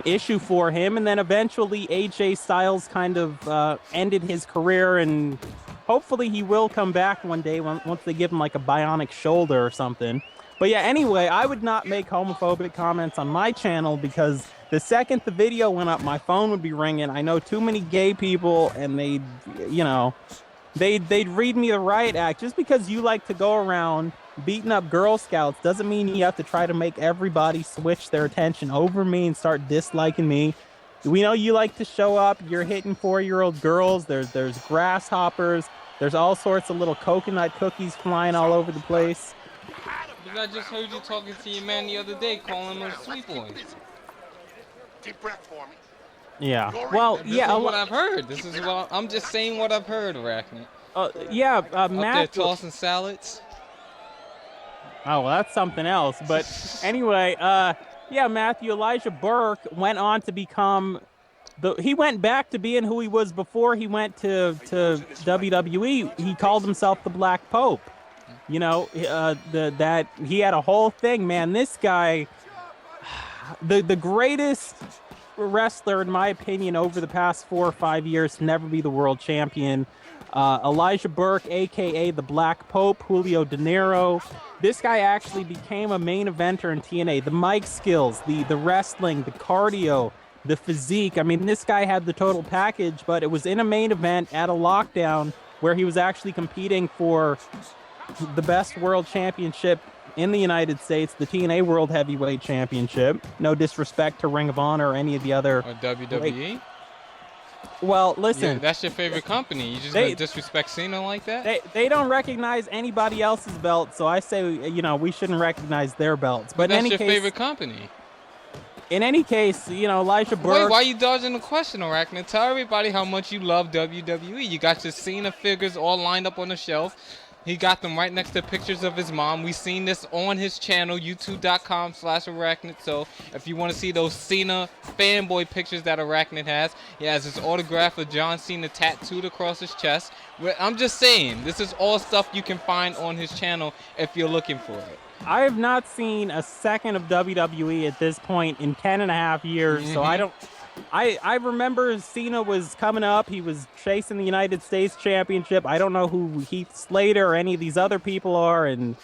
issue for him. And then eventually AJ Styles kind of ended his career, and hopefully he will come back one day once they give him like a bionic shoulder or something. But yeah, anyway, I would not make homophobic comments on my channel because the second the video went up, my phone would be ringing. I know too many gay people, and they'd read me the riot act. Just because you like to go around beating up Girl Scouts doesn't mean you have to try to make everybody switch their attention over me and start disliking me. We know you like to show up. You're hitting 4-year-old girls. There's grasshoppers. There's all sorts of little coconut cookies flying all over the place. I just heard you talking to your man the other day, calling them sweet boys. Deep breath for me. Yeah. Well, this is what I've heard. I'm just saying what I've heard, Arachnid. Yeah, Up Matt. there tossing salads. Oh, well, that's something else. But anyway, yeah, Matthew, Elijah Burke went on to become he went back to being who he was before he went to WWE. He called himself the Black Pope. That he had a whole thing, man. This guy, the greatest wrestler, in my opinion, over the past 4 or 5 years to never be the world champion. Elijah Burke, a.k.a. the Black Pope, Julio De Niro. This guy actually became a main eventer in TNA. The mic skills, the wrestling, the cardio, the physique. I mean, this guy had the total package, but it was in a main event at a lockdown where he was actually competing for the best world championship in the United States, the TNA World Heavyweight Championship. No disrespect to Ring of Honor or any of the other. Or WWE? Well, listen. Yeah, that's your favorite company. You just gonna disrespect Cena like that? They don't recognize anybody else's belt, so I say, we shouldn't recognize their belts. But that's in any your case, favorite company. In any case, Elijah Burke. Wait, why are you dodging the question, Arachnid? Tell everybody how much you love WWE. You got your Cena figures all lined up on the shelf. He got them right next to pictures of his mom. We seen this on his channel, youtube.com/Arachnid. So if you want to see those Cena fanboy pictures that Arachnid has, he has his autograph of John Cena tattooed across his chest. I'm just saying, this is all stuff you can find on his channel if you're looking for it. I have not seen a second of WWE at this point in 10.5 years, so I don't. I remember Cena was coming up. He was chasing the United States Championship. I don't know who Heath Slater or any of these other people are, and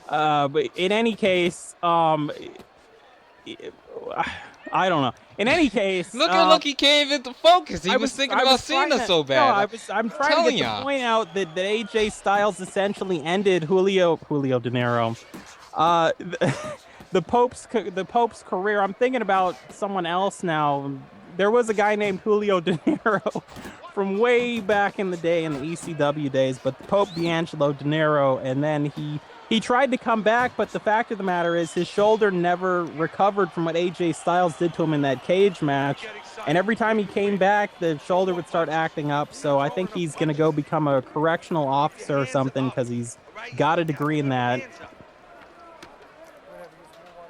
but in any case, I don't know. In any case, look, he can't even focus. He was thinking about Cena so bad. No, I'm trying to get the point out that AJ Styles essentially ended Julio De Niro. The Pope's career. I'm thinking about someone else now. There was a guy named Julio De Niro from way back in the day in the ECW days, but the Pope D'Angelo De Niro, and then he tried to come back, but the fact of the matter is his shoulder never recovered from what AJ Styles did to him in that cage match. And every time he came back, the shoulder would start acting up. So I think he's going to go become a correctional officer or something because he's got a degree in that.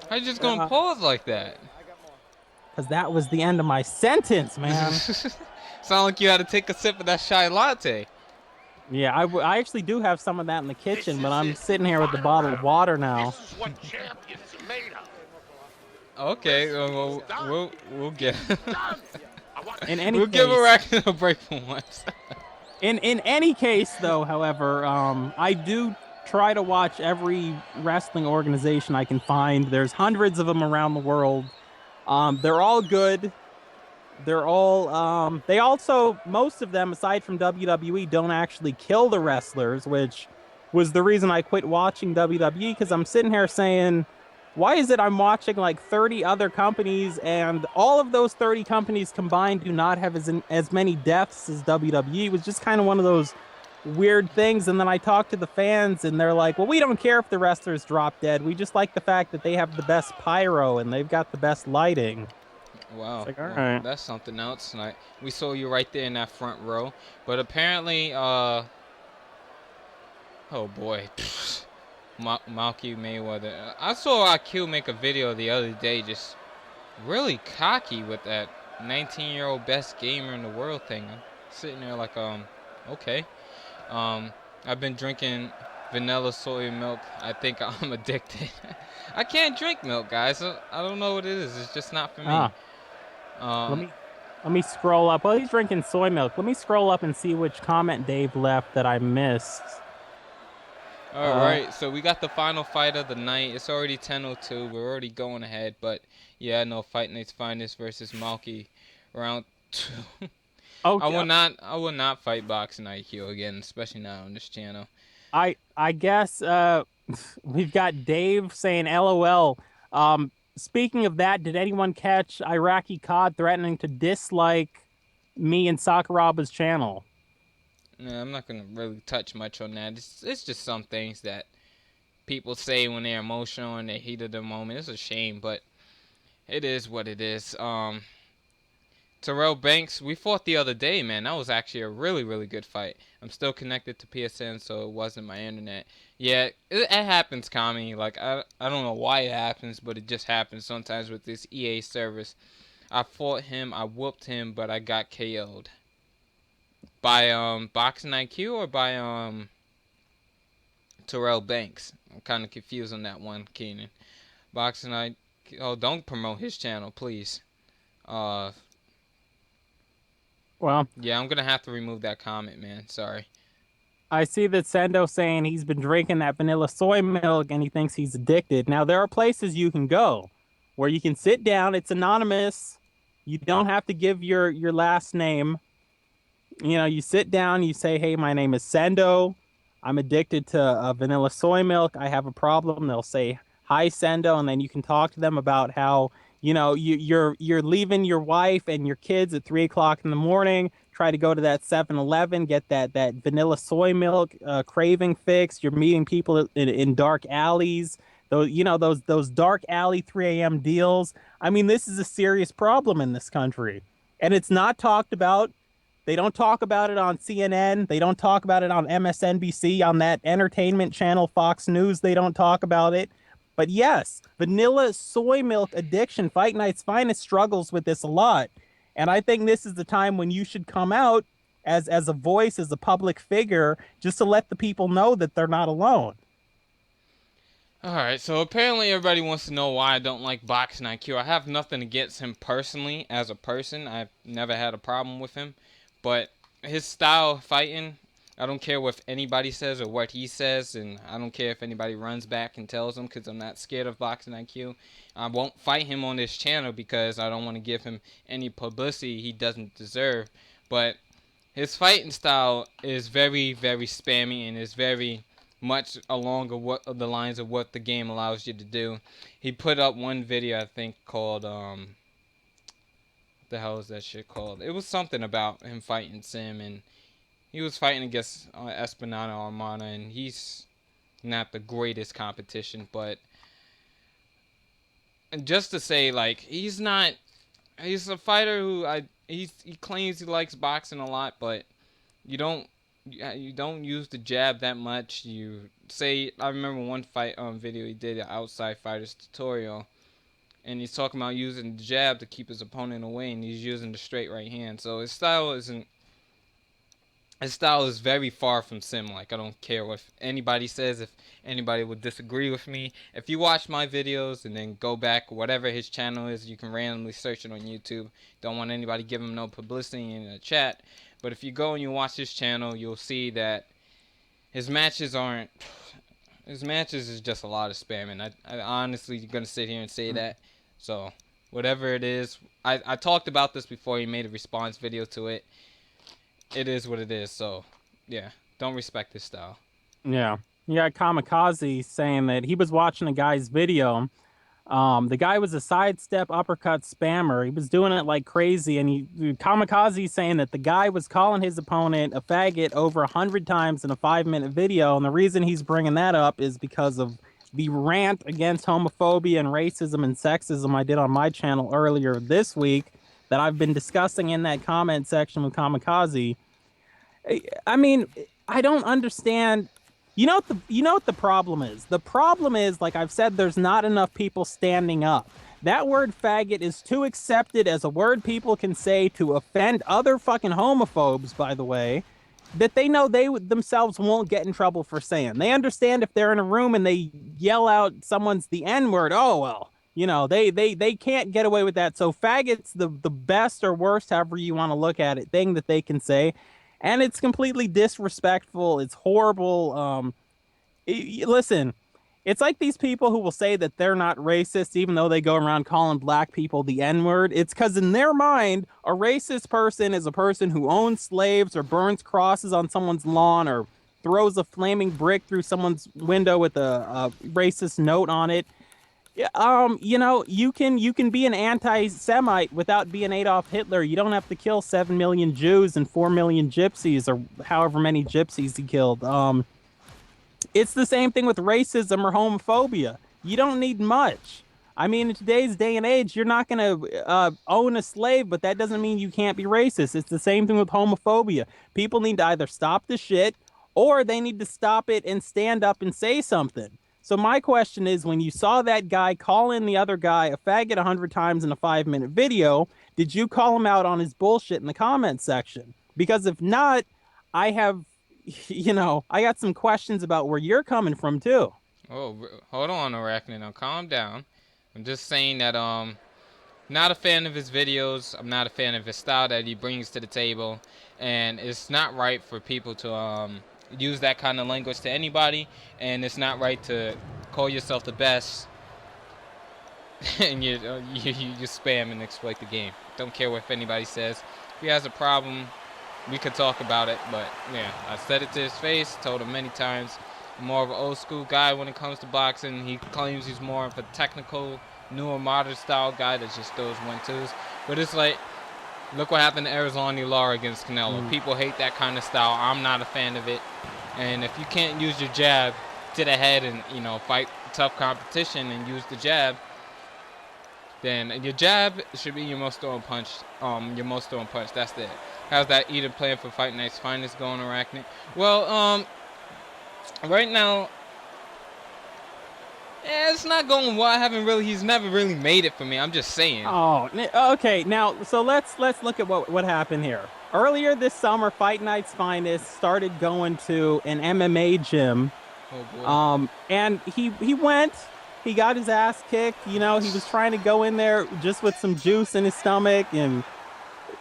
How you just gonna pause like that? Because that was the end of my sentence, man. Sound like you had to take a sip of that chai latte. Yeah, I actually do have some of that in the kitchen, but I'm sitting here with the bottle of water now. This is what champions are made of. Okay, we'll get. We'll give Arachnid a break for once. in any case, though, however, I do try to watch every wrestling organization I can find. There's hundreds of them around the world. They're all good. They're all, they also, most of them, aside from WWE, don't actually kill the wrestlers, which was the reason I quit watching WWE, because I'm sitting here saying, why is it I'm watching like 30 other companies, and all of those 30 companies combined do not have as many deaths as WWE? It was just kind of one of those weird things. And then I talked to the fans, and they're like, well, we don't care if the wrestlers drop dead. We just like the fact that they have the best pyro, and they've got the best lighting. Wow, like, all right. That's something else. Like, we saw you right there in that front row, but apparently, oh boy, Malky Mayweather. I saw IQ make a video the other day, just really cocky with that 19-year-old best gamer in the world thing. I'm sitting there like, okay. I've been drinking vanilla soy milk. I think I'm addicted. I can't drink milk, guys. I don't know what it is. It's just not for me. Let me scroll up. Well, he's drinking soy milk. Let me scroll up and see which comment Dave left that I missed. All right, so we got the final fight of the night. It's already 10:02. We're already going ahead, but yeah, no, Fight Night's Finest versus Malky, round 2. Okay. I will not fight boxing IQ again, especially not on this channel. I guess we've got Dave saying LOL. Speaking of that, did anyone catch Iraqi Cod threatening to dislike me and Sakuraba's channel? Yeah, I'm not going to really touch much on that. It's just some things that people say when they're emotional and they heat of the moment. It's a shame, but it is what it is. Terrell Banks, we fought the other day, man. That was actually a really, really good fight. I'm still connected to PSN, so it wasn't my internet. Yeah, it happens, Kami. Like, I don't know why it happens, but it just happens sometimes with this EA service. I fought him, I whooped him, but I got KO'd. By Boxing IQ or by Terrell Banks? I'm kind of confused on that one, Keenan. Boxing IQ. Oh, don't promote his channel, please. Well, yeah, I'm gonna have to remove that comment, man. Sorry. I see that Sendo saying he's been drinking that vanilla soy milk and he thinks he's addicted. Now, there are places you can go where you can sit down. It's anonymous. You don't have to give your last name. You know, you sit down, you say, hey, my name is Sendo. I'm addicted to vanilla soy milk. I have a problem. They'll say, hi, Sendo. And then you can talk to them about how, you know, you're leaving your wife and your kids at 3 o'clock in the morning. Try to go to that 7-Eleven, get that vanilla soy milk craving fixed. You're meeting people in dark alleys. Those dark alley 3 a.m. deals. I mean, this is a serious problem in this country, and it's not talked about. They don't talk about it on CNN. They don't talk about it on MSNBC, on that entertainment channel, Fox News. They don't talk about it. But yes, vanilla soy milk addiction, Fight Night's Finest struggles with this a lot. And I think this is the time when you should come out as a voice, as a public figure, just to let the people know that they're not alone. Alright, so apparently everybody wants to know why I don't like Boxing IQ. I have nothing against him personally as a person. I've never had a problem with him. But his style of fighting, I don't care what anybody says or what he says. And I don't care if anybody runs back and tells him, because I'm not scared of Boxing IQ. I won't fight him on this channel because I don't want to give him any publicity he doesn't deserve. But his fighting style is very, very spammy and is very much along the lines of what the game allows you to do. He put up one video, I think, called what the hell is that shit called? It was something about him fighting Sim, and he was fighting against Espinado Armana, and he's not the greatest competition, but and just to say, like, he's a fighter who he claims he likes boxing a lot, but you don't use the jab that much. You say, I remember one fight video he did, an outside fighters tutorial, and he's talking about using the jab to keep his opponent away, and he's using the straight right hand. So his style is very far from Sim. Like, I don't care what anybody says, if anybody would disagree with me. If you watch my videos and then go back, whatever his channel is, you can randomly search it on YouTube. Don't want anybody give him no publicity in the chat. But if you go and you watch his channel, you'll see that his matches is just a lot of spam. And I honestly going to sit here and say that. So, whatever it is, I talked about this before. He made a response video to it. It is what it is. So, yeah, don't respect his style. Yeah. You got Kamikaze saying that he was watching a guy's video. The guy was a sidestep uppercut spammer. He was doing it like crazy, and Kamikaze saying that the guy was calling his opponent a faggot over 100 times in a 5-minute video. And the reason he's bringing that up is because of the rant against homophobia and racism and sexism I did on my channel earlier this week that I've been discussing in that comment section with Kamikaze. I mean, I don't understand. You know what the problem is? The problem is, like I've said, there's not enough people standing up. That word faggot is too accepted as a word people can say to offend other fucking homophobes, by the way, that they know they themselves won't get in trouble for saying. They understand if they're in a room and they yell out someone's the N-word, oh, well, you know, they can't get away with that. So faggot's the best or worst, however you want to look at it, thing that they can say. And it's completely disrespectful. It's horrible. Listen, it's like these people who will say that they're not racist, even though they go around calling black people the N-word. It's because in their mind, a racist person is a person who owns slaves or burns crosses on someone's lawn or throws a flaming brick through someone's window with a racist note on it. You know, you can be an anti-Semite without being Adolf Hitler. You don't have to kill 7 million Jews and 4 million gypsies, or however many gypsies he killed. It's the same thing with racism or homophobia. You don't need much. I mean, in today's day and age, you're not going to own a slave, but that doesn't mean you can't be racist. It's the same thing with homophobia. People need to either stop the shit, or they need to stop it and stand up and say something. So my question is, when you saw that guy call in the other guy a faggot 100 times in a 5-minute video, did you call him out on his bullshit in the comment section? Because if not, I have, you know, I got some questions about where you're coming from too. Oh, hold on, Arachnid. Now calm down. I'm just saying that not a fan of his videos. I'm not a fan of his style that he brings to the table, and it's not right for people to use that kind of language to anybody, and it's not right to call yourself the best and you spam and exploit the game. Don't care what anybody says. If he has a problem, we could talk about it, but yeah, I said it to his face, told him many times. I'm more of an old school guy when it comes to boxing. He claims he's more of a technical, newer, modern style guy that just throws 1-2s. But it's like, look what happened to Arizona Lara against Canelo. People hate that kind of style. I'm not a fan of it. And if you can't use your jab to the head and, you know, fight tough competition and use the jab, then your jab should be your most thrown punch. That's it. How's that eating plan for Fight Night's Finest going, Arachnid? Well, right now, it's not going well. He's never really made it for me. I'm just saying. Oh, okay. Now, so let's look at what happened here. Earlier this summer, Fight Night's Finest started going to an MMA gym. Oh boy. And he went. He got his ass kicked. You know, he was trying to go in there just with some juice in his stomach, and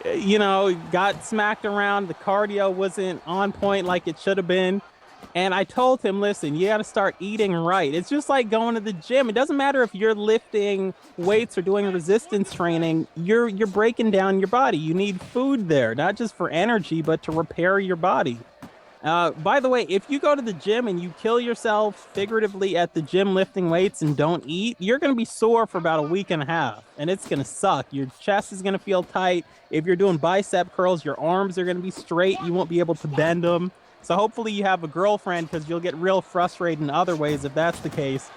you know, got smacked around. The cardio wasn't on point like it should have been. And I told him, listen, you got to start eating right. It's just like going to the gym. It doesn't matter if you're lifting weights or doing resistance training. You're breaking down your body. You need food there, not just for energy, but to repair your body. By the way, if you go to the gym and you kill yourself figuratively at the gym lifting weights and don't eat, you're going to be sore for about a week and a half, and it's going to suck. Your chest is going to feel tight. If you're doing bicep curls, your arms are going to be straight. You won't be able to bend them. So hopefully you have a girlfriend, because you'll get real frustrated in other ways if that's the case.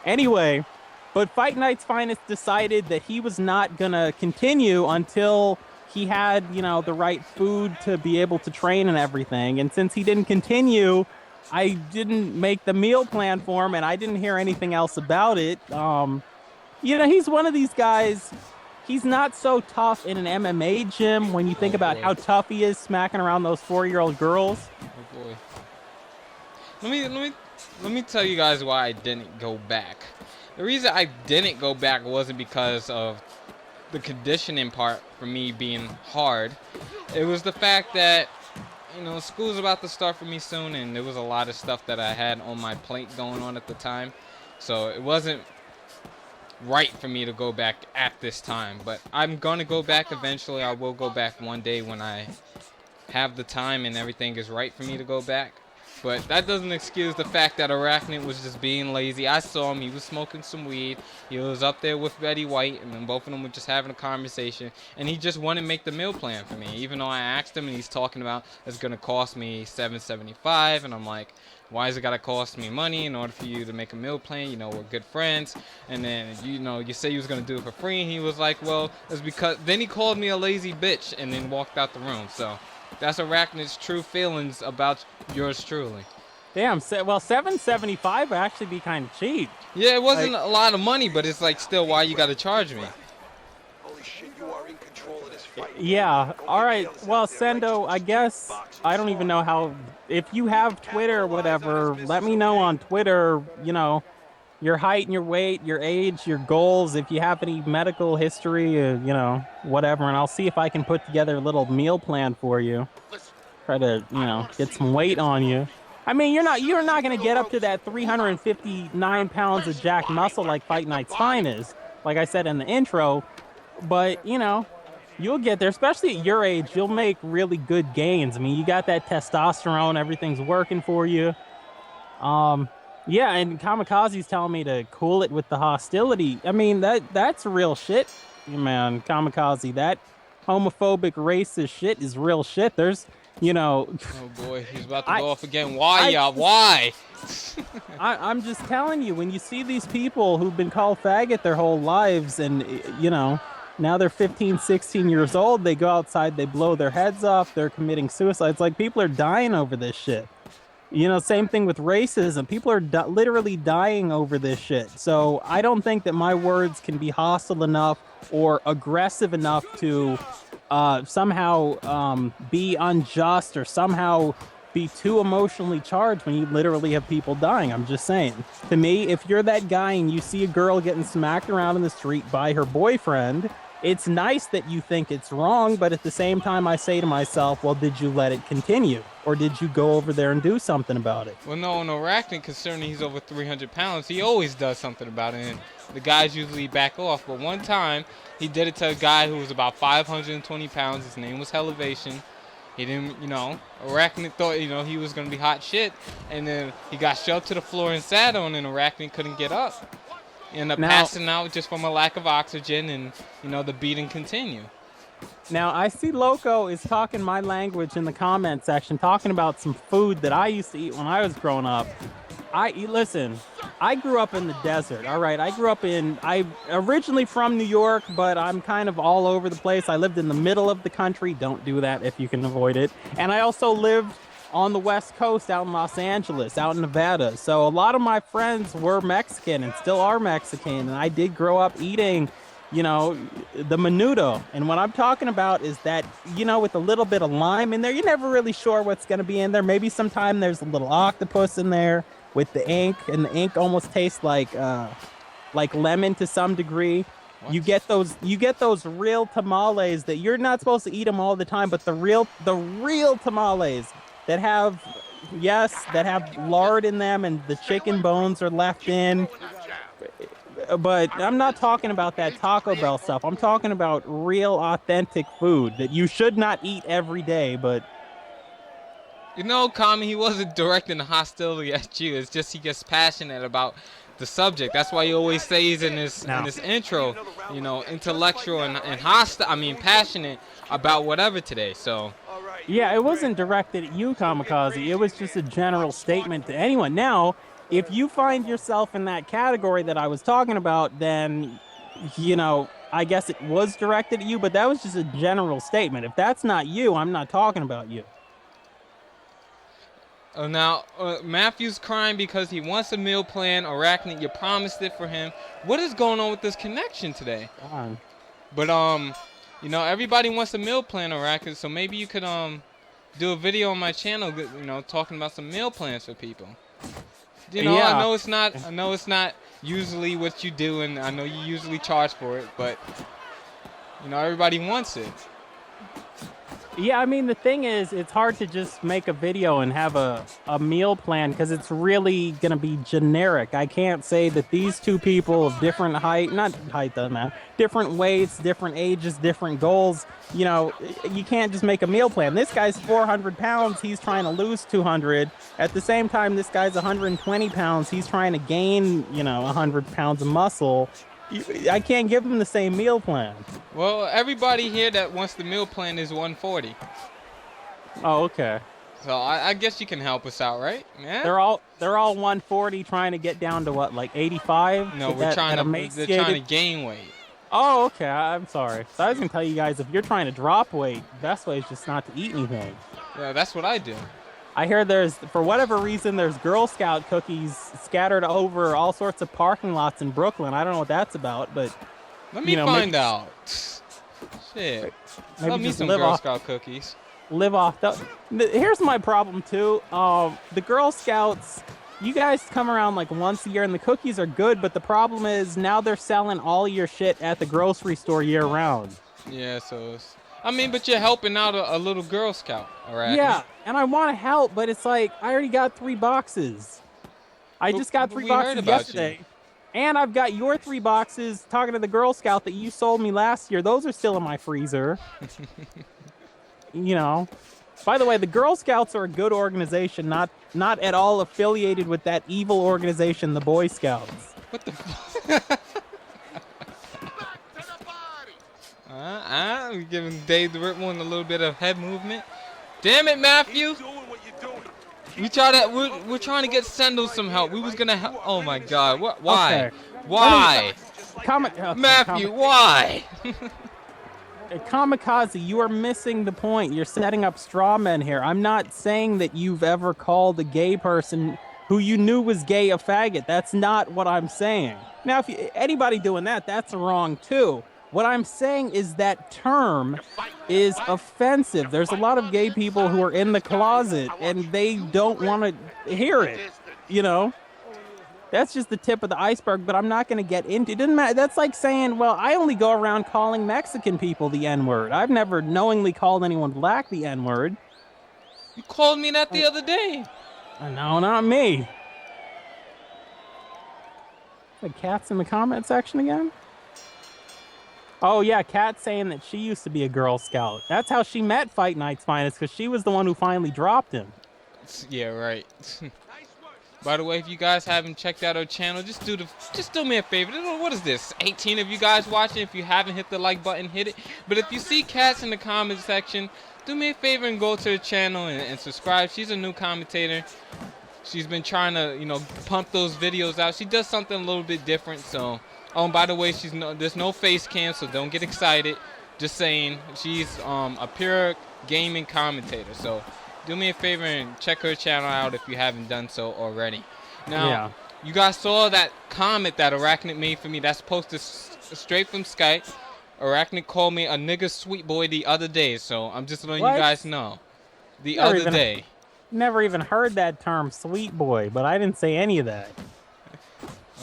Anyway, but Fight Night's Finest decided that he was not going to continue until he had, you know, the right food to be able to train and everything. And since he didn't continue, I didn't make the meal plan for him, and I didn't hear anything else about it. You know, he's one of these guys. He's not so tough in an MMA gym when you think about how tough he is smacking around those 4-year-old girls. Oh boy. Let me tell you guys why I didn't go back. The reason I didn't go back wasn't because of the conditioning part for me being hard. It was the fact that, you know, school's about to start for me soon, and there was a lot of stuff that I had on my plate going on at the time. So it wasn't right for me to go back at this time, but I'm gonna go back eventually. I will go back one day when I have the time and everything is right for me to go back. But that doesn't excuse the fact that Arachnid was just being lazy. I saw him. He was smoking some weed. He was up there with Betty White, and then both of them were just having a conversation. And he just wanted to make the meal plan for me, even though I asked him, and he's talking about it's going to cost me $7.75. And I'm like, why is it got to cost me money in order for you to make a meal plan? You know, we're good friends. And then, you know, you say you was going to do it for free. And he was like, well, it's because... Then he called me a lazy bitch and then walked out the room. So that's Arachnid's true feelings about yours truly. Damn, well, $7.75 would actually be kind of cheap. Yeah, it wasn't a lot of money, but it's like still why you got to charge me. Holy shit, you are in control of this fight. Yeah, all right. Well, Sendo, I guess I don't even know how. If you have Twitter or whatever, let me know on Twitter, you know, your height and your weight, your age, your goals, if you have any medical history, you know, whatever, and I'll see if I can put together a little meal plan for you. Try to, you know, get some weight on you. I mean, you're not going to get up to that 359 pounds of jacked muscle like Fight Night's Finest, like I said in the intro, but, you know, you'll get there, especially at your age. You'll make really good gains. I mean, you got that testosterone, everything's working for you. Yeah, and Kamikaze's telling me to cool it with the hostility. I mean, that's real shit, man. Kamikaze, that homophobic, racist shit is real shit. There's, you know... Oh, boy, he's about to go off again. Why, y'all? Why? I'm just telling you, when you see these people who've been called faggot their whole lives and, you know, now they're 15, 16 years old, they go outside, they blow their heads off, they're committing suicide. It's like people are dying over this shit. You know, same thing with racism. People are literally dying over this shit. So I don't think that my words can be hostile enough or aggressive enough to somehow be unjust or somehow be too emotionally charged when you literally have people dying. I'm just saying. To me, if you're that guy and you see a girl getting smacked around in the street by her boyfriend, it's nice that you think it's wrong, but at the same time, I say to myself, well, did you let it continue? Or did you go over there and do something about it? Well, no, Arachnid, concerning he's over 300 pounds, he always does something about it, and the guys usually back off. But one time, he did it to a guy who was about 520 pounds. His name was Elevation. He didn't, you know, Arachnid thought, you know, he was going to be hot shit, and then he got shoved to the floor and sat on, and Arachnid couldn't get up. He ended up passing out just from a lack of oxygen, and, you know, the beating continued. Now, I see Loco is talking my language in the comment section, talking about some food that I used to eat when I was growing up. Listen, I grew up in the desert. All right, I originally from New York, but I'm kind of all over the place. I lived in the middle of the country. Don't do that if you can avoid it. And I also lived on the West Coast, out in Los Angeles, out in Nevada. So a lot of my friends were Mexican and still are Mexican. And I did grow up eating, the menudo. And what I'm talking about is that, with a little bit of lime in there, you're never really sure what's going to be in there. Maybe sometime there's a little octopus in there with the ink, and the ink almost tastes like lemon to some degree. What? You get those real tamales that you're not supposed to eat them all the time, but the real tamales that have lard in them and the chicken bones are left in. But I'm not talking about that Taco Bell stuff. I'm talking about real authentic food that you should not eat every day, but Kami, he wasn't directing the hostility at you. It's just he gets passionate about the subject. That's why he always says in this intro, intellectual and hostile. I mean, passionate about whatever today. So, yeah, it wasn't directed at you, Kamikaze. It was just a general statement to anyone. Now, if you find yourself in that category that I was talking about, then, I guess it was directed at you. But that was just a general statement. If that's not you, I'm not talking about you. Now, Matthew's crying because he wants a meal plan. Arachnid, you promised it for him. What is going on with this connection today? But, everybody wants a meal plan, Arachnid, so maybe you could do a video on my channel, talking about some meal plans for people. Yeah. I know it's not usually what you do, and I know you usually charge for it, but, everybody wants it. Yeah, I mean, the thing is, it's hard to just make a video and have a meal plan because it's really going to be generic. I can't say that these two people of different doesn't matter, different weights, different ages, different goals, you can't just make a meal plan. This guy's 400 pounds. He's trying to lose 200. At the same time, this guy's 120 pounds. He's trying to gain, 100 pounds of muscle. I can't give them the same meal plan. Well, everybody here that wants the meal plan is 140. Oh, okay. So I guess you can help us out, right? Yeah. They're all 140 trying to get down to what, like 85? No, they're trying to gain weight. Oh, okay. I'm sorry. So I was gonna tell you guys, if you're trying to drop weight, the best way is just not to eat anything. Yeah, that's what I do. I hear for whatever reason, there's Girl Scout cookies scattered over all sorts of parking lots in Brooklyn. I don't know what that's about, but let me find out. Shit. Love me some Girl Scout cookies. Live off. Here's my problem too. The Girl Scouts, you guys come around like once a year, and the cookies are good, but the problem is now they're selling all your shit at the grocery store year round. Yeah, so but you're helping out a little Girl Scout, all right? Yeah, and I want to help, but it's like I already got 3 boxes. I just got 3 boxes yesterday. And I've got your 3 boxes talking to the Girl Scout that you sold me last year. Those are still in my freezer. By the way, the Girl Scouts are a good organization, not at all affiliated with that evil organization, the Boy Scouts. What the fuck? We're giving Dave the Rip one a little bit of head movement. Damn it, Matthew! We're trying to get Sendel some help. We was gonna help. Oh my God! What? Why? Okay. Why? Matthew, why? Kamikaze, you are missing the point. You're setting up straw men here. I'm not saying that you've ever called a gay person who you knew was gay a faggot. That's not what I'm saying. Now, if anybody doing that, that's wrong too. What I'm saying is that term is offensive. There's a lot of gay people who are in the closet and they don't want to hear it, That's just the tip of the iceberg, but I'm not going to get into it. Doesn't matter. That's like saying, well, I only go around calling Mexican people the N-word. I've never knowingly called anyone black the N-word. You called me that the other day. No, not me. The cat's in the comment section again? Oh, yeah, Kat's saying that she used to be a Girl Scout. That's how she met Fight Night's Finest, because she was the one who finally dropped him. Yeah, right. By the way, if you guys haven't checked out our channel, just do me a favor. What is this? 18 of you guys watching. If you haven't hit the like button, hit it. But if you see Kat's in the comment section, do me a favor and go to the channel and subscribe. She's a new commentator. She's been trying to, pump those videos out. She does something a little bit different. So, oh, and by the way, there's no face cam, so don't get excited. Just saying, she's a pure gaming commentator. So, do me a favor and check her channel out if you haven't done so already. Now, you guys saw that comment that Arachnid made for me. That's posted straight from Skype. Arachnid called me a nigga sweet boy the other day, so I'm just letting you guys know. The other day. Never even heard that term, sweet boy, but I didn't say any of that.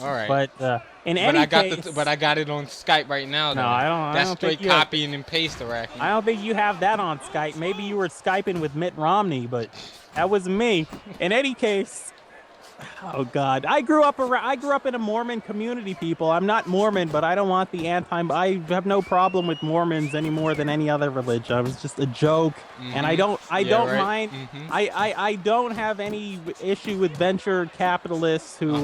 All right. But in any case, but I got it on Skype right now. Though. No, I don't. That's I don't straight copying and paste, Arachnid. I don't think you have that on Skype. Maybe you were Skyping with Mitt Romney, but that was me. In any case. Oh God! I grew up in a Mormon community. People, I'm not Mormon, but I don't want the I have no problem with Mormons any more than any other religion. It was just a joke, and I don't mind. I don't have any issue with venture capitalists who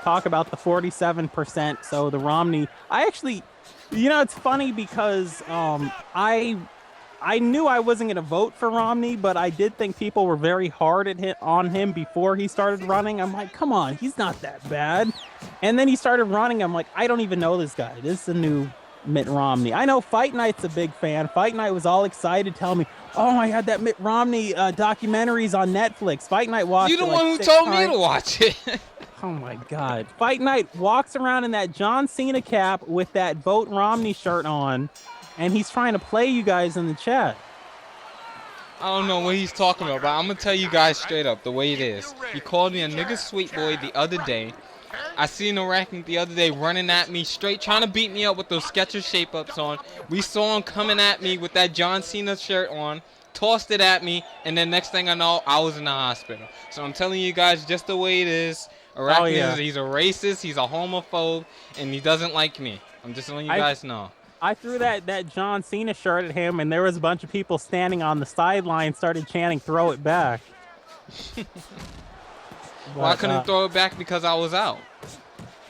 talk about the 47%. So the Romney, I actually, it's funny because I knew I wasn't going to vote for Romney, but I did think people were very hard on him before he started running. I'm like, come on, he's not that bad. And then he started running. I'm like, I don't even know this guy. This is a new Mitt Romney. I know Fight Night's a big fan. Fight Night was all excited, telling me, oh my God, that Mitt Romney documentary's on Netflix. Fight Night watched it. You're the one who told me to watch it. Oh my God. Fight Night walks around in that John Cena cap with that Vote Romney shirt on. And he's trying to play you guys in the chat. I don't know what he's talking about, but I'm going to tell you guys straight up the way it is. He called me a nigga sweet boy the other day. I seen Arachnid the other day running at me straight, trying to beat me up with those Skechers shape-ups on. We saw him coming at me with that John Cena shirt on, tossed it at me, and then next thing I know, I was in the hospital. So I'm telling you guys just the way it is. Arachnid, he's a racist, he's a homophobe, and he doesn't like me. I'm just letting you guys know. I threw that John Cena shirt at him, and there was a bunch of people standing on the sideline started chanting, throw it back. Well, I couldn't throw it back because I was out.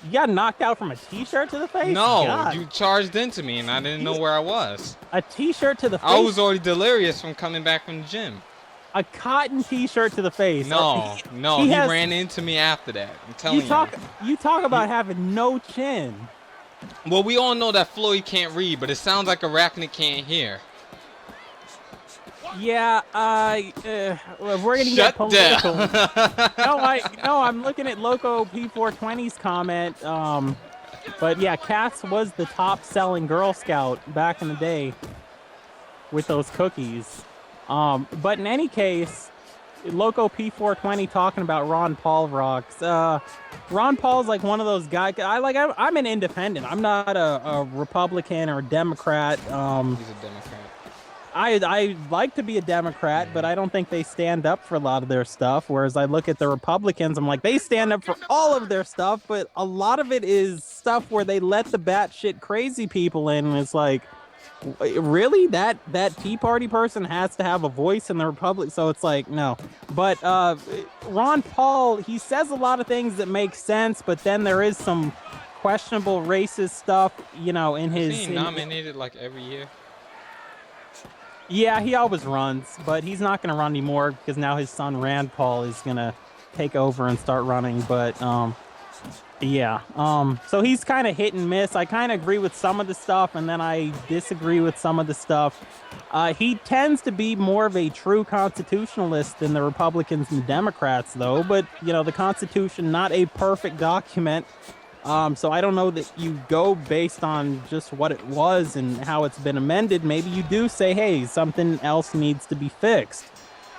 You got knocked out from a T-shirt to the face? No, God. You charged into me, and I didn't know where I was. A T-shirt to the face? I was already delirious from coming back from the gym. A cotton T-shirt to the face? No, he ran into me after that. I'm telling you. You talk about having no chin. Well, we all know that Floyd can't read, but it sounds like Arachnid can't hear. Yeah, we're gonna get political. No, I'm looking at Loco P420's comment. But yeah, Cass was the top-selling Girl Scout back in the day with those cookies. But in any case, Loco P420 talking about Ron Paul rocks. Ron Paul's like one of those guys. I'm an independent. I'm not a Republican or a Democrat. He's a Democrat. I like to be a Democrat, but I don't think they stand up for a lot of their stuff. Whereas I look at the Republicans, I'm like, they stand up for all of their stuff, but a lot of it is stuff where they let the batshit crazy people in. And it's like, really? That Tea Party person has to have a voice in the Republic? So it's like, no. But Ron Paul, he says a lot of things that make sense, but then there is some questionable racist stuff, in his... Is he nominated like every year? Yeah, he always runs, but he's not going to run anymore because now his son Rand Paul is going to take over and start running. But yeah, so he's kind of hit and miss. I kind of agree with some of the stuff, and then I disagree with some of the stuff. He tends to be more of a true constitutionalist than the Republicans and the Democrats, though. But the Constitution, not a perfect document. So I don't know that you go based on just what it was and how it's been amended. Maybe you do say, hey, something else needs to be fixed.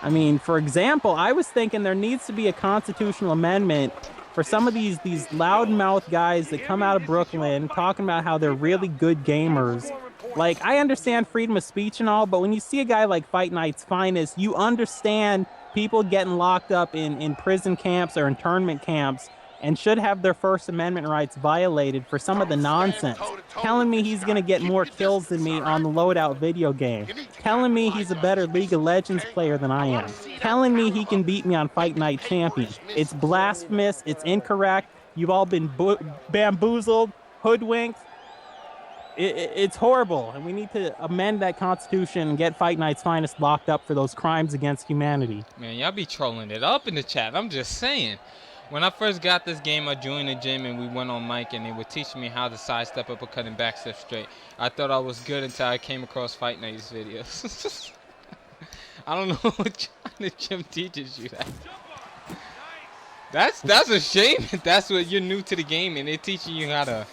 I mean, for example, I was thinking there needs to be a constitutional amendment for some of these loudmouth guys that come out of Brooklyn talking about how they're really good gamers. Like, I understand freedom of speech and all, but when you see a guy like FightNightsFinest, you understand people getting locked up in prison camps or internment camps and should have their First Amendment rights violated for some of the nonsense. Telling me he's going to get more kills than me on the Loadout video game. Telling me he's a better League of Legends player than I am. Telling me he can beat me on Fight Night Champion. It's blasphemous. It's incorrect. You've all been bamboozled, hoodwinked. It's horrible, and we need to amend that constitution and get Fight Night's Finest locked up for those crimes against humanity. Man, y'all be trolling it up in the chat. I'm just saying. When I first got this game, I joined the gym and we went on mic and they were teaching me how to sidestep, uppercut, and backstep straight. I thought I was good until I came across Fight Night's videos. I don't know what kind of gym teaches you that. That's a shame if that's what you're new to the game and they're teaching you how to,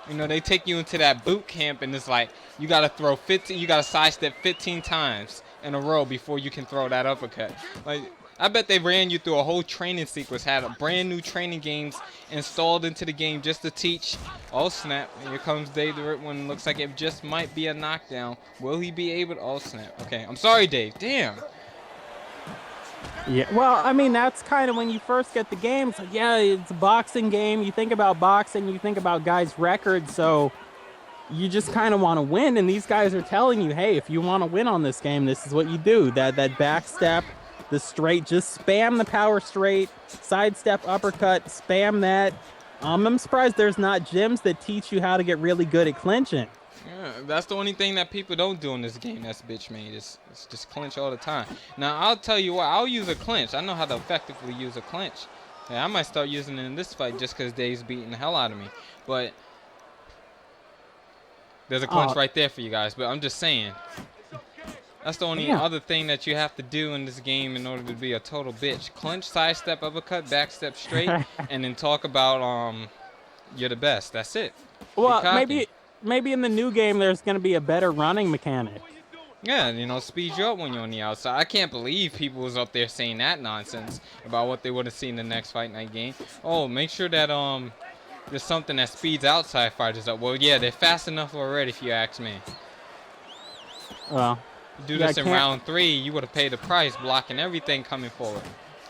you know, they take you into that boot camp and it's like you gotta throw 15, you gotta sidestep 15 times in a row before you can throw that uppercut. Like, I bet they ran you through a whole training sequence, had a brand new training games installed into the game just to teach. Oh snap, here comes Dave the Rip one. Looks like it just might be a knockdown. Will he be able to, oh snap. Okay, I'm sorry Dave, damn. Yeah, well, I mean, that's kind of when you first get the game. It's like, yeah, it's a boxing game. You think about boxing, you think about guys' records, so you just kind of want to win. And these guys are telling you, hey, if you want to win on this game, this is what you do. That back step, the straight, just spam the power straight, sidestep, uppercut, spam that. I'm surprised there's not gyms that teach you how to get really good at clinching. Yeah, that's the only thing that people don't do in this game that's bitch made. It's just clinch all the time. Now, I'll tell you what, I'll use a clinch. I know how to effectively use a clinch. Yeah, I might start using it in this fight just because Dave's beating the hell out of me. But there's a clinch right there for you guys. But I'm just saying, that's the only other thing that you have to do in this game in order to be a total bitch. Clinch, sidestep, uppercut, backstep straight, and then talk about you're the best. That's it. Well, maybe in the new game there's going to be a better running mechanic. Yeah, you know, speed you up when you're on the outside. I can't believe people was up there saying that nonsense about what they would have seen in the next Fight Night game. Oh, make sure that there's something that speeds outside fighters up. Well, yeah, they're fast enough already if you ask me. Well, do this in round 3, you would have paid the price, blocking everything coming forward.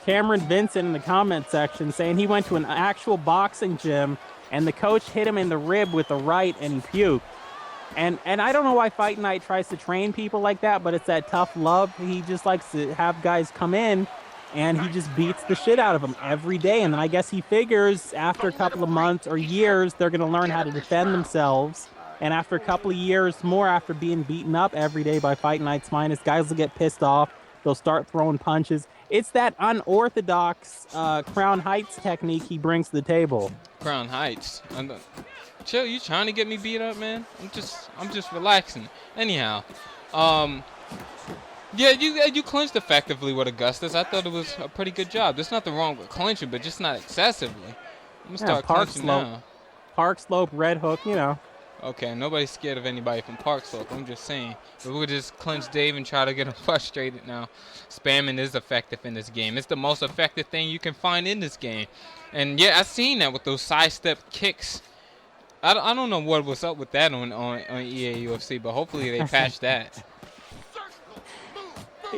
Cameron Vincent in the comment section saying he went to an actual boxing gym and the coach hit him in the rib with the right and he puked. And I don't know why Fight Night tries to train people like that, but it's that tough love. He just likes to have guys come in and he just beats the shit out of them every day. And then I guess he figures after a couple of months or years, they're going to learn how to defend themselves. And after a couple of years more, after being beaten up every day by Fight Night's Finest, guys will get pissed off. They'll start throwing punches. It's that unorthodox Crown Heights technique he brings to the table. Crown Heights. Chill, you trying to get me beat up, man? I'm just relaxing. Anyhow, yeah, you clinched effectively with Augustus. I thought it was a pretty good job. There's nothing wrong with clinching, but just not excessively. I'm gonna start clinching now. Park Slope, red hook, you know. Okay, nobody's scared of anybody from Park Slope. I'm just saying. But we'll just clinch Dave and try to get him frustrated now. Spamming is effective in this game. It's the most effective thing you can find in this game. And yeah, I've seen that with those sidestep kicks. I don't know what was up with that on EA UFC, but hopefully they patched that.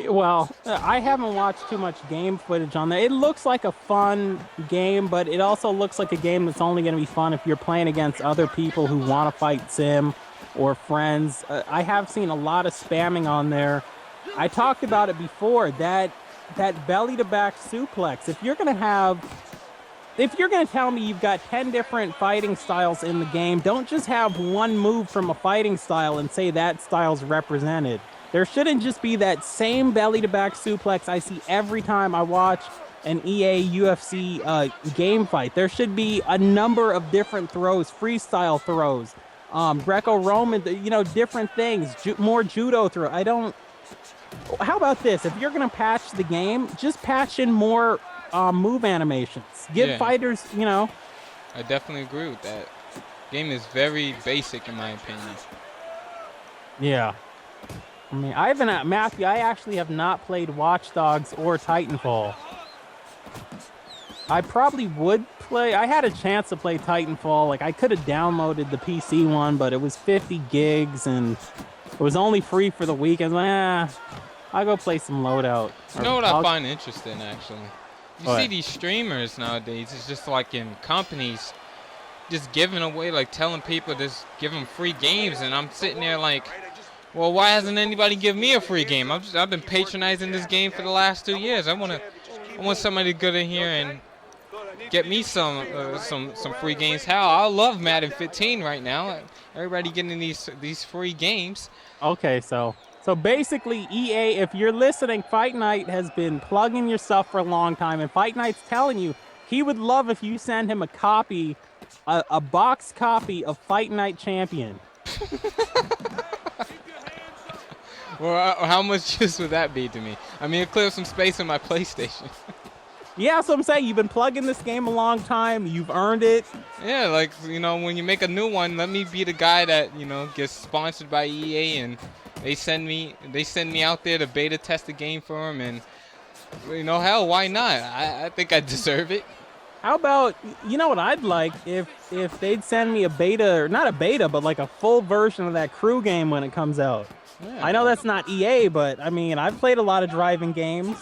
Well, I haven't watched too much game footage on that. It looks like a fun game, but it also looks like a game that's only going to be fun if you're playing against other people who want to fight sim or friends. I have seen a lot of spamming on there. I talked about it before, that belly-to-back suplex. If you're going to tell me you've got 10 different fighting styles in the game, don't just have one move from a fighting style and say that style's represented. There shouldn't just be that same belly-to-back suplex I see every time I watch an EA UFC game fight. There should be a number of different throws, freestyle throws, Greco-Roman, different things, more judo throw. How about this? If you're going to patch the game, just patch in more move animations. Give fighters, I definitely agree with that. Game is very basic in my opinion. Yeah. I mean, Matthew, I actually have not played Watch Dogs or Titanfall. I probably would play. I had a chance to play Titanfall. Like, I could have downloaded the PC one, but it was 50 gigs and it was only free for the week. I was like, I'll go play some loadout. You know what I find interesting, actually? You see these streamers nowadays, it's just like in companies just giving away, like telling people just give them free games, and I'm sitting there like, well, why hasn't anybody given me a free game? I've been patronizing this game for the last 2 years. I want somebody to go in here and get me some free games. Hell, I love Madden 15 right now. Everybody getting these free games. Okay, so basically, EA, if you're listening, Fight Night has been plugging your stuff for a long time, and Fight Night's telling you he would love if you send him a copy, a box copy of Fight Night Champion. Well, how much use would that be to me? I mean, it clears some space in my PlayStation. Yeah, that's what I'm saying. You've been plugging this game a long time. You've earned it. Yeah, like, when you make a new one, let me be the guy that, gets sponsored by EA and they send me out there to beta test the game for them, and hell, why not? I think I deserve it. How about, what I'd like if they'd send me a beta, or not a beta, but like a full version of that crew game when it comes out. Yeah. I know that's not EA, but I mean, I've played a lot of driving games.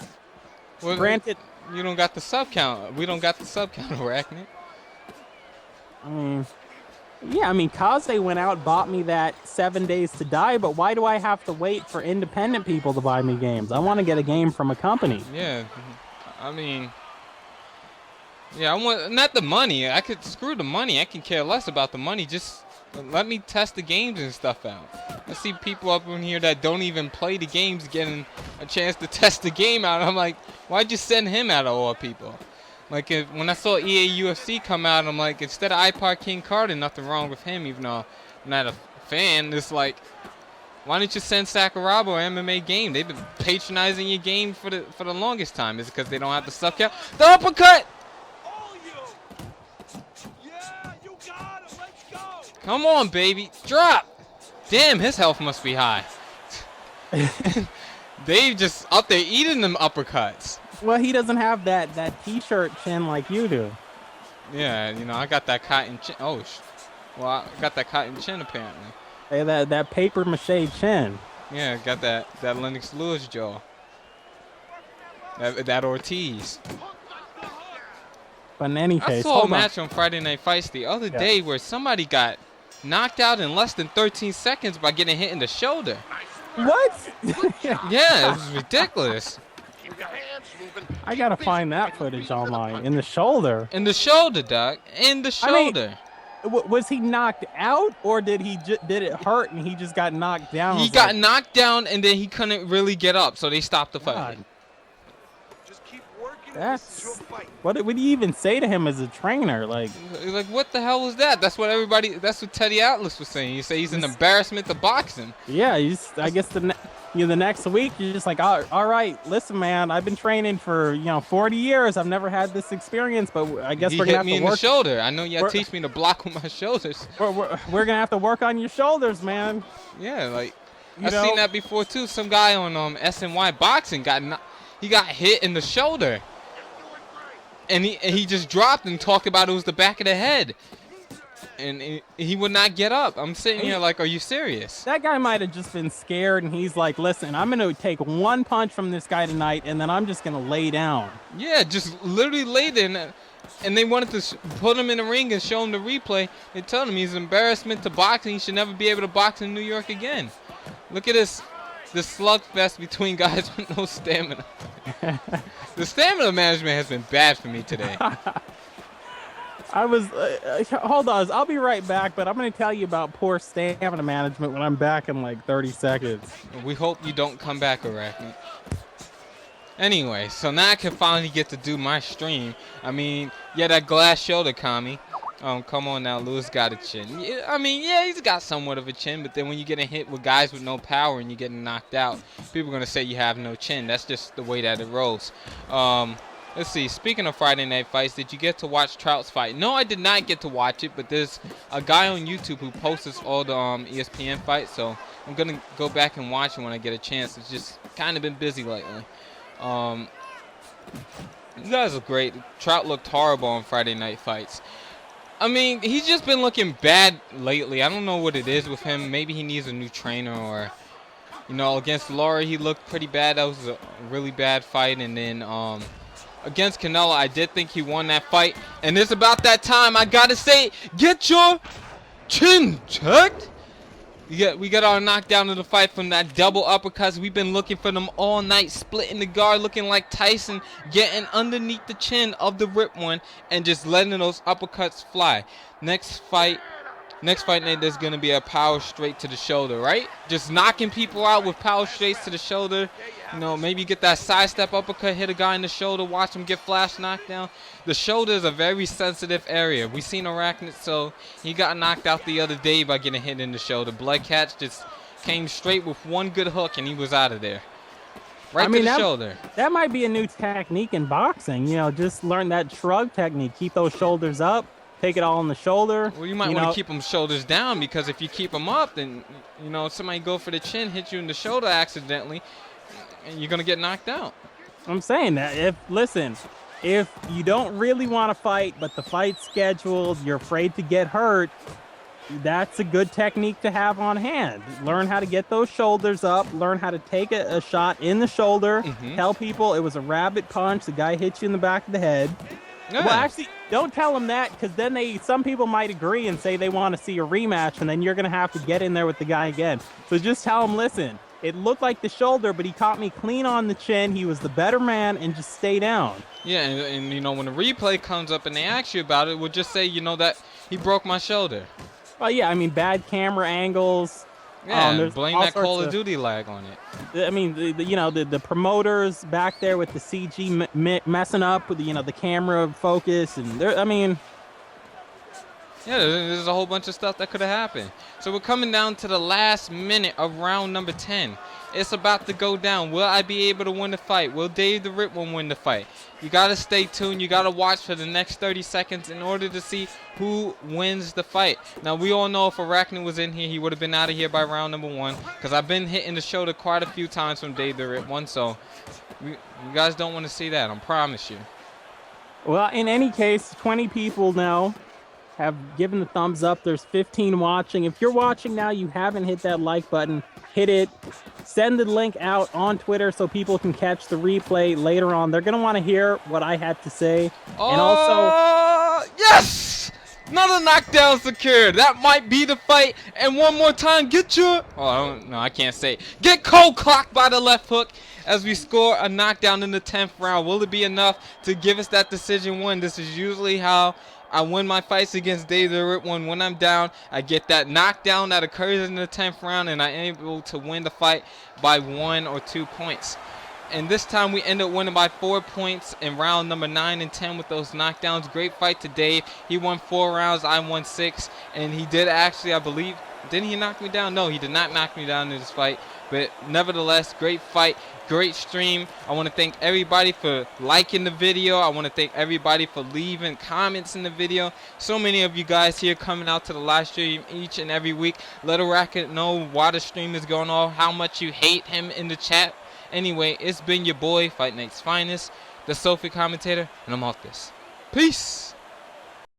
Well, granted, you don't got the sub count. We don't got the sub count, Arachnid. Yeah, I mean, Kaze went out, bought me that 7 Days to Die, but why do I have to wait for independent people to buy me games? I want to get a game from a company. Yeah, I mean, yeah, I want not the money. I could screw the money. I can care less about the money. Just let me test the games and stuff out. I see people up in here that don't even play the games getting a chance to test the game out. I'm like, why'd you send him out of all people? Like, when I saw EA UFC come out, I'm like, instead of iPod King Carter, nothing wrong with him, even though I'm not a fan. It's like, why don't you send Sakuraba or MMA Game? They've been patronizing your game for the longest time. Is it because they don't have the sub count? The uppercut! Come on, baby. Drop! Damn, his health must be high. They just up there eating them uppercuts. Well, he doesn't have that T-shirt chin like you do. Yeah, I got that cotton chin. Oh, well, I got that cotton chin apparently. Hey, that paper mache chin. Yeah, got that Lennox Lewis jaw. That Ortiz. But in any case, I saw a match on Friday Night Fights the other day where somebody got knocked out in less than 13 seconds by getting hit in the shoulder. What? Yeah, it was ridiculous. I gotta find that footage online. In the shoulder. In the shoulder, Doc. In the shoulder. I mean, was he knocked out, or did it hurt and he just got knocked down? He got knocked down and then he couldn't really get up, so they stopped the fight. God. That's what would you even say to him as a trainer? Like what the hell was that? That's what Teddy Atlas was saying. You say he's an embarrassment to boxing. Yeah, I guess the next week you're just like, all right, listen, man, I've been training for 40 years. I've never had this experience, but I guess we're gonna have to work. He hit me in the shoulder. I know you gotta teach me to block with my shoulders. We're gonna have to work on your shoulders, man. Yeah, like I've seen that before too. Some guy on SNY boxing got hit in the shoulder. And he just dropped and talked about it was the back of the head. And he would not get up. I'm sitting here like, are you serious? That guy might have just been scared, and he's like, listen, I'm going to take one punch from this guy tonight, and then I'm just going to lay down. Yeah, just literally lay there. And they wanted to put him in the ring and show him the replay. They told him he's an embarrassment to boxing. He should never be able to box in New York again. Look at this slugfest between guys with no stamina. The stamina management has been bad for me today. I was hold on, I'll be right back, but I'm going to tell you about poor stamina management when I'm back in like 30 seconds. We hope you don't come back, Arachnid. Anyway, so now I can finally get to do my stream. I mean, yeah, that glass shoulder, Kami. Come on now, Lewis got a chin. I mean, yeah, he's got somewhat of a chin, but then when you're getting hit with guys with no power and you're getting knocked out, people are going to say you have no chin. That's just the way that it rolls. Let's see, speaking of Friday Night Fights, did you get to watch Trout's fight? No, I did not get to watch it, but there's a guy on YouTube who posts all the ESPN fights, so I'm going to go back and watch it when I get a chance. It's just kind of been busy lately. You guys are great. Trout looked horrible on Friday Night Fights. I mean, he's just been looking bad lately. I don't know what it is with him. Maybe he needs a new trainer, or, against Laurie, he looked pretty bad. That was a really bad fight. And then against Canelo, I did think he won that fight. And it's about that time, I got to say, get your chin checked. We got our knockdown of the fight from that double uppercuts. We've been looking for them all night, splitting the guard, looking like Tyson, getting underneath the chin of the Rip One and just letting those uppercuts fly. Next fight night, there's going to be a power straight to the shoulder, right? Just knocking people out with power straights to the shoulder. You know, maybe get that sidestep uppercut, hit a guy in the shoulder, watch him get flash knocked down. The shoulder is a very sensitive area. We seen Arachnid, so he got knocked out the other day by getting hit in the shoulder. Blood Catch just came straight with one good hook, and he was out of there. Right to the shoulder. That might be a new technique in boxing. You know, just learn that shrug technique. Keep those shoulders up. Take it all on the shoulder. Well, you might want to keep them shoulders down, because if you keep them up, then, you know, somebody go for the chin, hit you in the shoulder accidentally, and you're going to get knocked out. I'm saying that. If you don't really want to fight, but the fight's scheduled, you're afraid to get hurt, that's a good technique to have on hand. Learn how to get those shoulders up. Learn how to take a shot in the shoulder. Tell people it was a rabbit punch. The guy hit you in the back of the head. Yeah. Well, actually, don't tell them that, because then some people might agree and say they want to see a rematch, and then you're going to have to get in there with the guy again. So just tell them, listen, it looked like the shoulder, but he caught me clean on the chin. He was the better man, and just stay down. Yeah, and you know, when the replay comes up and they ask you about it, we'll just say, you know, that he broke my shoulder. Well, yeah, I mean, bad camera angles. Yeah, blame that Call of Duty lag on it. I mean, the promoters back there with the CG messing up with the camera focus, and I mean, yeah, there's a whole bunch of stuff that could have happened. So we're coming down to the last minute of round number 10. It's about to go down. Will I be able to win the fight? Will Dave the Rip One win the fight? You got to stay tuned. You got to watch for the next 30 seconds in order to see who wins the fight. Now, we all know if Arachnid was in here, he would have been out of here by round number 1, because I've been hitting the shoulder quite a few times from Dave the Rip One, so you guys don't want to see that, I promise you. Well, in any case, 20 people now have given the thumbs up. There's 15 watching. If you're watching now, you haven't hit that like button, hit it. Send the link out on Twitter so people can catch the replay later on. They're going to want to hear what I had to say. Oh, and also, yes! Another knockdown secured. That might be the fight. And one more time, get your... Oh, no, I can't say it. Get cold clocked by the left hook as we score a knockdown in the 10th round. Will it be enough to give us that decision win? This is usually how I win my fights against Dave the Rip One. When I'm down, I get that knockdown that occurs in the 10th round, and I'm able to win the fight by 1 or 2 points. And this time we end up winning by 4 points in round number 9 and 10 with those knockdowns. Great fight to Dave. He won 4 rounds, I won 6, and he did actually, I believe, didn't he knock me down? No, he did not knock me down in this fight. But nevertheless, great fight, great stream. I want to thank everybody for liking the video. I want to thank everybody for leaving comments in the video. So many of you guys here coming out to the live stream each and every week. Let Arachnid know why the stream is going on, how much you hate him in the chat. Anyway, it's been your boy, Fight Night's Finest, the Sophie commentator, and I'm off this. Peace!